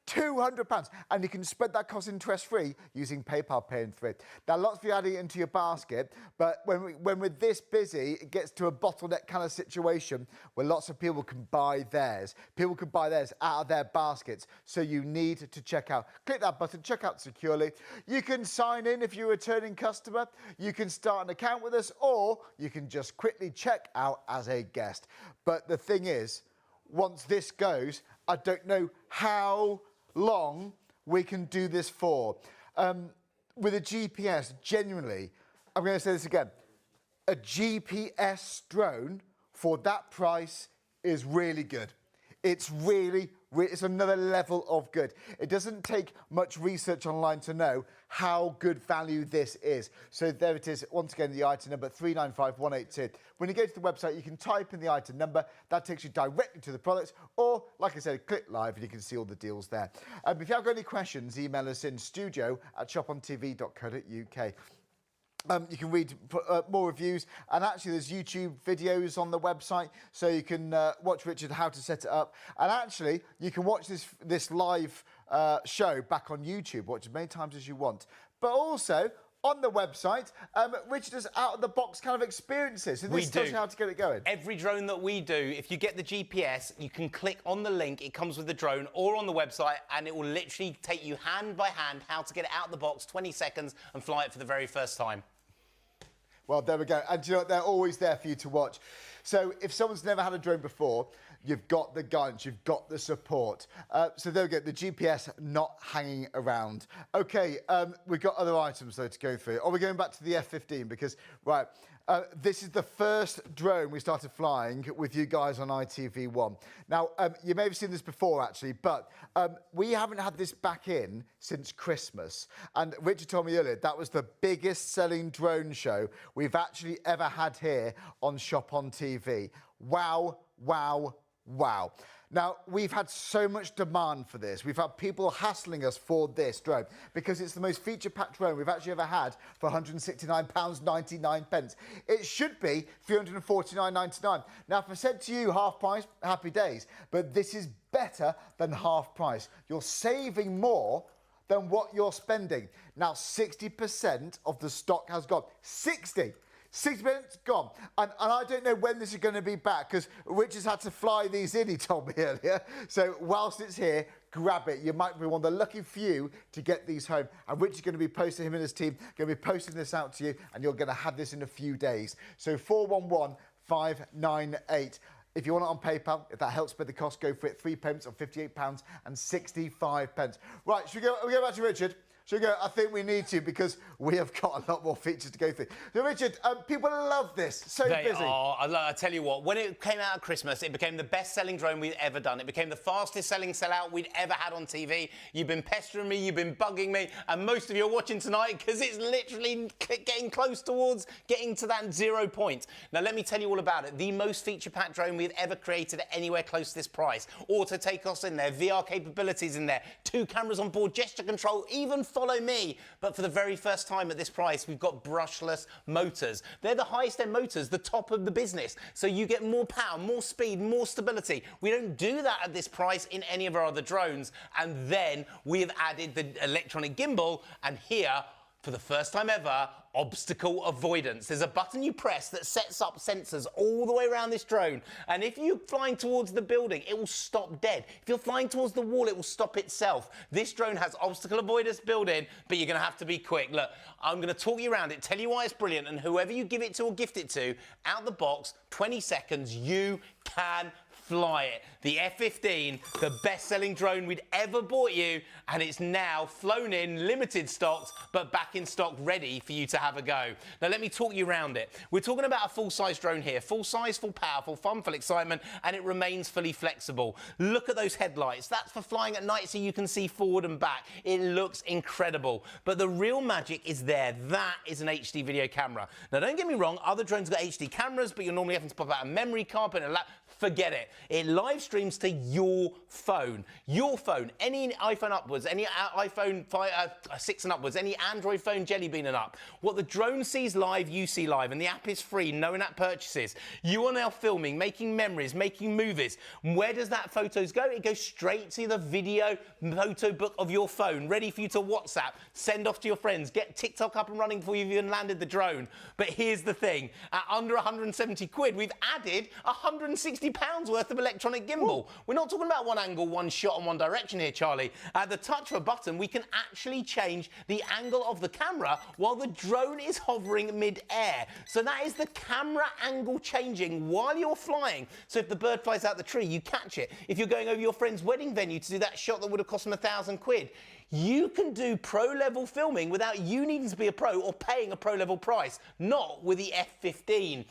£200, and you can spread that cost interest-free using PayPal Pay in 3. Now, lots of you adding it into your basket, but when we're this busy, it gets to a bottleneck kind of situation where lots of people can buy theirs. People can buy theirs out of their baskets, so you need to check out. Click that button, check out securely. You can sign in if you're a returning customer. You can start an account with us, or you can just quickly check out as a guest. But the thing is, once this goes, I don't know how long we can do this for. With a GPS, genuinely, I'm going to say this again, a GPS drone for that price is really good. It's it's another level of good. It doesn't take much research online to know how good value this is. So there it is, once again, the item number 395182. When you go to the website, you can type in the item number. That takes you directly to the products, or, like I said, click live and you can see all the deals there. If you have got any questions, email us in studio@shopontv.co.uk. You can read more reviews, and actually there's YouTube videos on the website, so you can watch Richard how to set it up, and actually you can watch this live show back on YouTube, watch as many times as you want. But also on the website, Richard does out-of-the-box kind of experiences. So this tells you how to get it going. Every drone that we do, if you get the GPS, you can click on the link, it comes with the drone, or on the website, and it will literally take you hand by hand how to get it out of the box, 20 seconds, and fly it for the very first time. Well, there we go. And you know what? They're always there for you to watch. So if someone's never had a drone before, you've got the guidance, you've got the support. So there we go, the GPS not hanging around. Okay, we've got other items though to go through. Are we going back to the F15? Because, right, this is the first drone we started flying with you guys on ITV1. Now, you may have seen this before actually, but we haven't had this back in since Christmas. And Richard told me earlier, that was the biggest selling drone show we've actually ever had here on Shop on TV. Wow, wow, wow. Now, we've had so much demand for this. We've had people hassling us for this drone because it's the most feature-packed drone we've actually ever had for £169.99. It should be £349.99. Now, if I said to you half price, happy days, but this is better than half price. You're saving more than what you're spending. Now, 60% of the stock has gone. 60% gone. And I don't know when this is going to be back because Richard's had to fly these in, he told me earlier. So whilst it's here, grab it. You might be one of the lucky few to get these home. And Richard's going to be posting, him and his team, going to be posting this out to you, and you're going to have this in a few days. So 411598. If you want it on PayPal, if that helps spread the cost, go for it. 3 pence on £58.65. Right, should we go back to Richard? Should we go? I think we need to because we have got a lot more features to go through. So, Richard, people love this. So busy. I tell you what, when it came out at Christmas, it became the best-selling drone we'd ever done. It became the fastest-selling sellout we'd ever had on TV. You've been pestering me, you've been bugging me, and most of you are watching tonight because it's literally getting close towards getting to that 0 point. Now, let me tell you all about it. The most feature-packed drone we've ever created anywhere close to this price. Auto takeoffs in there, VR capabilities in there, 2 cameras on board, gesture control, even follow me. But for the very first time at this price, we've got brushless motors. They're the highest end motors, the top of the business. So you get more power, more speed, more stability. We don't do that at this price in any of our other drones. And then we have added the electronic gimbal, and here, for the first time ever, obstacle avoidance. There's a button you press that sets up sensors all the way around this drone. And if you're flying towards the building, it will stop dead. If you're flying towards the wall, it will stop itself. This drone has obstacle avoidance built in, but you're going to have to be quick. Look, I'm going to talk you around it, tell you why it's brilliant, and whoever you give it to or gift it to, out the box, 20 seconds, you can fly it. The F15, the best-selling drone we'd ever bought you, and it's now flown in, limited stocks, but back in stock, ready for you to have a go. Now, let me talk you around it. We're talking about a full-size drone here. Full size, full power, full fun, full excitement, and it remains fully flexible. Look at those headlights. That's for flying at night so you can see forward and back. It looks incredible. But the real magic is there. That is an HD video camera. Now, don't get me wrong, other drones got HD cameras, but you're normally having to pop out a memory card and a lap. Forget it. It live streams to your phone. Your phone. Any iPhone upwards, any iPhone 6 and upwards, any Android phone Jelly Bean and up. What the drone sees live, you see live, and the app is free, no in-app purchases. You are now filming, making memories, making movies. Where does that photos go? It goes straight to the video photo book of your phone, ready for you to WhatsApp, send off to your friends, get TikTok up and running before you've even landed the drone. But here's the thing, at under 170 quid, we've added 160 £60 worth of electronic gimbal. Ooh. We're not talking about one angle, one shot and one direction here, Charlie. At the touch of a button, we can actually change the angle of the camera while the drone is hovering mid-air. So that is the camera angle changing while you're flying. So if the bird flies out the tree, you catch it. If you're going over your friend's wedding venue to do that shot that would have cost them £1,000, you can do pro-level filming without you needing to be a pro or paying a pro-level price. Not with the F15.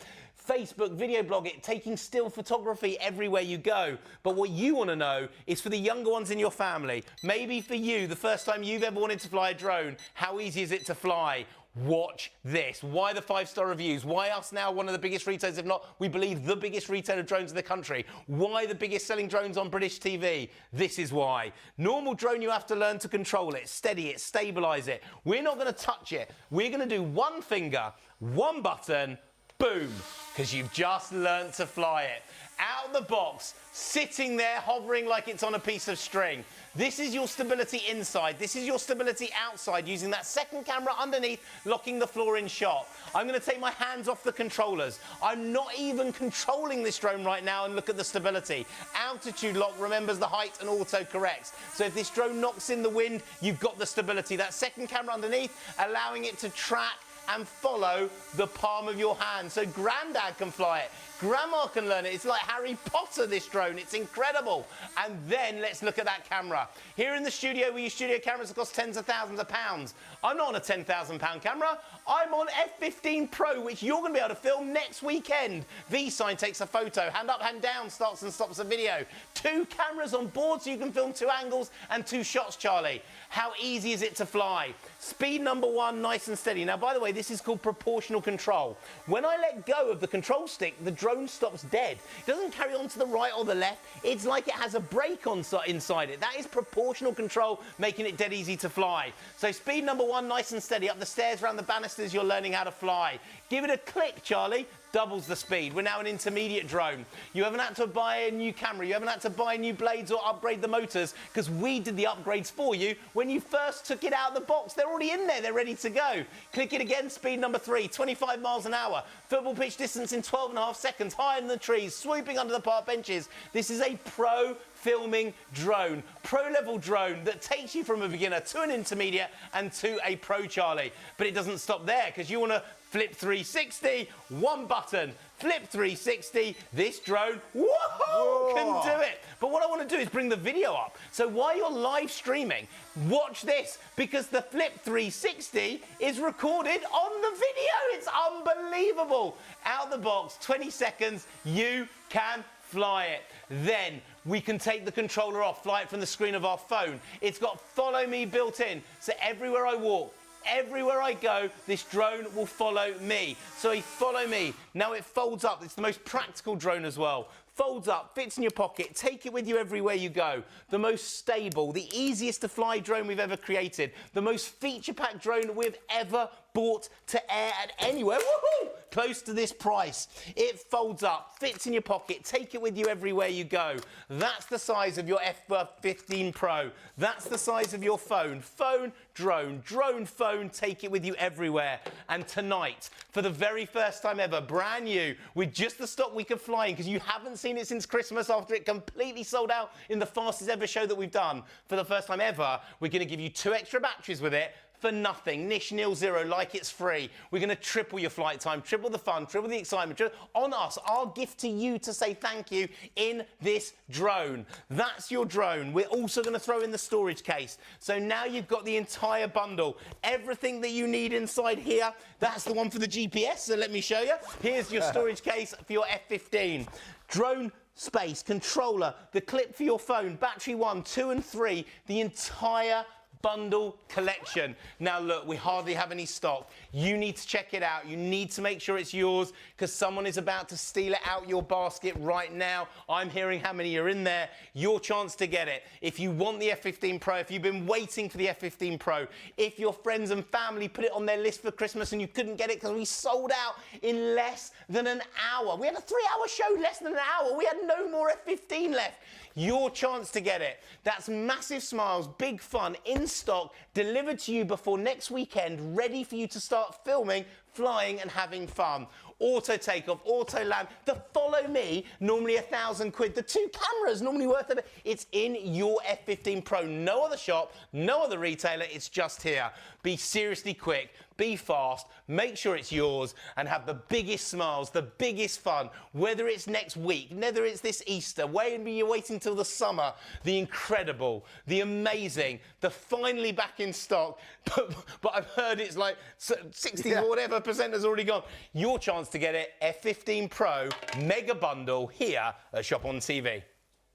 Facebook, video blog it, taking still photography everywhere you go. But what you want to know is for the younger ones in your family, maybe for you, the first time you've ever wanted to fly a drone, how easy is it to fly? Watch this. Why the 5-star reviews? Why us now, one of the biggest retailers, if not, we believe, the biggest retailer of drones in the country? Why the biggest selling drones on British TV? This is why. Normal drone, you have to learn to control it, steady it, stabilise it. We're not going to touch it. We're going to do one finger, one button, boom. because you've just learnt to fly it. Out of the box, sitting there hovering like it's on a piece of string. This is your stability inside. This is your stability outside, using that second camera underneath, locking the floor in shot. I'm going to take my hands off the controllers. I'm not even controlling this drone right now, and look at the stability. Altitude lock remembers the height and auto corrects. So if this drone knocks in the wind, you've got the stability. That second camera underneath, allowing it to track and follow the palm of your hand. So Grandad can fly it. Grandma can learn it. It's like Harry Potter, this drone. It's incredible. And then let's look at that camera. Here in the studio, we use studio cameras that cost tens of thousands of pounds. I'm not on a £10,000 camera. I'm on F15 Pro, which you're going to be able to film next weekend. V-Sign takes a photo. Hand up, hand down starts and stops a video. 2 cameras on board so you can film 2 angles and 2 shots, Charlie. How easy is it to fly? Speed number 1, nice and steady. Now, by the way, this is called proportional control. When I let go of the control stick, the drone stops dead. It doesn't carry on to the right or the left. It's like it has a brake inside it. That is proportional control, making it dead easy to fly. So speed number 1, nice and steady. Up the stairs, around the banisters, you're learning how to fly. Give it a click, Charlie. Doubles the speed. We're now an intermediate drone. You haven't had to buy a new camera. You haven't had to buy new blades or upgrade the motors, because we did the upgrades for you when you first took it out of the box. They're already in there. They're ready to go. Click it again. Speed number 3, 25 miles an hour. Football pitch distance in 12.5 seconds. Higher than the trees. Swooping under the park benches. This is a pro filming drone, pro-level drone that takes you from a beginner to an intermediate and to a pro, Charlie. But it doesn't stop there, because you want to flip 360, one button, flip 360. This drone, whoa, can do it. But what I want to do is bring the video up. So while you're live streaming, watch this, because the flip 360 is recorded on the video. It's unbelievable. Out the box, 20 seconds, you can fly it. Then we can take the controller off, fly it from the screen of our phone. It's got follow me built in, so everywhere I walk, everywhere I go, this drone will follow me. So follow me. Now it folds up. It's the most practical drone as well. Folds up, fits in your pocket, take it with you everywhere you go. The most stable, the easiest to fly drone we've ever created. The most feature-packed drone we've ever bought to air at anywhere. Woohoo! Close to this price. It folds up, fits in your pocket, take it with you everywhere you go. That's the size of your F15 Pro. That's the size of your phone. Phone, drone, drone, phone, take it with you everywhere. And tonight, for the very first time ever, brand new, with just the stock we can fly in, because you haven't seen it since Christmas after it completely sold out in the fastest ever show that we've done. For the first time ever, we're going to give you 2 extra batteries with it for nothing. Nish nil zero, like it's free. We're going to triple your flight time, triple the fun, triple the excitement. On us, our gift to you to say thank you in this drone. That's your drone. We're also going to throw in the storage case. So now you've got the entire bundle. Everything that you need inside here. That's the one for the GPS, so let me show you. Here's your storage case for your F15. Drone space, controller, the clip for your phone, battery 1, 2 and 3, the entire bundle collection. Now look, we hardly have any stock. You need to check it out. You need to make sure it's yours, because someone is about to steal it out your basket right now. I'm hearing how many are in there. Your chance to get it. If you want the F15 Pro, if you've been waiting for the F15 Pro, if your friends and family put it on their list for Christmas and you couldn't get it because we sold out in less than an hour. We had a 3-hour show, less than an hour. We had no more F15 left. Your chance to get it. That's massive smiles, big fun, in stock, delivered to you before next weekend, ready for you to start filming, flying and having fun. Auto takeoff, auto land. The follow me, normally £1,000. The 2 cameras, normally worth it. It's in your F15 Pro. No other shop, no other retailer. It's just here. Be seriously quick. Be fast. Make sure it's yours and have the biggest smiles, the biggest fun. Whether it's next week, whether it's this Easter, whether you're waiting till the summer. The incredible, the amazing, the finally back in stock. But I've heard it's like 60 or whatever percent has already gone. Your chance to get it, F15 Pro Mega Bundle here at Shop on TV.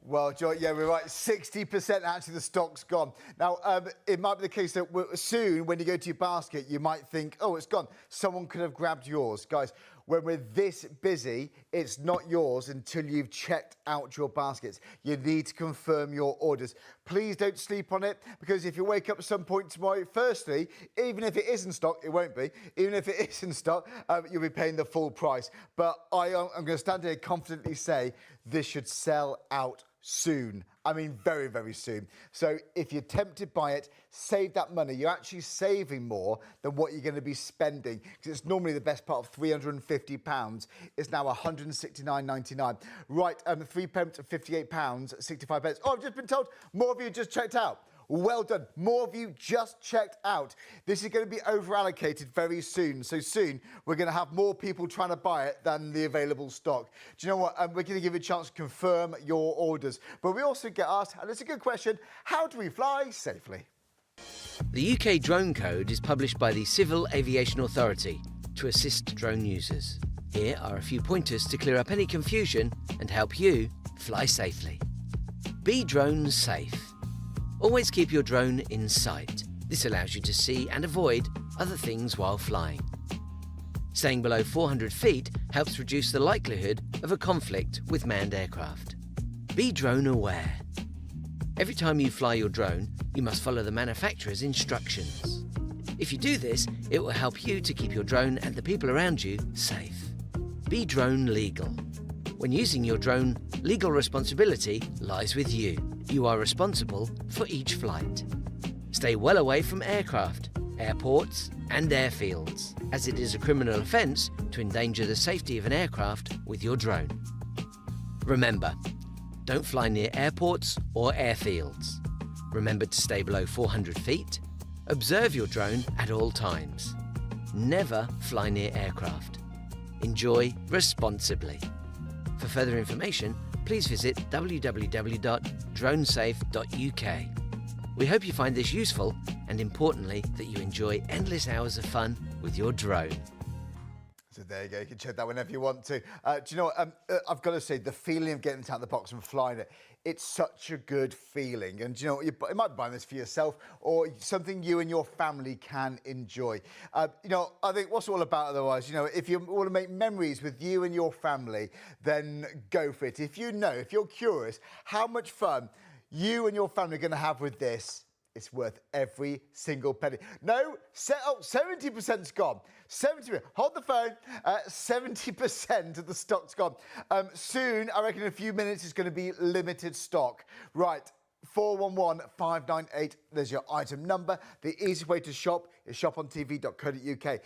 Well, Joy, yeah, we're right. 60% actually the stock's gone. Now, it might be the case that soon, when you go to your basket, you might think, oh, it's gone. Someone could have grabbed yours. Guys, when we're this busy, it's not yours until you've checked out your baskets. You need to confirm your orders. Please don't sleep on it, because if you wake up at some point tomorrow, firstly, even if it is in stock, it won't be. Even if it is in stock, you'll be paying the full price. But I'm going to stand here and confidently say this should sell out soon. I mean, very, very soon. So if you're tempted by it, save that money. You're actually saving more than what you're going to be spending, because it's normally the best part of £350. It's now £169.99. Right, 3 pence of £58, 65 pence. Oh, I've just been told more of you just checked out. Well done. More of you just checked out. This is going to be over-allocated very soon. So soon, we're going to have more people trying to buy it than the available stock. Do you know what? We're going to give you a chance to confirm your orders. But we also get asked, and it's a good question, how do we fly safely? The UK Drone Code is published by the Civil Aviation Authority to assist drone users. Here are a few pointers to clear up any confusion and help you fly safely. Be drone safe. Always keep your drone in sight. This allows you to see and avoid other things while flying. Staying below 400 feet helps reduce the likelihood of a conflict with manned aircraft. Be drone aware. Every time you fly your drone, you must follow the manufacturer's instructions. If you do this, it will help you to keep your drone and the people around you safe. Be drone legal. When using your drone, legal responsibility lies with you. You are responsible for each flight. Stay well away from aircraft, airports and airfields, as it is a criminal offence to endanger the safety of an aircraft with your drone. Remember, don't fly near airports or airfields. Remember to stay below 400 feet. Observe your drone at all times. Never fly near aircraft. Enjoy responsibly. For further information, please visit www.dronesafe.uk. We hope you find this useful and, importantly, that you enjoy endless hours of fun with your drone. So there you go. You can check that whenever you want to. Do you know what? I've got to say, the feeling of getting it out of the box and flying it, it's such a good feeling. And do you know what? You might be buying this for yourself or something you and your family can enjoy. You know, I think what's it all about otherwise? You know, if you want to make memories with you and your family, then go for it. If you're curious how much fun you and your family are going to have with this, it's worth every single penny. No, 70%'s gone. 70%. Hold the phone. 70% of the stock's gone. Soon, I reckon in a few minutes, it's going to be limited stock. Right. 411-598. There's your item number. The easiest way to shop is shopontv.co.uk.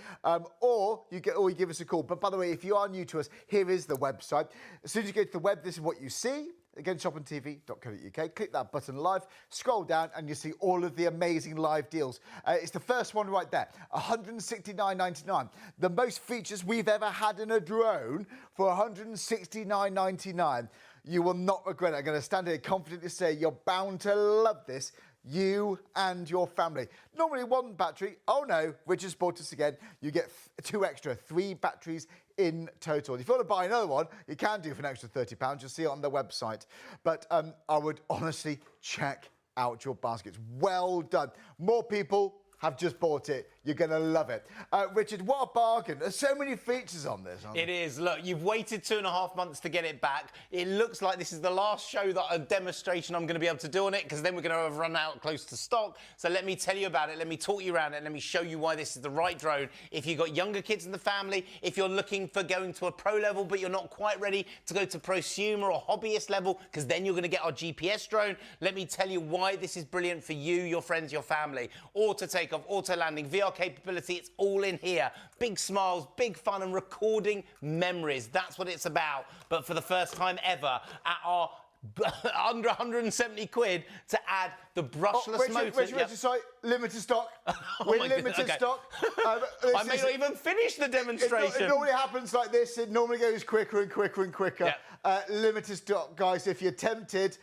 Or you give us a call. But by the way, if you are new to us, here is the website. As soon as you go to the web, this is what you see. Again, shopontv.co.uk. Click that button live, scroll down, and you see all of the amazing live deals. It's the first one right there, $169.99. The most features we've ever had in a drone for $169.99. You will not regret it. I'm going to stand here confidently say you're bound to love this, you and your family. Normally one battery. Oh no, Richard's bought us again. You get 2 extra, 3 batteries in total. If you want to buy another one, you can do for an extra £30. You'll see it on the website. But I would honestly check out your baskets. Well done. More people have just bought it. You're going to love it. Richard, what a bargain. There's so many features on this. It is. Look, you've waited 2.5 months to get it back. It looks like this is the last show that a demonstration I'm going to be able to do on it, because then we're going to have run out close to stock. So let me tell you about it. Let me talk you around it. Let me show you why this is the right drone. If you've got younger kids in the family, if you're looking for going to a pro level, but you're not quite ready to go to prosumer or hobbyist level, because then you're going to get our GPS drone, let me tell you why this is brilliant for you, your friends, your family. Auto takeoff, auto landing, VR capability, it's all in here. Big smiles, big fun, and recording memories. That's what it's about. But for the first time ever, at our under 170 quid to add the brushless motor. Richard, sorry, limited stock. We're limited stock. I may not even finish the demonstration. It normally happens like this. It normally goes quicker and quicker and quicker. Yeah. Limited stock, guys. If you're tempted,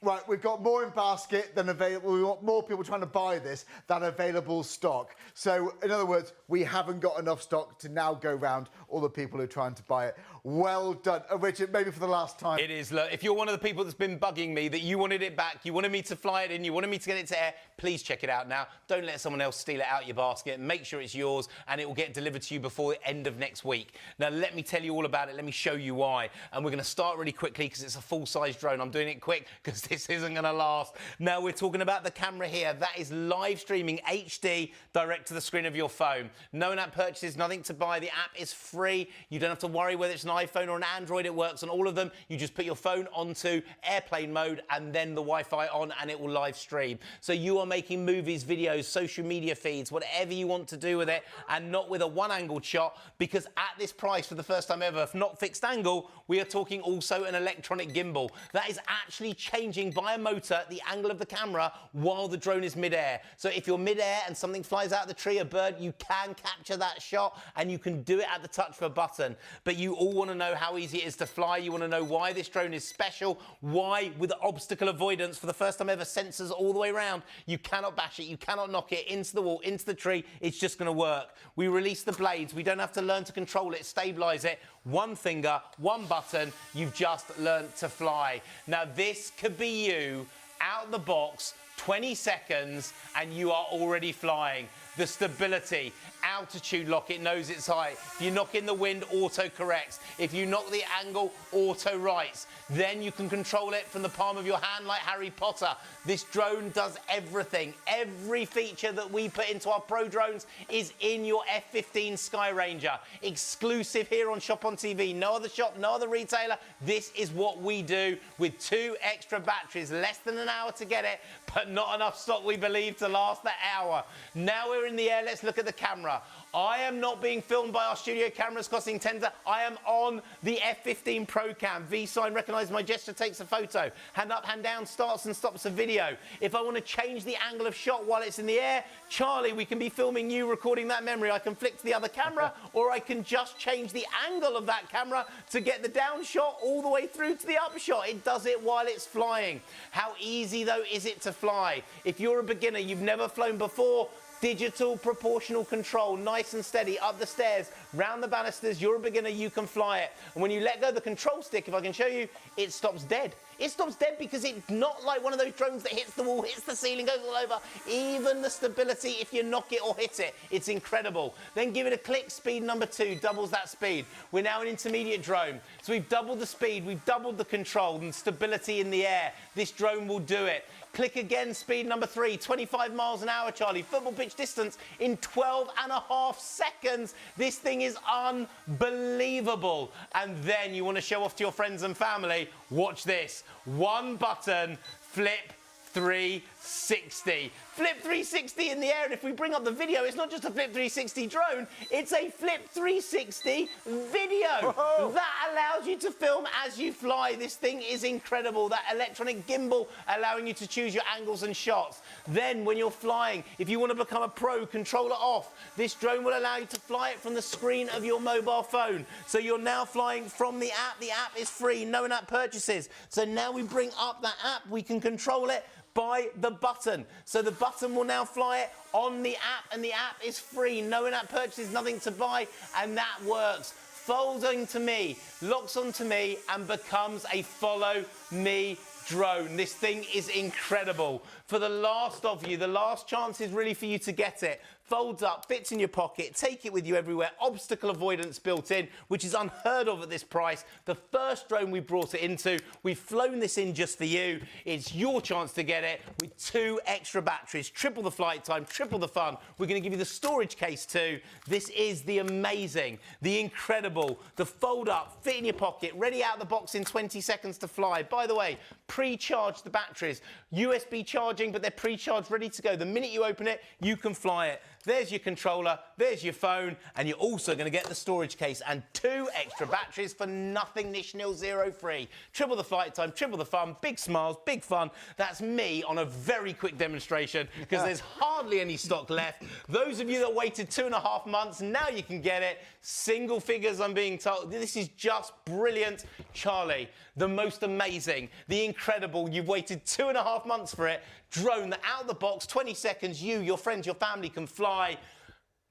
Right, we've got more in basket than available. We want more people trying to buy this than available stock. So, in other words, we haven't got enough stock to now go round all the people who are trying to buy it. Well done. Richard, maybe for the last time. It is. Look, if you're one of the people that's been bugging me that you wanted it back, you wanted me to fly it in, you wanted me to get it to air, please check it out now. Don't let someone else steal it out your basket. Make sure it's yours and it will get delivered to you before the end of next week. Now, let me tell you all about it. Let me show you why. And we're going to start really quickly because it's a full-size drone. I'm doing it quick because this isn't going to last. Now, we're talking about the camera here. That is live streaming HD direct to the screen of your phone. No in-app purchases, nothing to buy. The app is free. You don't have to worry whether it's an iPhone or an Android. It works on all of them. You just put your phone onto airplane mode and then the Wi-Fi on and it will live stream. So you are making movies, videos, social media feeds, whatever you want to do with it, and not with a one-angled shot, because at this price, for the first time ever, if not fixed angle, we are talking also an electronic gimbal. That is actually changing by a motor the angle of the camera while the drone is mid-air. So if you're mid-air and something flies out of the tree, a bird, you can capture that shot and you can do it at the touch of a button. But you all want to know how easy it is to fly. You want to know why this drone is special, why with obstacle avoidance, for the first time ever, sensors all the way around, you cannot bash it, you cannot knock it into the wall, into the tree, it's just going to work. We release the blades, we don't have to learn to control it, stabilize it, one finger, one button, you've just learned to fly. Now this could be you out the box, 20 seconds, and you are already flying. The stability, altitude lock, it knows its height. If you knock in the wind, auto corrects. If you knock the angle, auto rights. Then you can control it from the palm of your hand like Harry Potter. This drone does everything. Every feature that we put into our Pro drones is in your F15 Sky Ranger. Exclusive here on Shop on TV. No other shop, no other retailer. This is what we do with 2 extra batteries. Less than an hour to get it, but not enough stock, we believe, to last the hour. Now we're in the air, let's look at the camera. I am not being filmed by our studio cameras costing tens. I am on the F15 Pro Cam. V-Sign recognises my gesture, takes a photo. Hand up, hand down, starts and stops a video. If I want to change the angle of shot while it's in the air, Charlie, we can be filming you recording that memory. I can flick to the other camera, or I can just change the angle of that camera to get the down shot all the way through to the up shot. It does it while it's flying. How easy, though, is it to fly? If you're a beginner, you've never flown before, digital proportional control, nice and steady, up the stairs, round the banisters, you're a beginner, you can fly it. And when you let go the control stick, if I can show you, it stops dead. It stops dead because it's not like one of those drones that hits the wall, hits the ceiling, goes all over. Even the stability, if you knock it or hit it, it's incredible. Then give it a click, speed number 2, doubles that speed. We're now an intermediate drone. So we've doubled the speed, we've doubled the control and stability in the air. This drone will do it. Click again, speed number 3, 25 miles an hour, Charlie. Football pitch distance in 12.5 seconds. This thing is unbelievable. And then you want to show off to your friends and family. Watch this. One button, flip 360. Flip 360 in the air, and if we bring up the video, it's not just a Flip 360 drone, it's a Flip 360 video. Whoa. That allows you to film as you fly. This thing is incredible. That electronic gimbal allowing you to choose your angles and shots. Then when you're flying, if you want to become a pro, controller off, this drone will allow you to fly it from the screen of your mobile phone. So you're now flying from the app. The app is free, no in-app purchases. So now we bring up that app, we can control it by the button. So the button will now fly it on the app, and the app is free. No in-app purchases, nothing to buy, and that works. Folds onto me, locks onto me, and becomes a follow me drone. This thing is incredible. For the last of you, the last chance is really for you to get it. Folds up, fits in your pocket, take it with you everywhere. Obstacle avoidance built in, which is unheard of at this price. The first drone we brought it into, we've flown this in just for you. It's your chance to get it with 2 extra batteries, triple the flight time, triple the fun. We're going to give you the storage case too. This is the amazing, the incredible, the fold up, fit in your pocket, ready out of the box in 20 seconds to fly. By the way, pre-charge the batteries. USB charging, but they're pre-charged, ready to go. The minute you open it, you can fly it. There's your controller, there's your phone, and you're also going to get the storage case and 2 extra batteries for nothing nish nil zero free. Triple the flight time, triple the fun, big smiles, big fun. That's me on a very quick demonstration because there's hardly any stock left. Those of you that waited 2.5 months, now you can get it. Single figures, I'm being told. This is just brilliant. Charlie, the most amazing, the incredible, you've waited 2.5 months for it. Drone that out of the box, 20 seconds, you, your friends, your family can fly.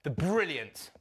The brilliant,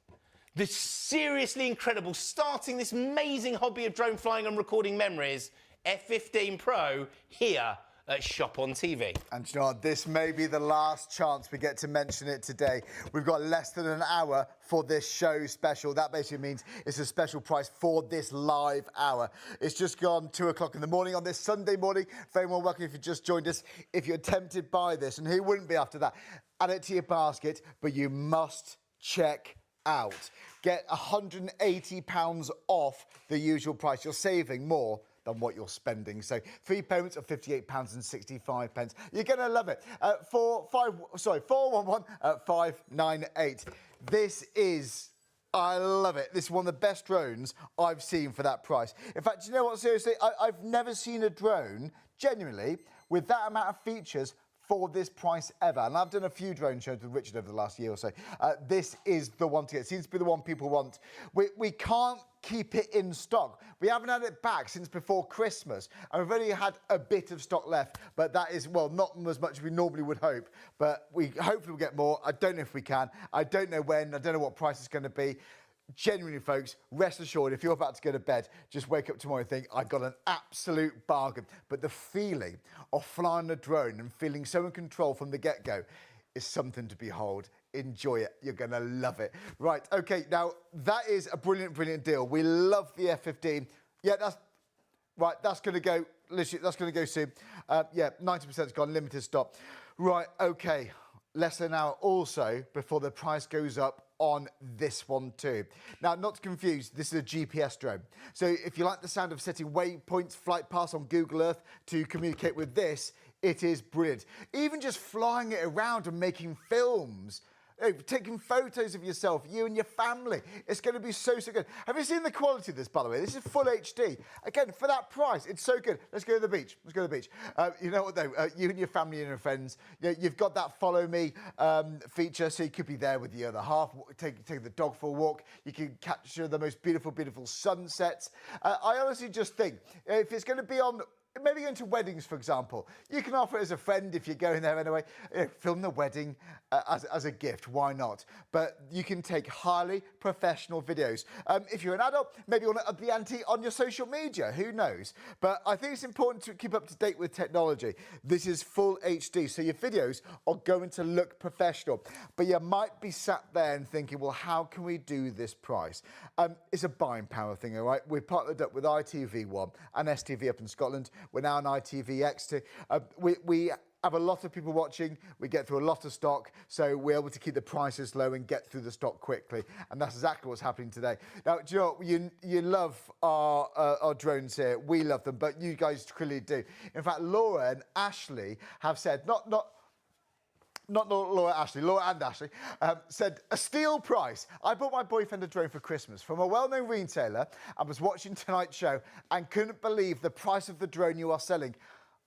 the seriously incredible, starting this amazing hobby of drone flying and recording memories, F15 Pro, here at Shop on TV. And you know what, this may be the last chance we get to mention it today. We've got less than an hour for this show special. That basically means it's a special price for this live hour. It's just gone 2 o'clock in the morning on this Sunday morning. Very well welcome if you just joined us. If you're tempted by this, and who wouldn't be after that, add it to your basket, but you must check out. Get £180 off the usual price. You're saving more than what you're spending. So 3 payments of £58.65. You're going to love it. 411-598. This is, I love it. This is one of the best drones I've seen for that price. In fact, you know what, seriously, I've never seen a drone, genuinely, with that amount of features for this price ever. And I've done a few drone shows with Richard over the last year or so. This is the one to get. It seems to be the one people want. We can't keep it in stock. We haven't had it back since before Christmas, and we've only had a bit of stock left, but that is, well, not as much as we normally would hope, but we hopefully will get more. I don't know if we can. I don't know when. I don't know what price it's going to be. Genuinely, folks, rest assured, if you're about to go to bed, just wake up tomorrow and think, I got an absolute bargain. But the feeling of flying a drone and feeling so in control from the get-go is something to behold. Enjoy it. You're going to love it. Right, OK, now, that is a brilliant, brilliant deal. We love the F15. Yeah, that's going to go, literally, that's going to go soon. Yeah, 90%'s gone, limited stock. Right, OK, less than an hour also before the price goes up on this one too. Now, not to confuse, this is a GPS drone. So if you like the sound of setting waypoints, flight paths on Google Earth to communicate with this, it is brilliant. Even just flying it around and making films, taking photos of yourself, you and your family. It's going to be so, so good. Have you seen the quality of this, by the way? This is full HD. Again, for that price, it's so good. Let's go to the beach. Let's go to the beach. You know what, though? You and your family and your friends, you've got that follow me feature, so you could be there with the other half, take the dog for a walk. You can capture the most beautiful, beautiful sunsets. I honestly just think, if it's going to be on, maybe going to weddings, for example. You can offer it as a friend if you're going there anyway. Film the wedding as a gift, why not? But you can take highly professional videos. If you're an adult, maybe you want to up the ante on your social media, who knows? But I think it's important to keep up to date with technology. This is full HD, so your videos are going to look professional. But you might be sat there and thinking, well, how can we do this price? It's a buying power thing, all right? We've partnered up with ITV1 and STV up in Scotland. We're now on ITVX. We have a lot of people watching. We get through a lot of stock, so we're able to keep the prices low and get through the stock quickly. And that's exactly what's happening today. Now, do you know what? You love our drones here. We love them, but you guys clearly do. In fact, Laura and Ashley have said, not Laura and Ashley, said a steal price. I bought my boyfriend a drone for Christmas from a well-known retailer and was watching tonight's show and couldn't believe the price of the drone you are selling.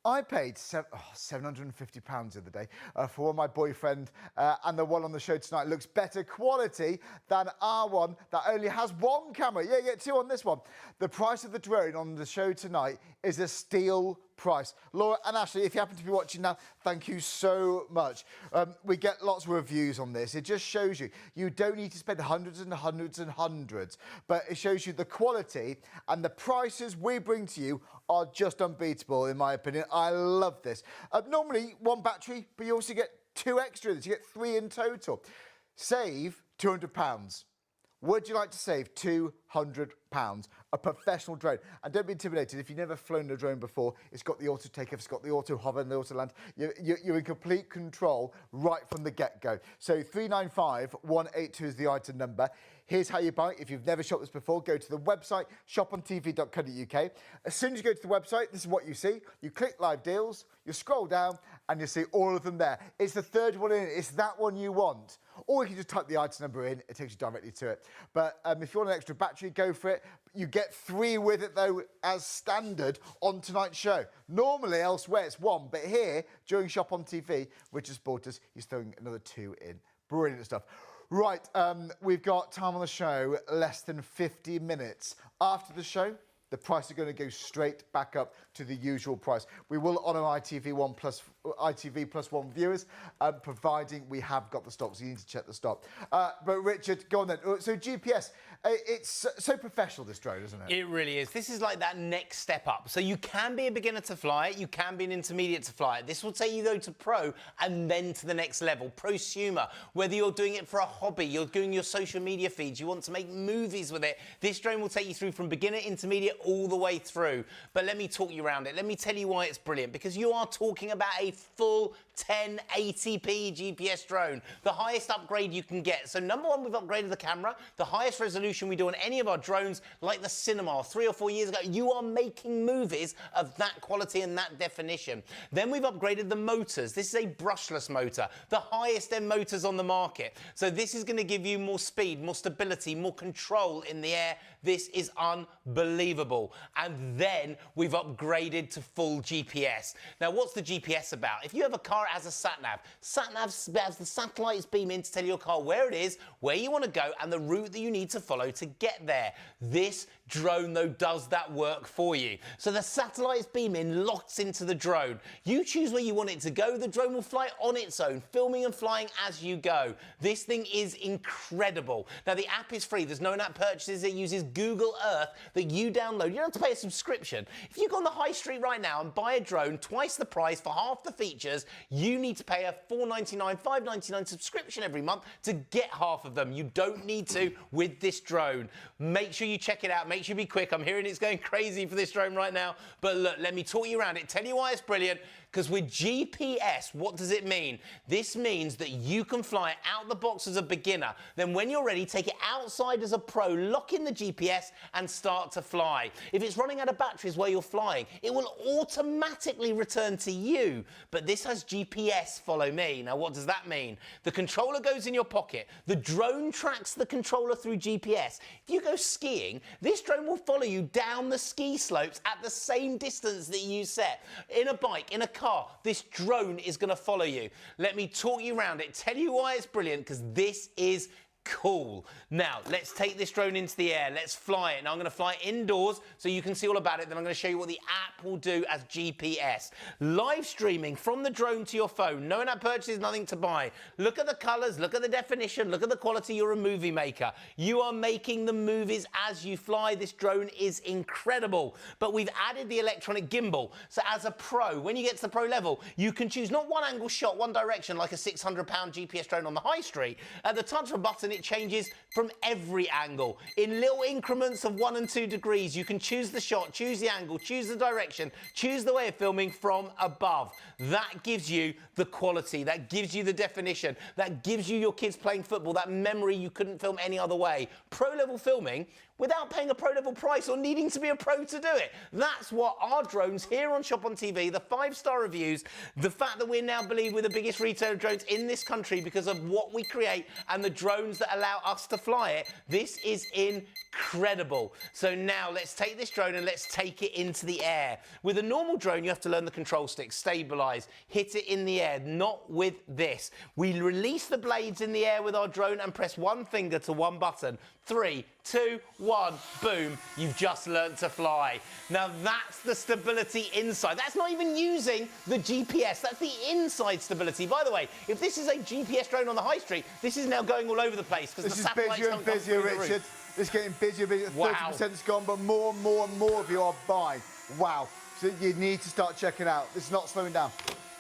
I paid £750 the other day for one my boyfriend, and the one on the show tonight looks better quality than our one that only has one camera. Yeah, you get two on this one. The price of the drone on the show tonight is a steal price. Laura and Ashley, if you happen to be watching now, thank you so much. We get lots of reviews on this. It just shows you don't need to spend hundreds and hundreds and hundreds, but it shows you the quality, and the prices we bring to you are just unbeatable, in my opinion. I love this. Normally, one battery, but you also get 2 extra. You get 3 in total. Save £200. Would you like to save £200? A professional drone. And don't be intimidated. If you've never flown a drone before, it's got the auto takeoff, it's got the auto hover and the auto land. You're in complete control right from the get-go. So 395182 is the item number. Here's how you buy it. If you've never shopped this before, go to the website, shopontv.co.uk. As soon as you go to the website, this is what you see. You click live deals, you scroll down, and you see all of them there. It's the third one in. It's that one you want. or you can just type the item number in, it takes you directly to it. But if you want an extra battery, go for it. You get 3 with it though, as standard on tonight's show. Normally elsewhere it's 1, but here, during Shop on TV, which has bought us, he's throwing another 2 in. Brilliant stuff. Right, we've got time on the show, less than 50 minutes. After the show, the price is going to go straight back up to the usual price. We will honour ITV plus one viewers, providing we have got the stock, so you need to check the stock. But Richard, go on then. So GPS, it's so professional, this drone, isn't it? It really is. This is like that next step up. So you can be a beginner to fly it, you can be an intermediate to fly it. This will take you though to pro and then to the next level, prosumer. Whether you're doing it for a hobby, you're doing your social media feeds, you want to make movies with it, this drone will take you through from beginner, intermediate, all the way through. But let me talk you around it. Let me tell you why it's brilliant, because you are talking about a full 1080p GPS drone, the highest upgrade you can get. So number one, we've upgraded the camera, the highest resolution we do on any of our drones, like the cinema 3 or 4 years ago. You are making movies of that quality and that definition. Then we've upgraded the motors. This is a brushless motor, the highest end motors on the market. So this is going to give you more speed, more stability, more control in the air. This is unbelievable. And then we've upgraded to full GPS. Now, what's the GPS about? If you have a car, it has a sat-nav. Sat-nav has the satellites beam in to tell your car where it is, where you want to go, and the route that you need to follow to get there. This drone, though, does that work for you. So the satellites beam in, locks into the drone. You choose where you want it to go. The drone will fly on its own, filming and flying as you go. This thing is incredible. Now, the app is free. There's no in-app purchases. It uses Google Earth that you download. You don't have to pay a subscription. If you go on the high street right now and buy a drone, twice the price for half the features, you need to pay a $4.99, $5.99 subscription every month to get half of them. You don't need to with this drone. Make sure you check it out. Make sure you be quick. I'm hearing it's going crazy for this drone right now. But look, let me talk you around it, tell you why it's brilliant. Because with GPS, what does it mean? This means that you can fly out the box as a beginner. Then when you're ready, take it outside as a pro, lock in the GPS and start to fly. If it's running out of batteries while you're flying, it will automatically return to you. But this has GPS, follow me. Now, what does that mean? The controller goes in your pocket. The drone tracks the controller through GPS. If you go skiing, this drone will follow you down the ski slopes at the same distance that you set. In a bike, in a car, this drone is going to follow you. Let me talk you around it, tell you why it's brilliant, because this is cool. Now, let's take this drone into the air. Let's fly it. Now, I'm going to fly it indoors so you can see all about it. Then I'm going to show you what the app will do as GPS. Live streaming from the drone to your phone. No in-app purchases, nothing to buy. Look at the colors, look at the definition, look at the quality. You're a movie maker. You are making the movies as you fly. This drone is incredible. But we've added the electronic gimbal. So as a pro, when you get to the pro level, you can choose not one angle shot, one direction, like a 600-pound GPS drone on the high street. At the touch of a button, it changes from every angle. In little increments of 1 and 2 degrees, you can choose the shot, choose the angle, choose the direction, choose the way of filming from above. That gives you the quality, that gives you the definition, that gives you your kids playing football, that memory you couldn't film any other way. Pro-level filming without paying a pro-level price or needing to be a pro to do it. That's what our drones here on Shop on TV, the 5-star reviews, the fact that we're now believed we're the biggest retailer of drones in this country because of what we create and the drones that allow us to fly it. This is incredible. So now let's take this drone and let's take it into the air. With a normal drone, you have to learn the control stick, stabilize, hit it in the air, not with this. We release the blades in the air with our drone and press one finger to one button. 3, 2, 1, boom, you've just learned to fly. Now that's the stability inside. That's not even using the GPS, that's the inside stability. By the way, if this is a GPS drone on the high street, this is now going all over the place because the satellites busier don't and come busier, through the roof. Richard. It's getting busier, busier. Wow. 30%'s gone, but more and more and more of you are buying. Wow. So you need to start checking out. It's not slowing down.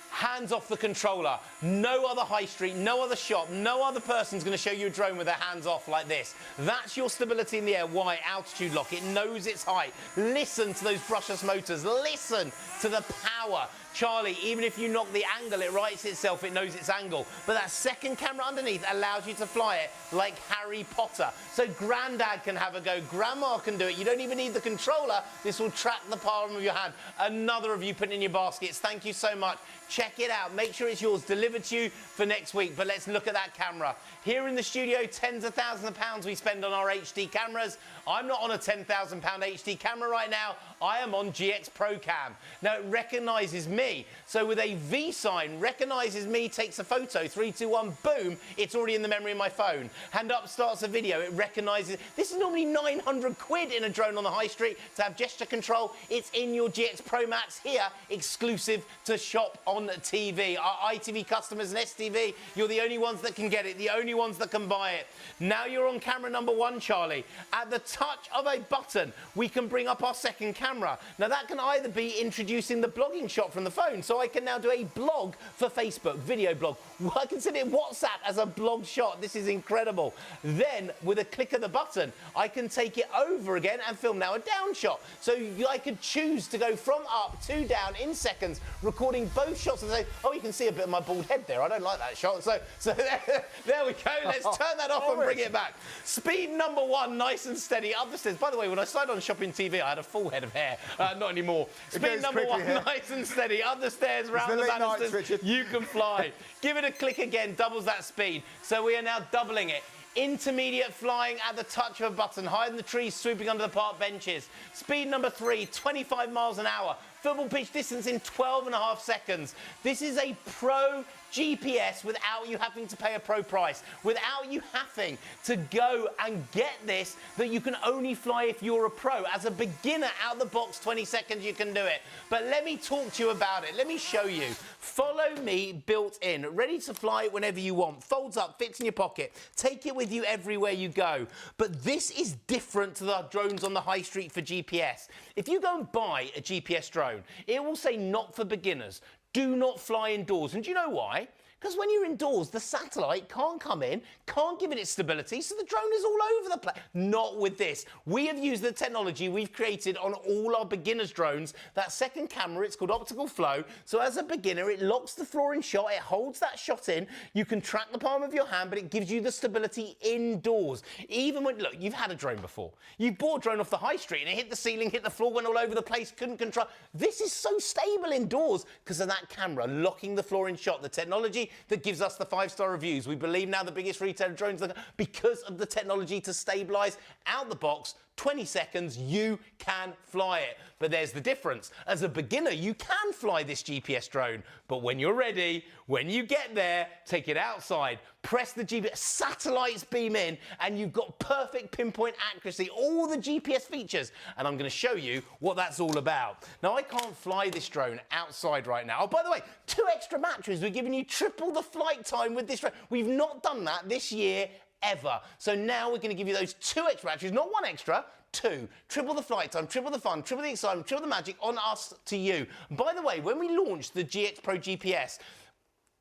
Hands off the controller. No other high street, no other shop, no other person's going to show you a drone with their hands off like this. That's your stability in the air. Why? Altitude lock. It knows its height. Listen to those brushless motors. Listen to the power. Charlie, even if you knock the angle, it rights itself. It knows its angle. But that second camera underneath allows you to fly it like Harry Harry Potter. So Grandad can have a go, Grandma can do it. You don't even need the controller. This will track the palm of your hand. Another of you putting in your baskets. Thank you so much. Check it out. Make sure it's yours. Delivered to you for next week. But let's look at that camera. Here in the studio, tens of thousands of pounds we spend on our HD cameras. I'm not on a £10,000 HD camera right now. I am on GX Pro Cam. Now, it recognises me. So with a V sign, recognises me, takes a photo, 3, 2, 1, boom, it's already in the memory of my phone. Hand up starts a video, it recognises. This is normally 900 quid in a drone on the high street to have gesture control. It's in your GX Pro Max here, exclusive to Shop on TV. Our ITV customers and STV, you're the only ones that can get it, the only ones that can buy it. Now you're on camera number 1, Charlie. At the touch of a button, we can bring up our second camera. Now that can either be introducing the blogging shot from the phone, so I can now do a blog for Facebook, video blog. I can send it WhatsApp as a blog shot. This is incredible. Then, with a click of the button, I can take it over again and film now a down shot. So I could choose to go from up to down in seconds, recording both shots and say, oh, you can see a bit of my bald head there. I don't like that shot. So there we go. Let's turn that off and bring it back. Speed number 1, nice and steady, up the stairs. By the way, when I started on Shopping TV, I had a full head of hair. Not anymore. Speed number 1, nice and steady, up the stairs, round the banisters. You can fly. Give it a click again, doubles that speed. So we are now doubling it. Intermediate flying at the touch of a button, higher than the trees, swooping under the park benches. Speed number 3, 25 miles an hour. Football pitch distance in 12.5 seconds. This is a pro GPS without you having to pay a pro price, without you having to go and get this that you can only fly if you're a pro. As a beginner, out the box, 20 seconds, you can do it. But let me talk to you about it. Let me show you. Follow me, built in, ready to fly it whenever you want. Folds up, fits in your pocket. Take it with you everywhere you go. But this is different to the drones on the high street for GPS. If you go and buy a GPS drone, it will say not for beginners. Do not fly indoors. And do you know why? Because when you're indoors, the satellite can't come in, can't give it its stability, so the drone is all over the place. Not with this. We have used the technology we've created on all our beginners' drones. That second camera, it's called optical flow. So as a beginner, it locks the floor in shot, it holds that shot in. You can track the palm of your hand, but it gives you the stability indoors. Even when, look, you've had a drone before. You bought a drone off the high street and it hit the ceiling, hit the floor, went all over the place, couldn't control. This is so stable indoors because of that camera locking the floor in shot. The technology that gives us the 5-star reviews. We believe now the biggest retailer drones because of the technology to stabilise out the box. 20 seconds, you can fly it. But there's the difference. As a beginner, you can fly this GPS drone. But when you're ready, when you get there, take it outside, press the GPS, satellites beam in, and you've got perfect pinpoint accuracy, all the GPS features. And I'm going to show you what that's all about. Now, I can't fly this drone outside right now. Oh, by the way, 2 extra batteries. We're giving you triple the flight time with this drone. We've not done that this year ever. So now we're going to give you those 2 extra batteries, not 1 extra, 2. Triple the flight time, triple the fun, triple the excitement, triple the magic on us to you. And by the way, when we launched the GX Pro GPS,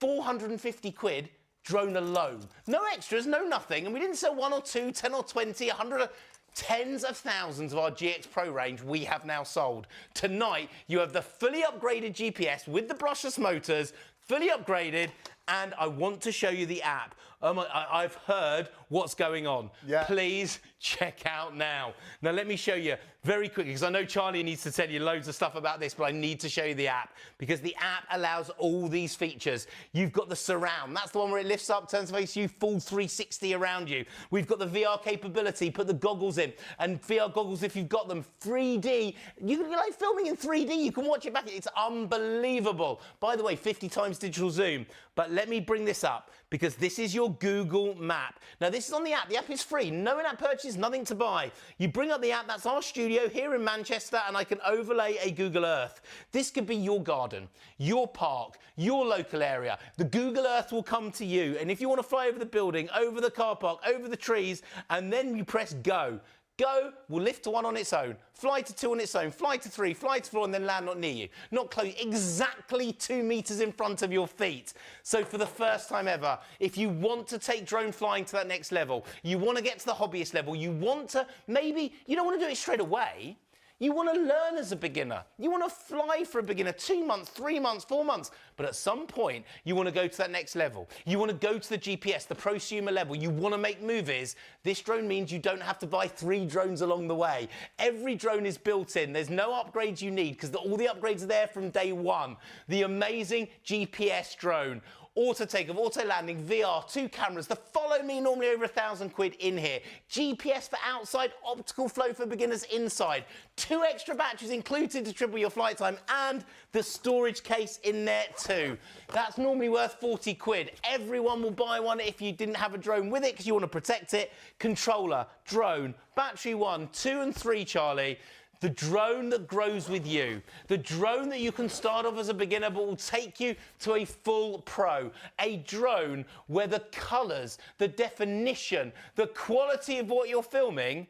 450 quid drone alone. No extras, no nothing. And we didn't sell 1 or 2, 10 or 20, 100 or tens of thousands of our GX Pro range we have now sold. Tonight, you have the fully upgraded GPS with the brushless motors, fully upgraded, and I want to show you the app. I've heard what's going on. Yeah. Please check out now. Now, let me show you very quickly, because I know Charlie needs to tell you loads of stuff about this, but I need to show you the app, because the app allows all these features. You've got the surround. That's the one where it lifts up, turns to face you, full 360 around you. We've got the VR capability, put the goggles in, and VR goggles, if you've got them, 3D. You can be like filming in 3D. You can watch it back. It's unbelievable. By the way, 50 times digital zoom. But let me bring this up, because this is your Google map. Now, this is on the app. The app is free. No in-app purchase, nothing to buy. You bring up the app. That's our studio here in Manchester, and I can overlay a Google Earth. This could be your garden, your park, your local area. The Google Earth will come to you, and if you want to fly over the building, over the car park, over the trees, and then you press go. Go will lift to 1 on its own, fly to 2 on its own, fly to 3, fly to 4, and then land not near you. Not close, exactly 2 meters in front of your feet. So for the first time ever, if you want to take drone flying to that next level, you want to get to the hobbyist level, you want to, maybe, you don't want to do it straight away. You want to learn as a beginner. You want to fly for a beginner 2 months, 3 months, 4 months. But at some point, you want to go to that next level. You want to go to the GPS, the prosumer level. You want to make movies. This drone means you don't have to buy 3 drones along the way. Every drone is built in. There's no upgrades you need because all the upgrades are there from day one. The amazing GPS drone. Auto takeoff, auto landing, VR, 2 cameras. The follow me normally over £1,000 in here. GPS for outside, optical flow for beginners inside. 2 extra batteries included to triple your flight time, and the storage case in there too. That's normally worth £40. Everyone will buy one if you didn't have a drone with it because you want to protect it. Controller, drone, battery 1, 2 and 3, Charlie. The drone that grows with you. The drone that you can start off as a beginner but will take you to a full pro. A drone where the colours, the definition, the quality of what you're filming,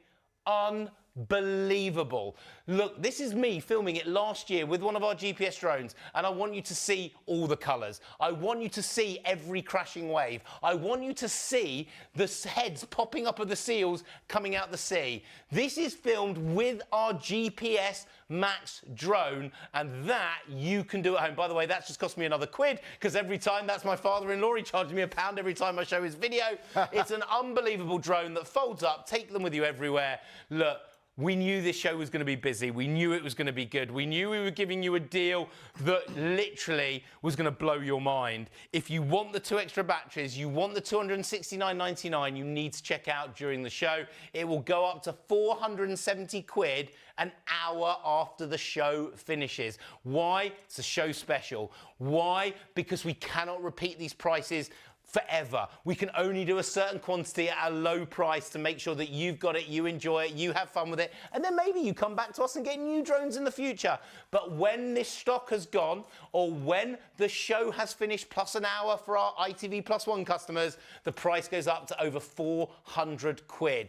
unbelievable. Look, this is me filming it last year with one of our GPS drones, and I want you to see all the colours. I want you to see every crashing wave. I want you to see the heads popping up of the seals coming out the sea. This is filmed with our GPS Max drone, and that you can do at home. By the way, that's just cost me another £1 because every time, that's my father-in-law, he charges me £1 every time I show his video. It's an unbelievable drone that folds up. Take them with you everywhere. Look, we knew this show was going to be busy. We knew it was going to be good. We knew we were giving you a deal that literally was going to blow your mind. If you want the 2 extra batteries, you want the £269.99, you need to check out during the show. It will go up to £470 an hour after the show finishes. Why? It's a show special. Why? Because we cannot repeat these prices forever. We can only do a certain quantity at a low price to make sure that you've got it, you enjoy it, you have fun with it, and then maybe you come back to us and get new drones in the future. But when this stock has gone, or when the show has finished plus an hour for our ITV Plus One customers, the price goes up to over £400.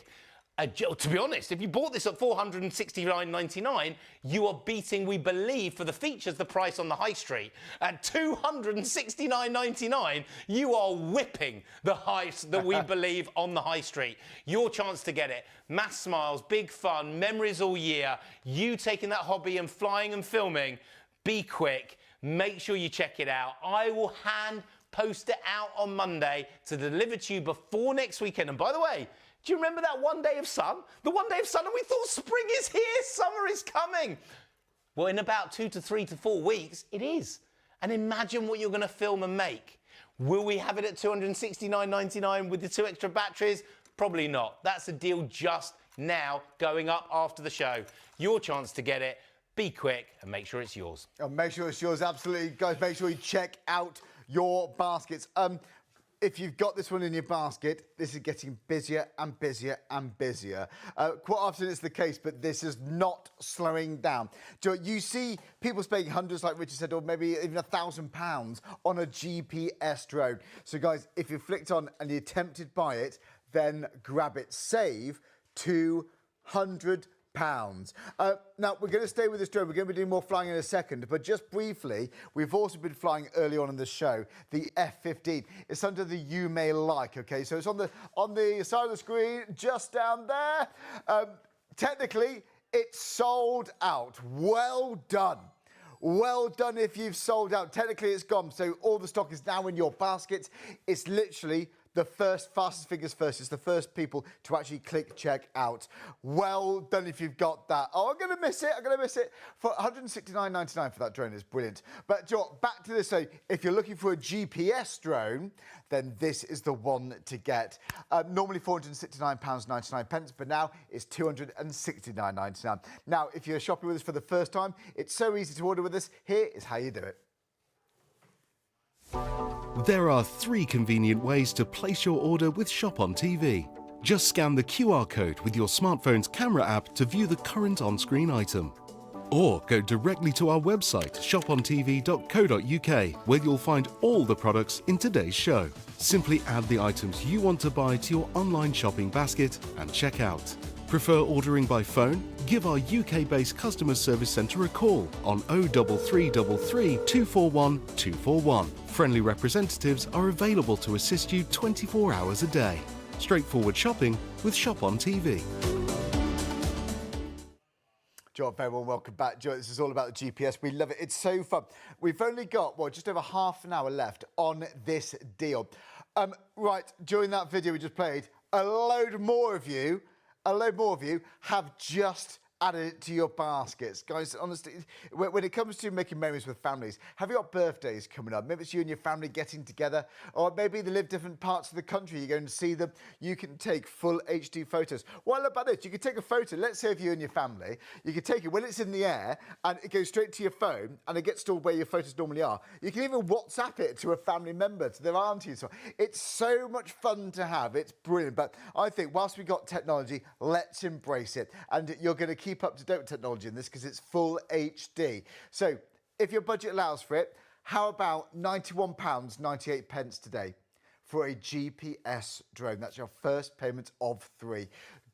To be honest, if you bought this at £469.99, you are beating, we believe, for the features, the price on the high street. At £269.99, you are whipping the price that we believe on the high street. Your chance to get it. Mass smiles, big fun, memories all year. You taking that hobby and flying and filming. Be quick. Make sure you check it out. I will hand post it out on Monday to deliver to you before next weekend. And by the way, do you remember that one day of sun? The one day of sun, and we thought spring is here, summer is coming. Well, in about 2 to 3 to 4 weeks, it is. And imagine what you're going to film and make. Will we have it at £269.99 with the 2 extra batteries? Probably not. That's a deal just now going up after the show. Your chance to get it. Be quick and make sure it's yours. Oh, make sure it's yours, absolutely. Guys, make sure you check out your baskets. If you've got this one in your basket, this is getting busier and busier and busier. Quite often it's the case, but this is not slowing down. You see people spending hundreds, like Richard said, or maybe even £1,000 on a GPS drone. So guys, if you flicked on and you're tempted by it, then grab it. Save £200. Now, we're going to stay with this drone. We're going to be doing more flying in a second, but just briefly, we've also been flying early on in the show, the F15. It's something that you may like, okay? So it's on the side of the screen, just down there. Technically, it's sold out. Well done. Well done if you've sold out. Technically, it's gone, so all the stock is now in your basket. It's literally the fastest fingers first. It's the first people to actually click check out. Well done if you've got that. Oh, I'm going to miss it. For £169.99 for that drone is brilliant. But back to this. So if you're looking for a GPS drone, then this is the one to get. Normally £469.99, but now it's £269.99. Now, if you're shopping with us for the first time, it's so easy to order with us. Here is how you do it. There are 3 convenient ways to place your order with Shop on TV. Just scan the QR code with your smartphone's camera app to view the current on-screen item. Or go directly to our website, shopontv.co.uk, where you'll find all the products in today's show. Simply add the items you want to buy to your online shopping basket and check out. Prefer ordering by phone? Give our UK-based customer service centre a call on 03333 241 241. Friendly representatives are available to assist you 24 hours a day. Straightforward shopping with Shop on TV. John, very well, welcome back. John, this is all about the GPS. We love it. It's so fun. We've only got, well, just over half an hour left on this deal. Right, during that video we just played, a load more of you have just added it to your baskets. Guys, honestly, when it comes to making memories with families, have you got birthdays coming up? Maybe it's you and your family getting together, or maybe they live different parts of the country. You're going to see them. You can take full HD photos. What I love about it, you can take a photo, let's say of you and your family, you can take it when it's in the air, and it goes straight to your phone, and it gets stored where your photos normally are. You can even WhatsApp it to a family member, to their auntie and so on. It's so much fun to have. It's brilliant. But I think whilst we've got technology, let's embrace it. And you're going to keep up to date with technology in this because it's full HD. So if your budget allows for it, how about £91.98 today for a GPS drone? That's your first payment of 3.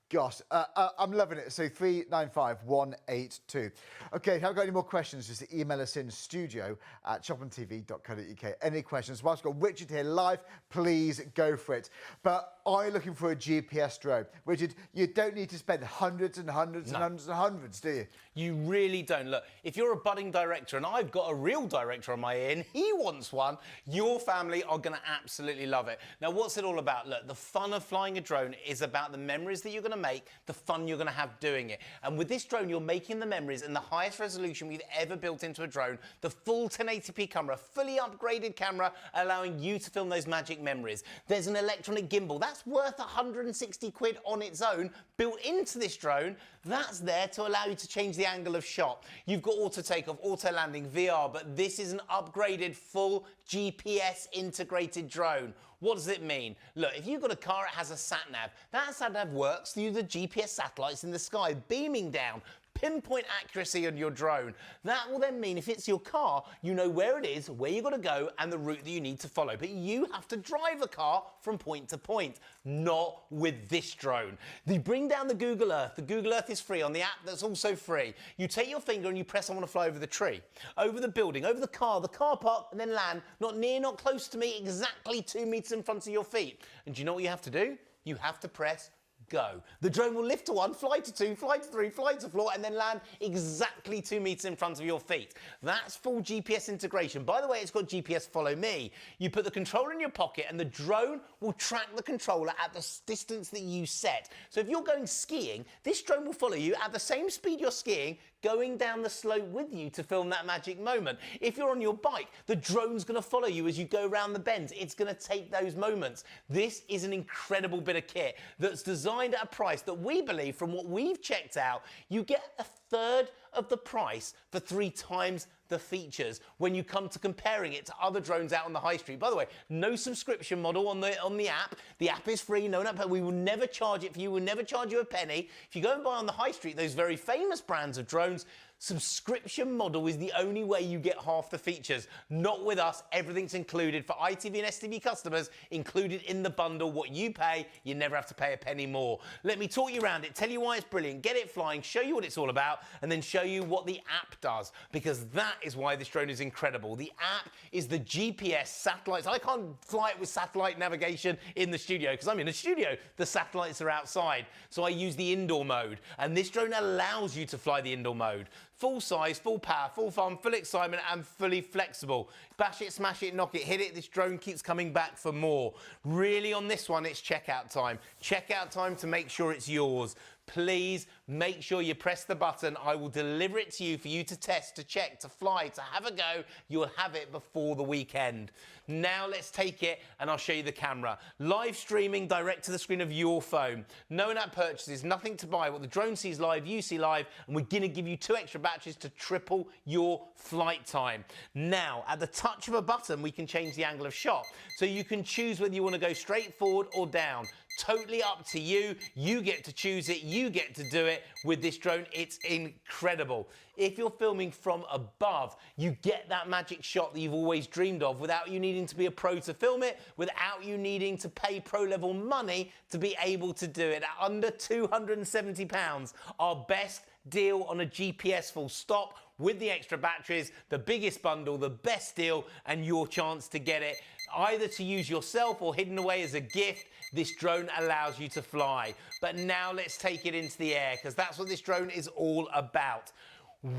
Gosh, I'm loving it. So 395182. Okay, if you haven't got any more questions, just email us in studio@shopontv.co.uk. Any questions? Whilst we've got Richard here live, please go for it. But are you looking for a GPS drone? Richard, you don't need to spend hundreds and hundreds and hundreds and hundreds, do you? You really don't. Look, if you're a budding director, and I've got a real director on my ear, and he wants one, your family are going to absolutely love it. Now, what's it all about? Look, the fun of flying a drone is about the memories that you're going to make, the fun you're going to have doing it. And with this drone, you're making the memories in the highest resolution we've ever built into a drone, the full 1080p camera, fully upgraded camera, allowing you to film those magic memories. There's an electronic gimbal. That's worth 160 quid on its own, built into this drone. That's there to allow you to change the angle of shot. You've got auto takeoff, auto landing, VR, but this is an upgraded full GPS integrated drone. What does it mean? Look, if you've got a car, it has a sat-nav. That sat-nav works through the GPS satellites in the sky, beaming down. Pinpoint accuracy on your drone. That will then mean if it's your car, you know where it is, where you've got to go, and the route that you need to follow. But you have to drive a car from point to point, not with this drone. They bring down the Google Earth. The Google Earth is free on the app that's also free. You take your finger and you press, I want to fly over the tree, over the building, over the car park, and then land, not near, not close to me, exactly 2 meters in front of your feet. And do you know what you have to do? You have to press go. The drone will lift to 1, fly to 2, fly to 3, fly to 4, and then land exactly 2 meters in front of your feet. That's full GPS integration. By the way, it's got GPS Follow Me. You put the controller in your pocket and the drone will track the controller at the distance that you set. So if you're going skiing, this drone will follow you at the same speed you're skiing, going down the slope with you to film that magic moment. If you're on your bike, the drone's going to follow you as you go around the bends. It's going to take those moments. This is an incredible bit of kit that's designed at a price that we believe, from what we've checked out, you get a third of the price for 3 times the features when you come to comparing it to other drones out on the high street. By the way, no subscription model on the app. The app is free, no, we will never charge it for you, we'll never charge you a penny. If you go and buy on the high street those very famous brands of drones, subscription model is the only way you get half the features. Not with us. Everything's included for ITV and STV customers, included in the bundle. What you pay, you never have to pay a penny more. Let me talk you around it, tell you why it's brilliant, get it flying, show you what it's all about, and then show you what the app does, because that is why this drone is incredible. The app is the GPS satellites. I can't fly it with satellite navigation in the studio because I'm in a studio. The satellites are outside. So I use the indoor mode, and this drone allows you to fly the indoor mode. Full size, full power, full fun, full excitement, and fully flexible. Bash it, smash it, knock it, hit it. This drone keeps coming back for more. Really, on this one, it's checkout time. Checkout time to make sure it's yours. Please make sure you press the button. I will deliver it to you for you to test, to check, to fly, to have a go. You'll have it before the weekend. Now let's take it and I'll show you the camera. Live streaming direct to the screen of your phone. No in-app purchases, nothing to buy. What the drone sees live, you see live, and we're gonna give you 2 extra batteries to triple your flight time. Now, at the touch of a button, we can change the angle of shot. So you can choose whether you wanna go straight forward or down. Totally up to you. You get to choose it. You get to do it with this drone. It's incredible. If you're filming from above, you get that magic shot that you've always dreamed of without you needing to be a pro to film it, without you needing to pay pro level money to be able to do it. At under £270, our best deal on a GPS full stop with the extra batteries, the biggest bundle, the best deal, and your chance to get it either to use yourself or hidden away as a gift. this drone allows you to fly. But now let's take it into the air, because that's what this drone is all about.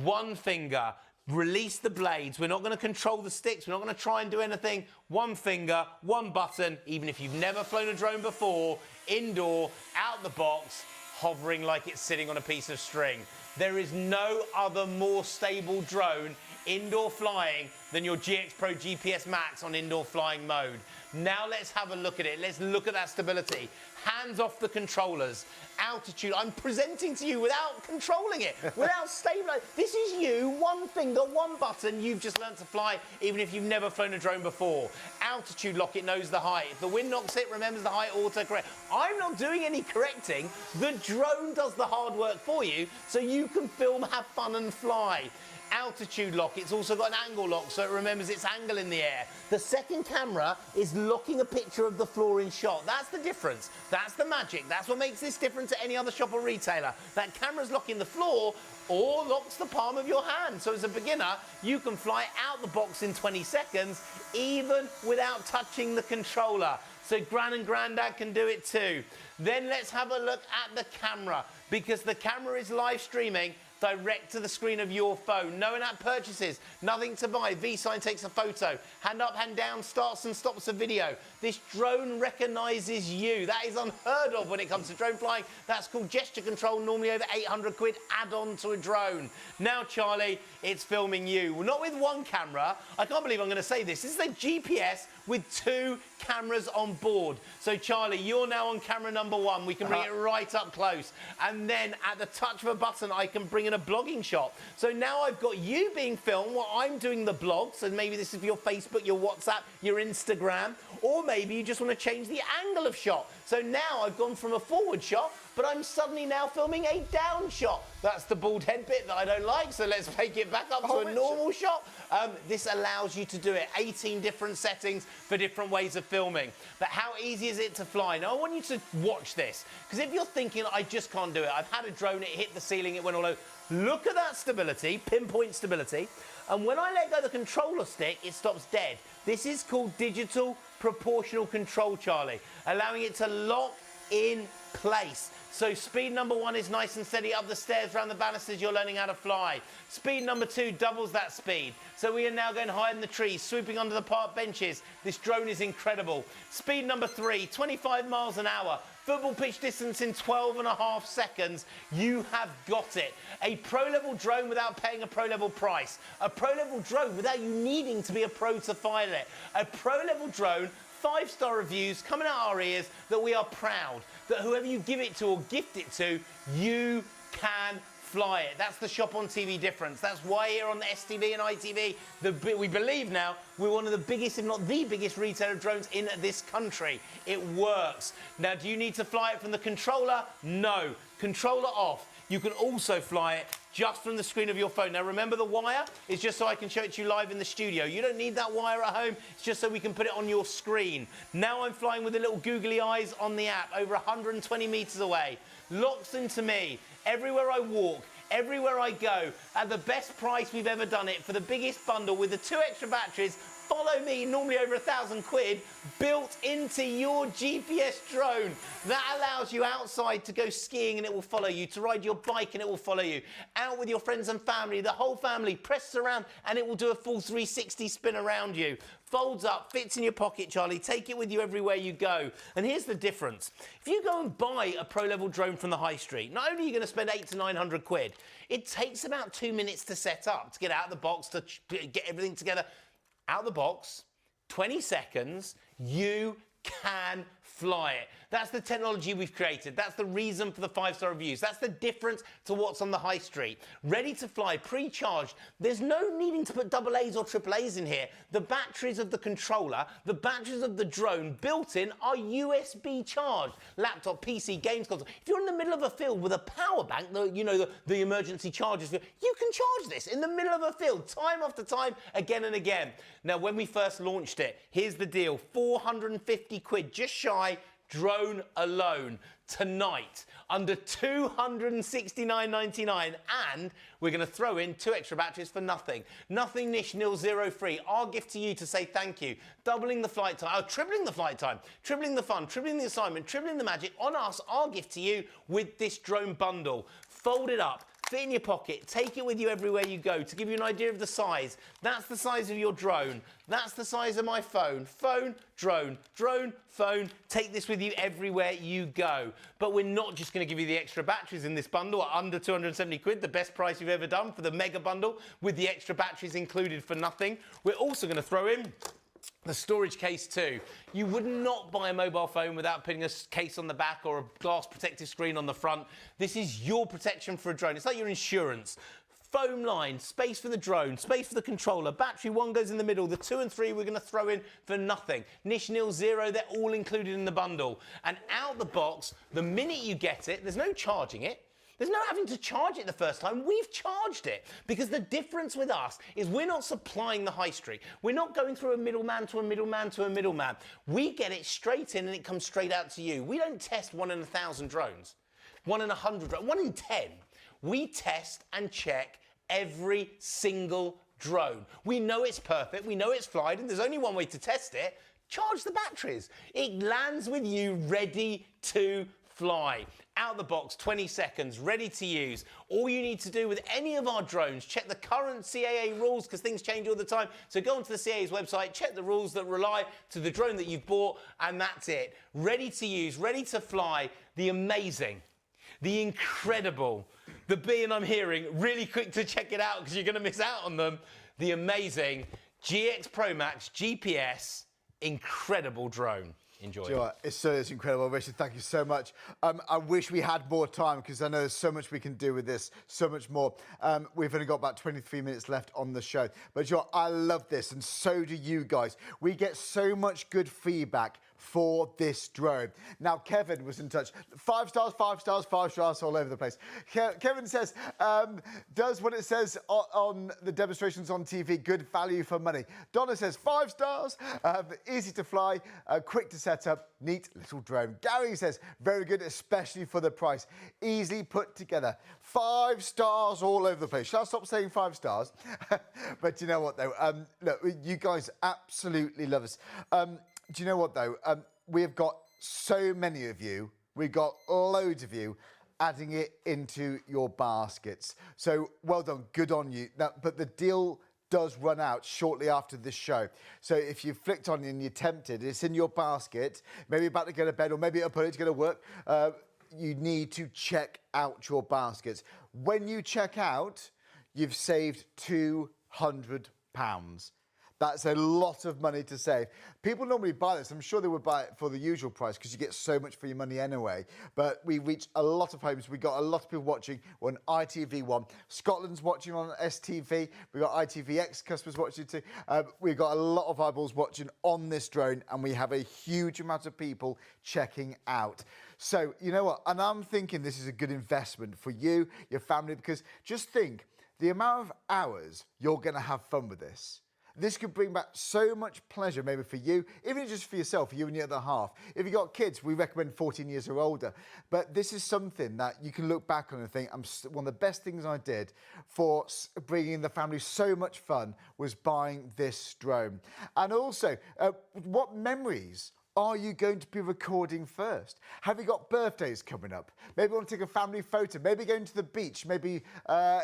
One finger, release the blades. We're not going to control the sticks. We're not going to try and do anything. One finger, one button, even if you've never flown a drone before, indoor, out the box, hovering like it's sitting on a piece of string. There is no other more stable drone indoor flying than your GX Pro GPS Max on indoor flying mode. Now let's have a look at it. Let's look at that stability. Hands off the controllers. Altitude. I'm presenting to you without controlling it, without stabilizing. This is you, one finger, one button. You've just learned to fly, even if you've never flown a drone before. Altitude lock, it knows the height. If the wind knocks it, remembers the height, autocorrect. I'm not doing any correcting. The drone does the hard work for you, so you can film, have fun, and fly. Altitude lock, it's also got an angle lock, so it remembers its angle in the air. The second camera is locking a picture of the floor in shot. That's the difference. That's the magic. That's what makes this different to any other shop or retailer. That camera's locking the floor or locks the palm of your hand. So as a beginner, you can fly out the box in 20 seconds, even without touching the controller. So Gran and Grandad can do it too. Then let's have a look at the camera, because the camera is live streaming direct to the screen of your phone. No in-app purchases, nothing to buy. V-Sign takes a photo. Hand up, hand down, starts and stops a video. This drone recognises you. That is unheard of when it comes to drone flying. That's called gesture control, normally over 800 quid add-on to a drone. Now, Charlie, it's filming you. Well, not with one camera. I can't believe I'm going to say this. This is a GPS with 2 cameras on board. So, Charlie, you're now on camera number 1. We can bring it right up close. And then at the touch of a button, I can bring in a blogging shot. So now I've got you being filmed while I'm doing the blog. So maybe this is for your Facebook, your WhatsApp, your Instagram, or maybe you just want to change the angle of shot. So now I've gone from a forward shot, but I'm suddenly now filming a down shot. That's the bald head bit that I don't like, so let's take it back up to a normal shot. This allows you to do it. 18 different settings for different ways of filming. But how easy is it to fly? Now, I want you to watch this, because if you're thinking, I just can't do it, I've had a drone, it hit the ceiling, it went all over. Look at that stability, pinpoint stability. And when I let go the controller stick, it stops dead. This is called digital proportional control, Charlie, allowing it to lock in place. So speed number 1 is nice and steady up the stairs, around the banisters, you're learning how to fly. Speed number 2 doubles that speed. So we are now going high in the trees, swooping under the park benches. This drone is incredible. Speed number 3, 25 miles an hour. Football pitch distance in 12.5 seconds. You have got it. A pro-level drone without paying a pro-level price. A pro-level drone without you needing to be a pro to file it. A pro-level drone, 5-star reviews coming out our ears, that we are proud that whoever you give it to or gift it to, you can fly it. That's the shop on TV difference. That's why here on the STV and ITV, we believe now we're one of the biggest, if not the biggest, retailer of drones in this country. It works. Now, do you need to fly it from the controller? No. Controller off. You can also fly it just from the screen of your phone. Now, remember, the wire is just so I can show it to you live in the studio. You don't need that wire at home. It's just so we can put it on your screen. Now I'm flying with the little googly eyes on the app, over 120 meters away. Locks into me everywhere I walk, everywhere I go, at the best price we've ever done it, for the biggest bundle with the 2 extra batteries. Follow me, normally over 1,000 quid, built into your GPS drone. That allows you outside to go skiing and it will follow you, to ride your bike and it will follow you, out with your friends and family, the whole family, press around and it will do a full 360 spin around you. Folds up, fits in your pocket, Charlie. Take it with you everywhere you go. And here's the difference. If you go and buy a pro-level drone from the high street, not only are you going to spend 800 to 900 quid, it takes about 2 minutes to set up, to get out of the box, to get everything together. Out of the box, 20 seconds, you can fly it. That's the technology we've created. That's the reason for the 5-star reviews. That's the difference to what's on the high street. Ready to fly, pre-charged. There's no needing to put AA's or AAA's in here. The batteries of the controller, the batteries of the drone built in are USB charged. Laptop, PC, games console. If you're in the middle of a field with a power bank, the emergency chargers, you can charge this in the middle of a field, time after time, again and again. Now, when we first launched it, here's the deal. 450 quid, just shy, drone alone. tonight, under $269.99, and we're going to throw in 2 extra batteries for nothing. Nothing niche, nil, zero free. Our gift to you to say thank you. Doubling the flight time, tripling the flight time, tripling the fun, tripling the assignment, tripling the magic on us. Our gift to you with this drone bundle. Fold it up. Fit in your pocket, take it with you everywhere you go. To give you an idea of the size, that's the size of your drone. That's the size of my phone. Phone, drone, drone, phone. Take this with you everywhere you go. But we're not just going to give you the extra batteries in this bundle at under 270 quid, the best price you've ever done for the mega bundle with the extra batteries included for nothing. We're also going to throw in the storage case too. You would not buy a mobile phone without putting a case on the back or a glass protective screen on the front. This is your protection for a drone. It's like your insurance. Foam line, space for the drone, space for the controller, battery 1 goes in the middle, the 2 and 3 we're going to throw in for nothing. Niche, nil, zero, they're all included in the bundle. And out the box, the minute you get it, there's no charging it. There's no having to charge it the first time. We've charged it because the difference with us is we're not supplying the high street. We're not going through a middleman to a middleman to a middleman. We get it straight in and it comes straight out to you. We don't test 1 in 1,000 drones, 1 in 100, 1 in 10. We test and check every single drone. We know it's perfect. We know it's flied, and there's only one way to test it. Charge the batteries. It lands with you ready to fly. Out the box, 20 seconds, ready to use. All you need to do with any of our drones, check the current CAA rules because things change all the time. So go onto the CAA's website, check the rules that rely to the drone that you've bought, and that's it. Ready to use, ready to fly. The amazing, the incredible, the B and I'm hearing, really quick to check it out because you're going to miss out on them. The amazing GX Pro Max GPS, incredible drone. Enjoy. Do you know what? It's incredible, Richard. Thank you so much. I wish we had more time because I know there's so much we can do with this, so much more. We've only got about 23 minutes left on the show. But you know what? I love this, and so do you guys. We get so much good feedback for this drone. Now, Kevin was in touch. 5 stars, 5 stars, 5 stars all over the place. Kevin says, does what it says on the demonstrations on TV, good value for money. Donna says, 5 stars, easy to fly, quick to set up, neat little drone. Gary says, very good, especially for the price. Easily put together. 5 stars all over the place. Shall I stop saying 5 stars? But you know what, though? Look, you guys absolutely love us. Do you know what, though? We have got so many of you. We've got loads of you adding it into your baskets. So well done. Good on you. Now, but the deal does run out shortly after this show. So if you flicked on it and you're tempted, it's in your basket, maybe about to go to bed or maybe it's going to work, you need to check out your baskets. When you check out, you've saved £200. That's a lot of money to save. People normally buy this. I'm sure they would buy it for the usual price because you get so much for your money anyway. But we reach a lot of homes. We've got a lot of people watching on ITV1. Scotland's watching on STV. We've got ITVX customers watching too. We've got a lot of eyeballs watching on this drone, and we have a huge amount of people checking out. So, you know what? And I'm thinking this is a good investment for you, your family, because just think the amount of hours you're going to have fun with this. This could bring back so much pleasure, maybe for you, even just for yourself, for you and your other half. If you've got kids, we recommend 14 years or older. But this is something that you can look back on and think, one of the best things I did for bringing the family so much fun was buying this drone. And also, what memories are you going to be recording first? Have you got birthdays coming up? Maybe you want to take a family photo, maybe going to the beach, maybe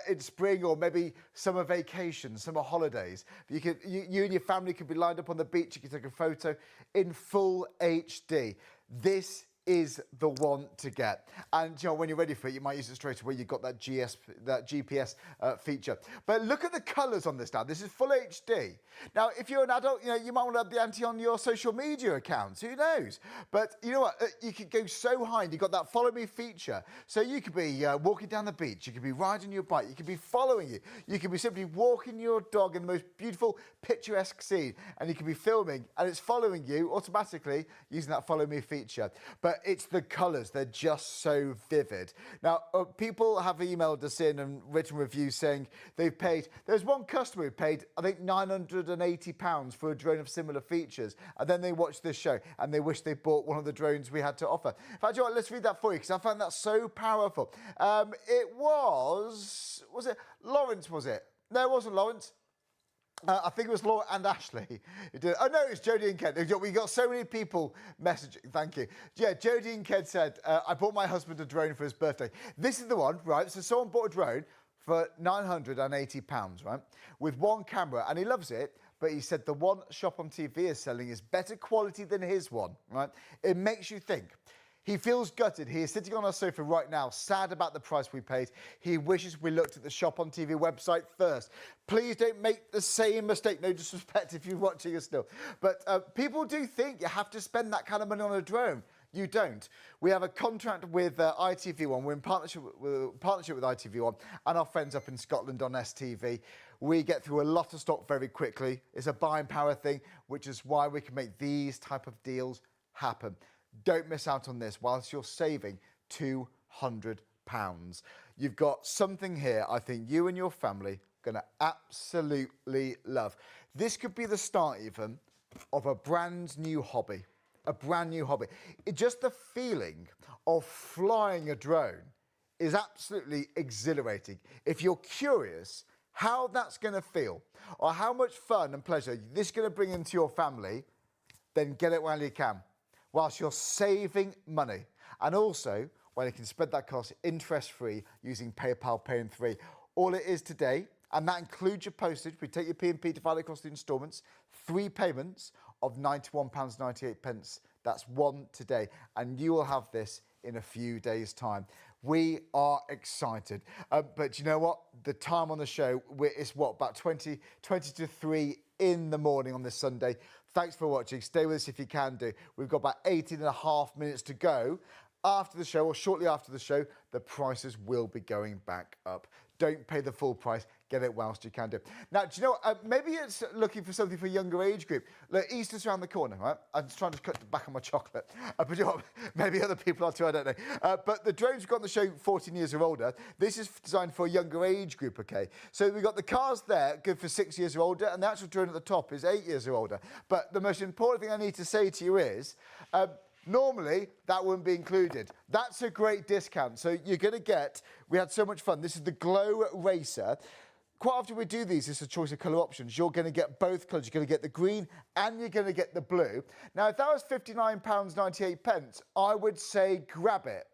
in spring or maybe summer vacations, summer holidays. You and your family could be lined up on the beach, you can take a photo in full HD. This is the one to get. And you know, when you're ready for it, you might use it straight away. You've got that GPS feature. But look at the colours on this now. This is full HD. Now, if you're an adult, you know, you might want to have the ante on your social media accounts. Who knows? But you know what? You could go so high, and you've got that follow me feature. So you could be walking down the beach. You could be riding your bike. You could be following you. You could be simply walking your dog in the most beautiful, picturesque scene. And you could be filming, and it's following you automatically using that follow me feature. But but it's the colours. They're just so vivid. Now, people have emailed us in and written reviews saying they've paid. There's one customer who paid, I think, £980 for a drone of similar features, and then they watched this show and they wish they bought one of the drones we had to offer. In fact, you know what, let's read that for you because I found that so powerful. It was it Lawrence, was it? No, it wasn't Lawrence. I think it was Laura and Ashley who did it. Oh, no, it was Jodie and Ken. We got so many people messaging. Thank you. Yeah, Jodie and Ken said, I bought my husband a drone for his birthday. This is the one, right? So someone bought a drone for £980, right? With one camera, and he loves it, but he said the one Shop on TV is selling is better quality than his one, right? It makes you think. He feels gutted. He is sitting on our sofa right now, sad about the price we paid. He wishes we looked at the Shop on TV website first. Please don't make the same mistake. No disrespect if you're watching us still. But people do think you have to spend that kind of money on a drone. You don't. We have a contract with ITV1. We're in partnership with ITV1 and our friends up in Scotland on STV. We get through a lot of stock very quickly. It's a buying power thing, which is why we can make these type of deals happen. Don't miss out on this whilst you're saving £200. You've got something here I think you and your family are going to absolutely love. This could be the start even of a brand new hobby. A brand new hobby. Just the feeling of flying a drone is absolutely exhilarating. If you're curious how that's going to feel or how much fun and pleasure this is going to bring into your family, then get it while you can, whilst you're saving money. And also, when you can spread that cost interest-free using PayPal Pay in 3. All it is today, and that includes your postage. We take your P&P, divide it across the instalments, 3 payments of £91.98. That's one today. And you will have this in a few days' time. We are excited. But you know what? The time on the show, it's what, about 20 to 3 in the morning on this Sunday. Thanks for watching. Stay with us if you can do. We've got about 18.5 minutes to go. After the show, or shortly after the show, the prices will be going back up. Don't pay the full price. Get it whilst you can do. Now, do you know what? Maybe it's looking for something for a younger age group. Look, Easter's around the corner, right? I'm just trying to cut back on my chocolate. But you know what? Maybe other people are too, I don't know. But the drones we've got on the show, 14 years or older, this is designed for a younger age group, okay? So we've got the cars there, good for 6 years or older, and the actual drone at the top is 8 years or older. But the most important thing I need to say to you is, normally, that wouldn't be included. That's a great discount. So you're going to get, we had so much fun. This is the Glow Racer. Quite often we do these, it's a choice of colour options. You're going to get both colours. You're going to get the green and you're going to get the blue. Now, if that was £59.98, I would say grab it.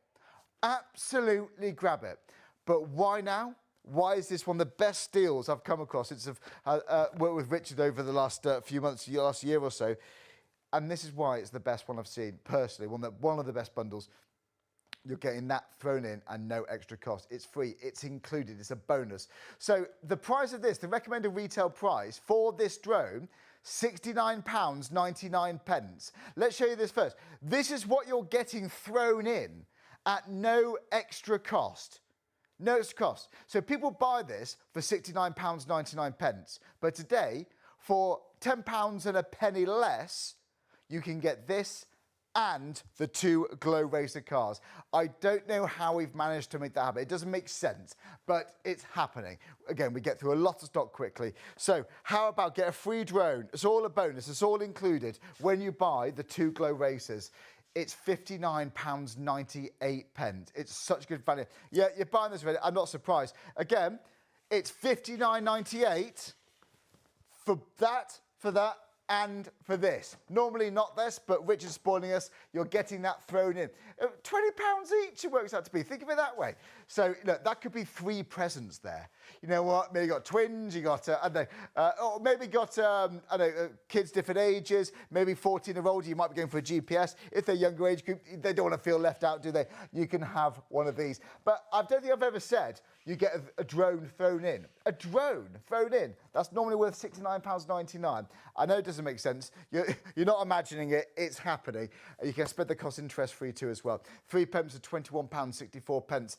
Absolutely grab it. But why now? Why is this one of the best deals I've come across? It's worked with Richard over the last few months, last year or so. And this is why it's the best one I've seen, personally. One of the best bundles. You're getting that thrown in and no extra cost. It's free. It's included. It's a bonus. So the price of this, the recommended retail price for this drone, £69.99. Let's show you this first. This is what you're getting thrown in at no extra cost. No extra cost. So people buy this for £69.99. But today, for £10 and a penny less, you can get this and the 2 Glow Racer cars. I don't know how we've managed to make that happen. It doesn't make sense, but it's happening. Again, we get through a lot of stock quickly. So how about get a free drone? It's all a bonus. It's all included when you buy the 2 Glow Racers. It's £59.98. It's such good value. Yeah, you're buying this already. I'm not surprised. Again, it's £59.98 for that, and for this. Normally not this, but Richard's spoiling us. You're getting that thrown in. £20 each it works out to be. Think of it that way. So, look, that could be 3 presents there. You know what? Maybe you got twins, you got, I don't know, or maybe got, I don't know, kids different ages, maybe 14 or older, you might be going for a GPS. If they're younger age group, they don't want to feel left out, do they? You can have one of these. But I don't think I've ever said, you get a drone thrown in. A drone thrown in. That's normally worth £69.99. I know it doesn't make sense. You're not imagining it. It's happening. You can spread the cost interest-free too as well. 3 pence to £21.64.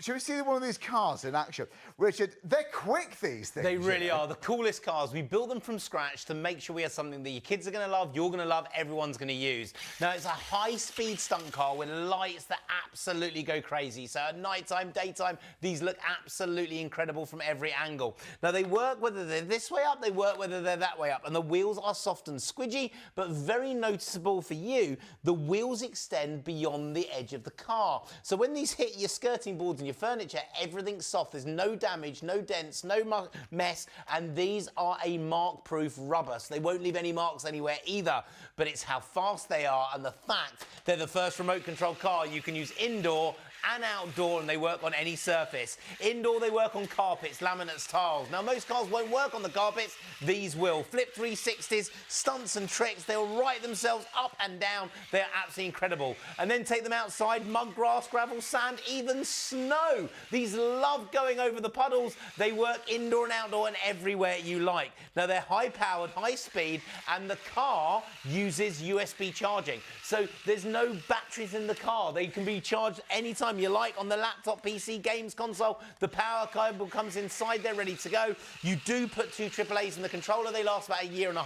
Should we see one of these cars in action? Richard, they're quick, these things. They really are. The coolest cars. We built them from scratch to make sure we have something that your kids are going to love, you're going to love, everyone's going to use. Now, it's a high-speed stunt car with lights that absolutely go crazy. So at nighttime, daytime, these look absolutely incredible from every angle. Now, they work whether they're this way up, they work whether they're that way up. And the wheels are soft and squidgy, but very noticeable for you. The wheels extend beyond the edge of the car. So when these hit your skirting boards and your furniture, everything's soft. There's no damage, no dents, no mess. And these are a mark-proof rubber, so they won't leave any marks anywhere either. But it's how fast they are and the fact they're the first remote control car you can use indoor and outdoor, and they work on any surface. Indoor, they work on carpets, laminates, tiles. Now, most cars won't work on the carpets. These will. Flip 360s, stunts and tricks. They'll right themselves up and down. They're absolutely incredible. And then take them outside, mud, grass, gravel, sand, even snow. These love going over the puddles. They work indoor and outdoor and everywhere you like. Now, they're high-powered, high-speed, and the car uses USB charging. So there's no batteries in the car. They can be charged anytime you like on the laptop, PC, games console. The power cable comes inside there ready to go. You do put 2 AAAs in the controller. They last about 1.5 years,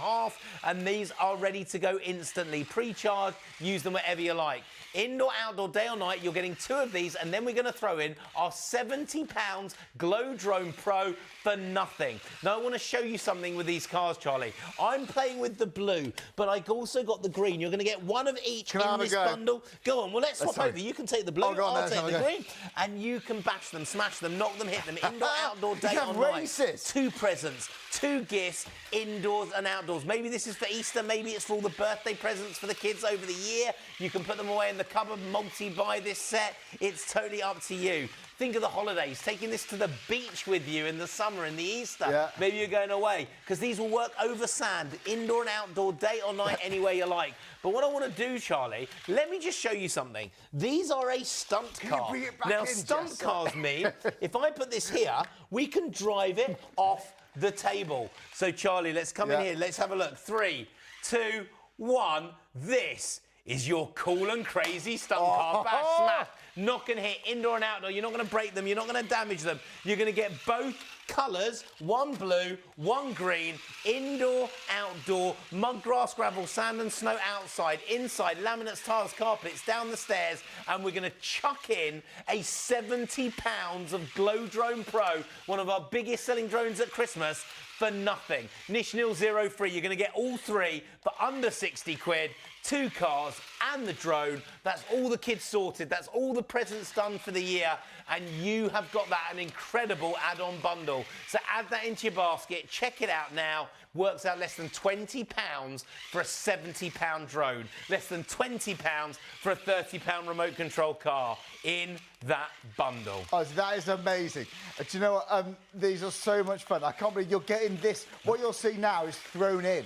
and these are ready to go instantly. Pre-charged, use them wherever you like. Indoor, outdoor, day or night, you're getting 2 of these, and then we're going to throw in our £70 Glow Drone Pro for nothing. Now, I want to show you something with these cars, Charlie. I'm playing with the blue, but I also got the green. You're going to get 1 of each in this bundle. Go on, well, let's swap over. You can take the blue, I'll take the green, and you can bash them, smash them, knock them, hit them, indoor, outdoor, day or night. 2 presents, 2 gifts, indoors and outdoors. Maybe this is for Easter, maybe it's for all the birthday presents for the kids over the year. You can put them away in the cupboard, multi-buy this set. It's totally up to you. Think of the holidays, taking this to the beach with you in the summer, in the Easter. Yeah. Maybe you're going away, because these will work over sand, indoor and outdoor, day or night, anywhere you like. But what I want to do, Charlie, let me just show you something. These are a stunt car. Now, stunt cars mean, if I put this here, we can drive it off the table. So, Charlie, let's come in here. Let's have a look. 3, 2, 1. This is your cool and crazy stunt car. Bash, smash, knock and hit, indoor and outdoor. You're not going to break them. You're not going to damage them. You're going to get both colours, 1 blue, 1 green, indoor, outdoor, mud, grass, gravel, sand and snow outside, inside, laminates, tiles, carpets, down the stairs, and we're going to chuck in a £70 of Glow Drone Pro, one of our biggest selling drones at Christmas, for nothing. Nish Nil 03, you're going to get all 3 for under 60 quid. 2 cars and the drone. That's all the kids sorted. That's all the presents done for the year. And you have got that an incredible add-on bundle. So add that into your basket. Check it out now. Works out less than £20 for a £70 drone. Less than £20 for a £30 remote control car in that bundle. Oh, that is amazing. Do you know what? These are so much fun. I can't believe you're getting this. What you're seeing now is thrown in.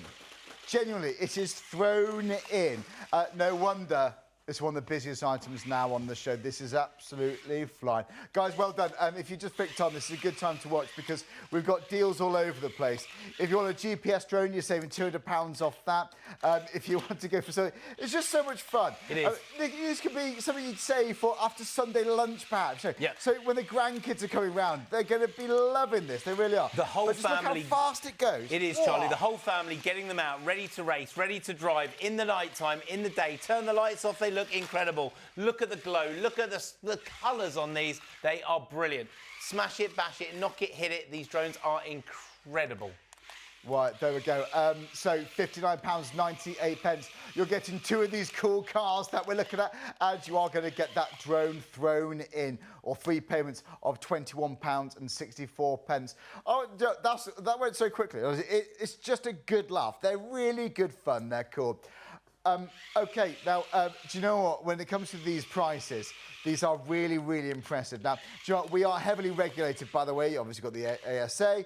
Genuinely, it is thrown in. No wonder it's one of the busiest items now on the show. This is absolutely flying. Guys, well done. If you just picked on, this is a good time to watch because we've got deals all over the place. If you want a GPS drone, you're saving £200 off that. If you want to go for something, it's just so much fun. It is. This could be something you'd save for after Sunday lunch, perhaps. So when the grandkids are coming round, they're going to be loving this. They really are. The whole but just family. Look how fast it goes. It is, Charlie. The whole family getting them out, ready to race, ready to drive in the night time, in the day. Turn the lights off. They look incredible. Look at the glow. Look at the colours on these. They are brilliant. Smash it, bash it, knock it, hit it. These drones are incredible. Right, there we go. So £59.98. You're getting 2 of these cool cars that we're looking at, and you are going to get that drone thrown in, or 3 payments of £21.64. Oh, that went so quickly. It's just a good laugh. They're really good fun. They're cool. Okay, now, do you know what? When it comes to these prices, these are really, really impressive. Now, do you know what? We are heavily regulated, by the way. Obviously, got the ASA.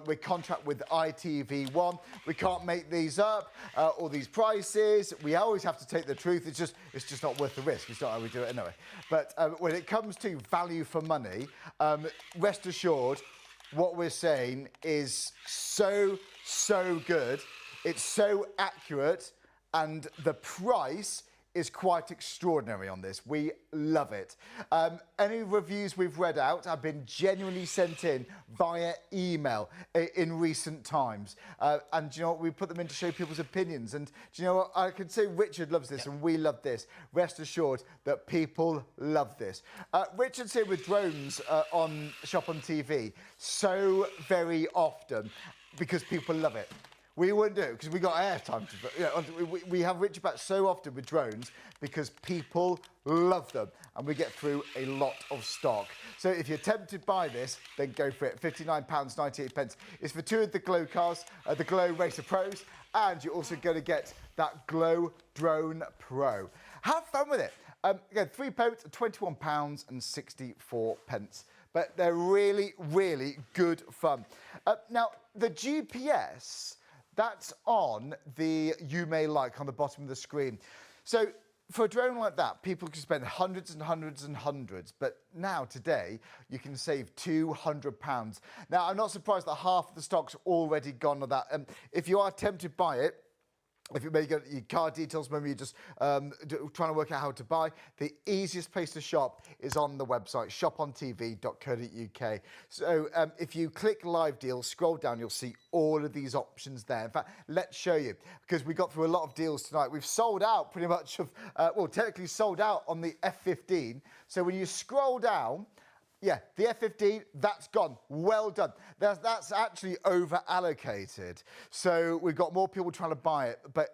We contract with ITV1. We can't make these up, all these prices. We always have to take the truth. It's just not worth the risk. It's not how we do it anyway. But when it comes to value for money, rest assured, what we're saying is so good. It's so accurate, and the price is quite extraordinary on this. We love it. Any reviews we've read out have been genuinely sent in via email in recent times. And do you know what? We put them in to show people's opinions. And do you know what? I can say Richard loves this and we love this. Rest assured that people love this. Richard's here with drones on Shop on TV so very often because people love it. We wouldn't do it because we got airtime. We have Richard back so often with drones because people love them and we get through a lot of stock. So if you're tempted by this, then go for it. £59.98. It's for two of the Glow cars, the Glow Racer Pros, and you're also going to get that Glow Drone Pro. Have fun with it. Again, 3 payments are £21.64. But they're really, really good fun. Now, the GPS... that's on the You May Like on the bottom of the screen. So for a drone like that, people can spend hundreds and hundreds and hundreds, but now, today, you can save £200. Now, I'm not surprised that half of the stock's already gone on that. If you are tempted by it, if you maybe got your card details, maybe you're just trying to work out how to buy, the easiest place to shop is on the website, shopontv.co.uk. So if you click live deals, scroll down, you'll see all of these options there. In fact, let's show you, because we got through a lot of deals tonight. We've sold out pretty much of, well, technically sold out on the F15. So when you scroll down, yeah, the F15, that's gone. Well done. That's actually over-allocated. So we've got more people trying to buy it, but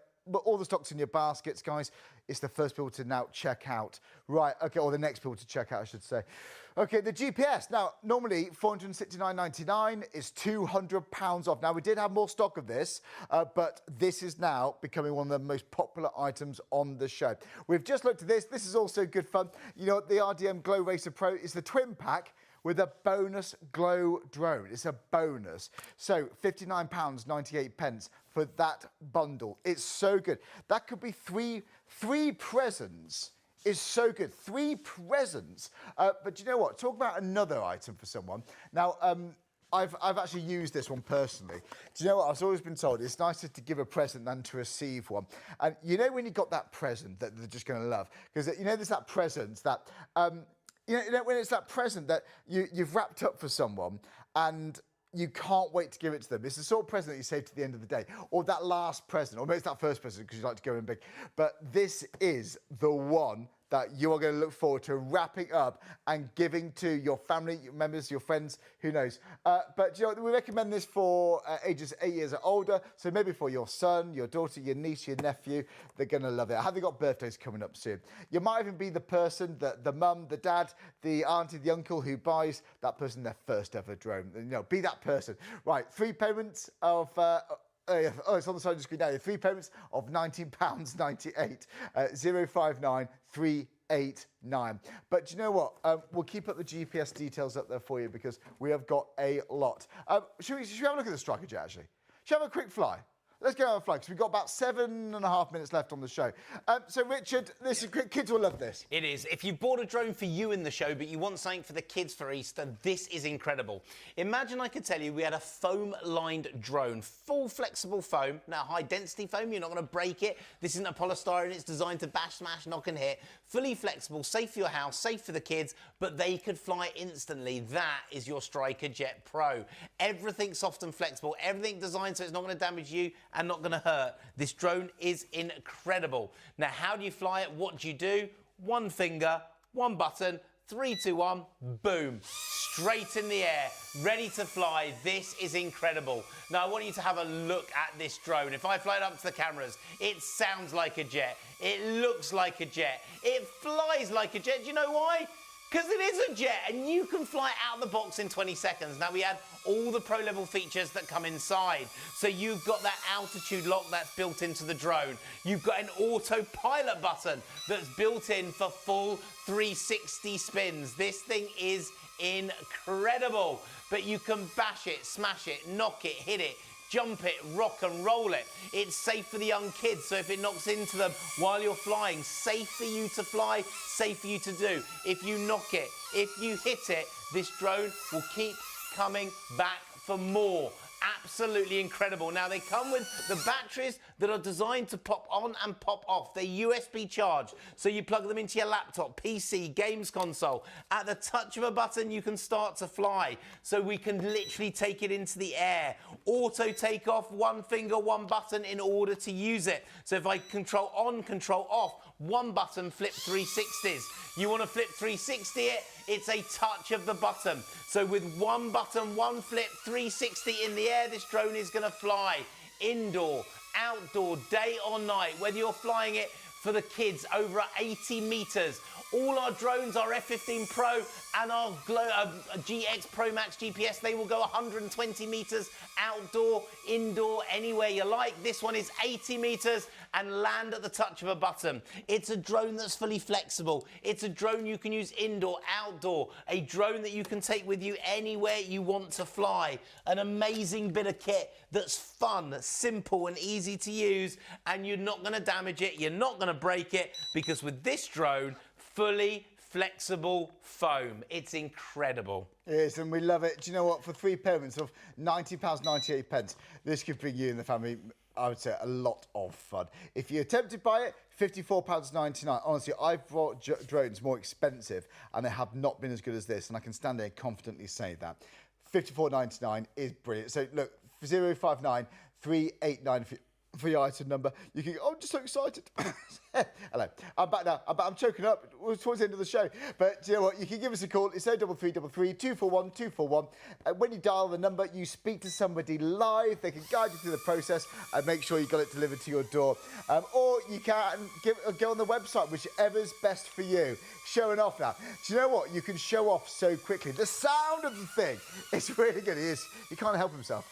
all the stock's in your baskets, guys. It's the first people to now check out. Right, okay, or the next people to check out, I should say. Okay, the GPS. Now, normally $469.99 is £200 off. Now, we did have more stock of this, but this is now becoming one of the most popular items on the show. We've just looked at this. This is also good fun. You know, the RDM Glow Racer Pro is the twin pack with a bonus Glow drone. It's a bonus. So £59.98 for that bundle. It's so good. That could be three presents. Is so good. 3 presents. But you know what? Talk about another item for someone. Now, I've actually used this one personally. Do you know what? I've always been told it's nicer to give a present than to receive one. And you know when you got that present that they're just going to love? Because, you know, there's that present that... you know, when it's that present that you've wrapped up for someone and you can't wait to give it to them. It's the sort of present that you save to the end of the day. Or that last present, or maybe it's that first present because you like to go in big. But this is the one that you are going to look forward to wrapping up and giving to your family members, your friends, who knows. But you know, we recommend this for ages 8 years or older. So maybe for your son, your daughter, your niece, your nephew, they're going to love it. Have they got birthdays coming up soon? You might even be the person, the mum, the dad, the auntie, the uncle who buys that person their first ever drone. You know, be that person. Right, 3 payments of... oh, it's on the side of the screen now. 3 payments of £19.98. 059 389. But do you know what? We'll keep up the GPS details up there for you because we have got a lot. Should we have a look at the Striker Jet, actually? Should we have a quick fly? Let's go on a fly, because we've got about 7.5 minutes left on the show. So, Richard, kids will love this. It is. If you bought a drone for you in the show, but you want something for the kids for Easter, this is incredible. Imagine I could tell you we had a foam-lined drone, full flexible foam. Now, high-density foam, you're not going to break it. This isn't a polystyrene. It's designed to bash, smash, knock and hit. Fully flexible, safe for your house, safe for the kids, but they could fly instantly. That is your Striker Jet Pro. Everything soft and flexible, everything designed so it's not going to damage you and not going to hurt. This drone is incredible. Now, how do you fly it? What do you do? One finger, one button, 3, 2, 1, boom. Straight in the air, ready to fly. This is incredible. Now, I want you to have a look at this drone. If I fly it up to the cameras, it sounds like a jet. It looks like a jet. It flies like a jet. Do you know why? Because it is a jet, and you can fly out of the box in 20 seconds. Now, we add all the pro-level features that come inside. So you've got that altitude lock that's built into the drone. You've got an autopilot button that's built in for full 360 spins. This thing is incredible. But you can bash it, smash it, knock it, hit it, jump it, rock and roll it. It's safe for the young kids, so if it knocks into them while you're flying, safe for you to fly, safe for you to do. If you knock it, if you hit it, this drone will keep coming back for more. Absolutely incredible. Now, they come with the batteries that are designed to pop on and pop off. They're USB charged, so you plug them into your laptop, PC, games console. At the touch of a button, you can start to fly. So we can literally take it into the air. Auto takeoff, one finger, one button in order to use it. So if I control on, control off, one button, flip 360s. You want to flip 360 it, it's a touch of the button. So with one button, one flip, 360 in the air, this drone is going to fly indoor, outdoor, day or night, whether you're flying it for the kids over 80 meters. All our drones, our F15 Pro and our GX Pro Max GPS, they will go 120 meters outdoor, indoor, anywhere you like. This one is 80 meters and land at the touch of a button. It's a drone that's fully flexible. It's a drone you can use indoor, outdoor, a drone that you can take with you anywhere you want to fly. An amazing bit of kit that's fun, simple and easy to use, and you're not gonna damage it, you're not gonna break it, because with this drone, fully flexible foam. It's incredible. It is, and we love it. Do you know what? For 3 payments of £90.98, this could bring you and the family, I would say, a lot of fun. If you're tempted by it, £54.99. Honestly, I've bought drones more expensive, and they have not been as good as this, and I can stand there and confidently say that. £54.99 is brilliant. So look, 059 389 for your item number. You can go, oh, I'm just so excited. Hello, I'm back now. I'm choking up. We're towards the end of the show. But you know what? You can give us a call. It's 03333 241 241. When you dial the number, you speak to somebody live. They can guide you through the process and make sure you got it delivered to your door. Or you can go on the website, whichever's best for you. Showing off now. Do you know what? You can show off so quickly. The sound of the thing is really good. He can't help himself.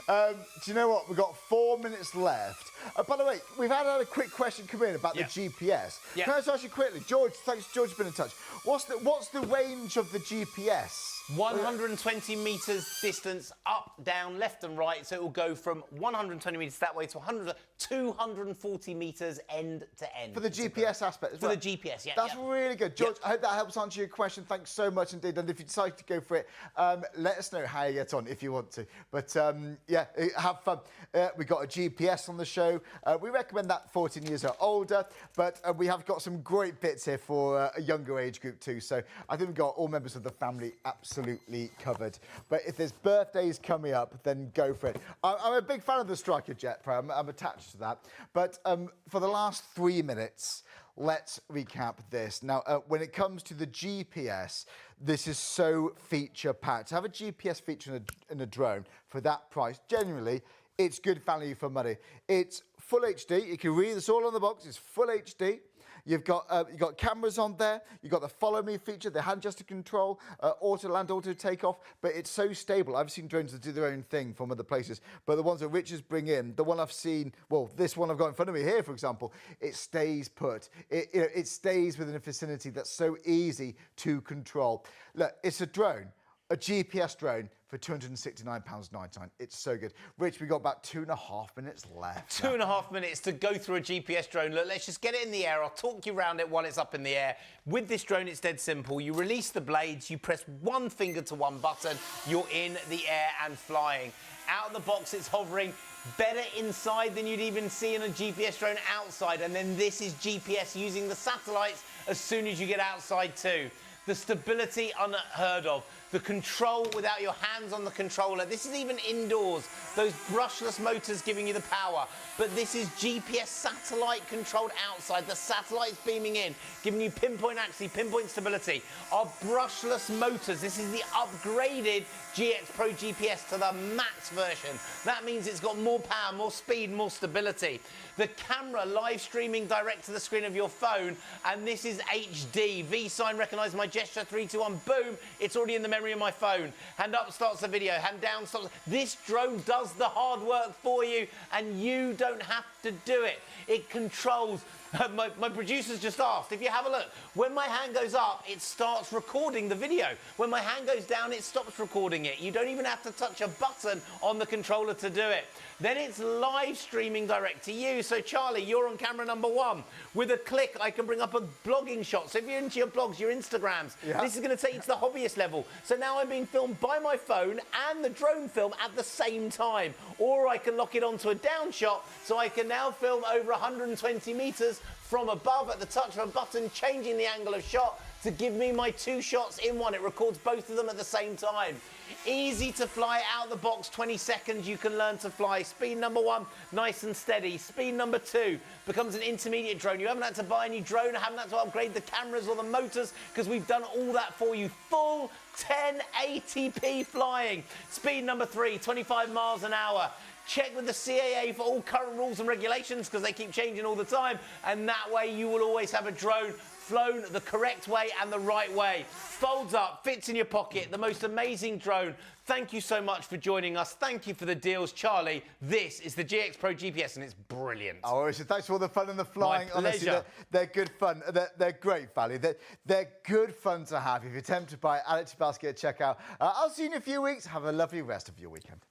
Do you know what? We've got 4 minutes left. By the way, we've had a quick question come in about the GPS. Yeah. Can I just ask you quickly, George? Thanks, George, has been in touch. What's the range of the GPS? 120 meters distance up, down, left and right. So it will go from 120 meters that way to 240 meters end to end. For the GPS aspect as well? For the GPS, yeah. That's really good. George, I hope that helps answer your question. Thanks so much indeed. And if you decide to go for it, let us know how you get on if you want to. But yeah, have fun. We've got a GPS on the show. We recommend that 14 years or older, but we have got some great bits here for a younger age group too. So I think we've got all members of the family absolutely covered. But if there's birthdays coming up, then go for it. I'm a big fan of the Striker Jet Pro. I'm attached to that. But for the last 3 minutes, let's recap this. Now, when it comes to the GPS, this is so feature-packed. To have a GPS feature in a drone for that price, generally, it's good value for money. It's full HD. You can read this all on the box. It's full HD. You've got cameras on there. You've got the follow me feature, the hand gesture control, auto land, auto takeoff. But it's so stable. I've seen drones that do their own thing from other places. But the ones that Richards bring in, the one I've seen, well, this one I've got in front of me here, for example, it stays put. It stays within a vicinity that's so easy to control. Look, it's a drone, a GPS drone for £269.99. It's so good. Rich, we got about 2.5 minutes left. 2.5 minutes to go through a GPS drone. Look, let's just get it in the air. I'll talk you around it while it's up in the air. With this drone, it's dead simple. You release the blades, you press one finger to one button, you're in the air and flying. Out of the box, it's hovering better inside than you'd even see in a GPS drone outside. And then this is GPS using the satellites as soon as you get outside too. The stability unheard of. The control without your hands on the controller. This is even indoors. Those brushless motors giving you the power. But this is GPS satellite controlled outside. The satellite's beaming in, giving you pinpoint accuracy, pinpoint stability. Our brushless motors. This is the upgraded GX Pro GPS to the max version. That means it's got more power, more speed, more stability. The camera live streaming direct to the screen of your phone, and this is HD. V-sign recognises my gesture, 3, 2, 1, boom, it's already in the memory of my phone. Hand up starts the video, hand down stops. This drone does the hard work for you, and you don't have to do it. It controls. My producers just asked, if you have a look, when my hand goes up, it starts recording the video. When my hand goes down, it stops recording it. You don't even have to touch a button on the controller to do it. Then it's live streaming direct to you. So Charlie, you're on camera number 1. With a click, I can bring up a blogging shot. So if you're into your blogs, your Instagrams, this is going to take you to the hobbyist level. So now I'm being filmed by my phone and the drone film at the same time. Or I can lock it onto a down shot, so I can now film over 120 meters from above at the touch of a button, changing the angle of shot to give me my 2 shots in one. It records both of them at the same time. Easy to fly out the box, 20 seconds you can learn to fly. Speed number 1, nice and steady. Speed number 2 becomes an intermediate drone. You haven't had to buy a new drone, haven't had to upgrade the cameras or the motors, because we've done all that for you. Full 1080p flying. Speed number 3, 25 miles an hour. Check with the CAA for all current rules and regulations, because they keep changing all the time, and that way you will always have a drone flown the correct way and the right way. Folds up, fits in your pocket, the most amazing drone. Thank you so much for joining us. Thank you for the deals. Charlie, this is the GX Pro GPS, and it's brilliant. Oh, thanks for all the fun and the flying. My pleasure. Honestly, they're good fun. They're great value. They're good fun to have. If you're tempted by it, add it to basket at checkout. I'll see you in a few weeks. Have a lovely rest of your weekend.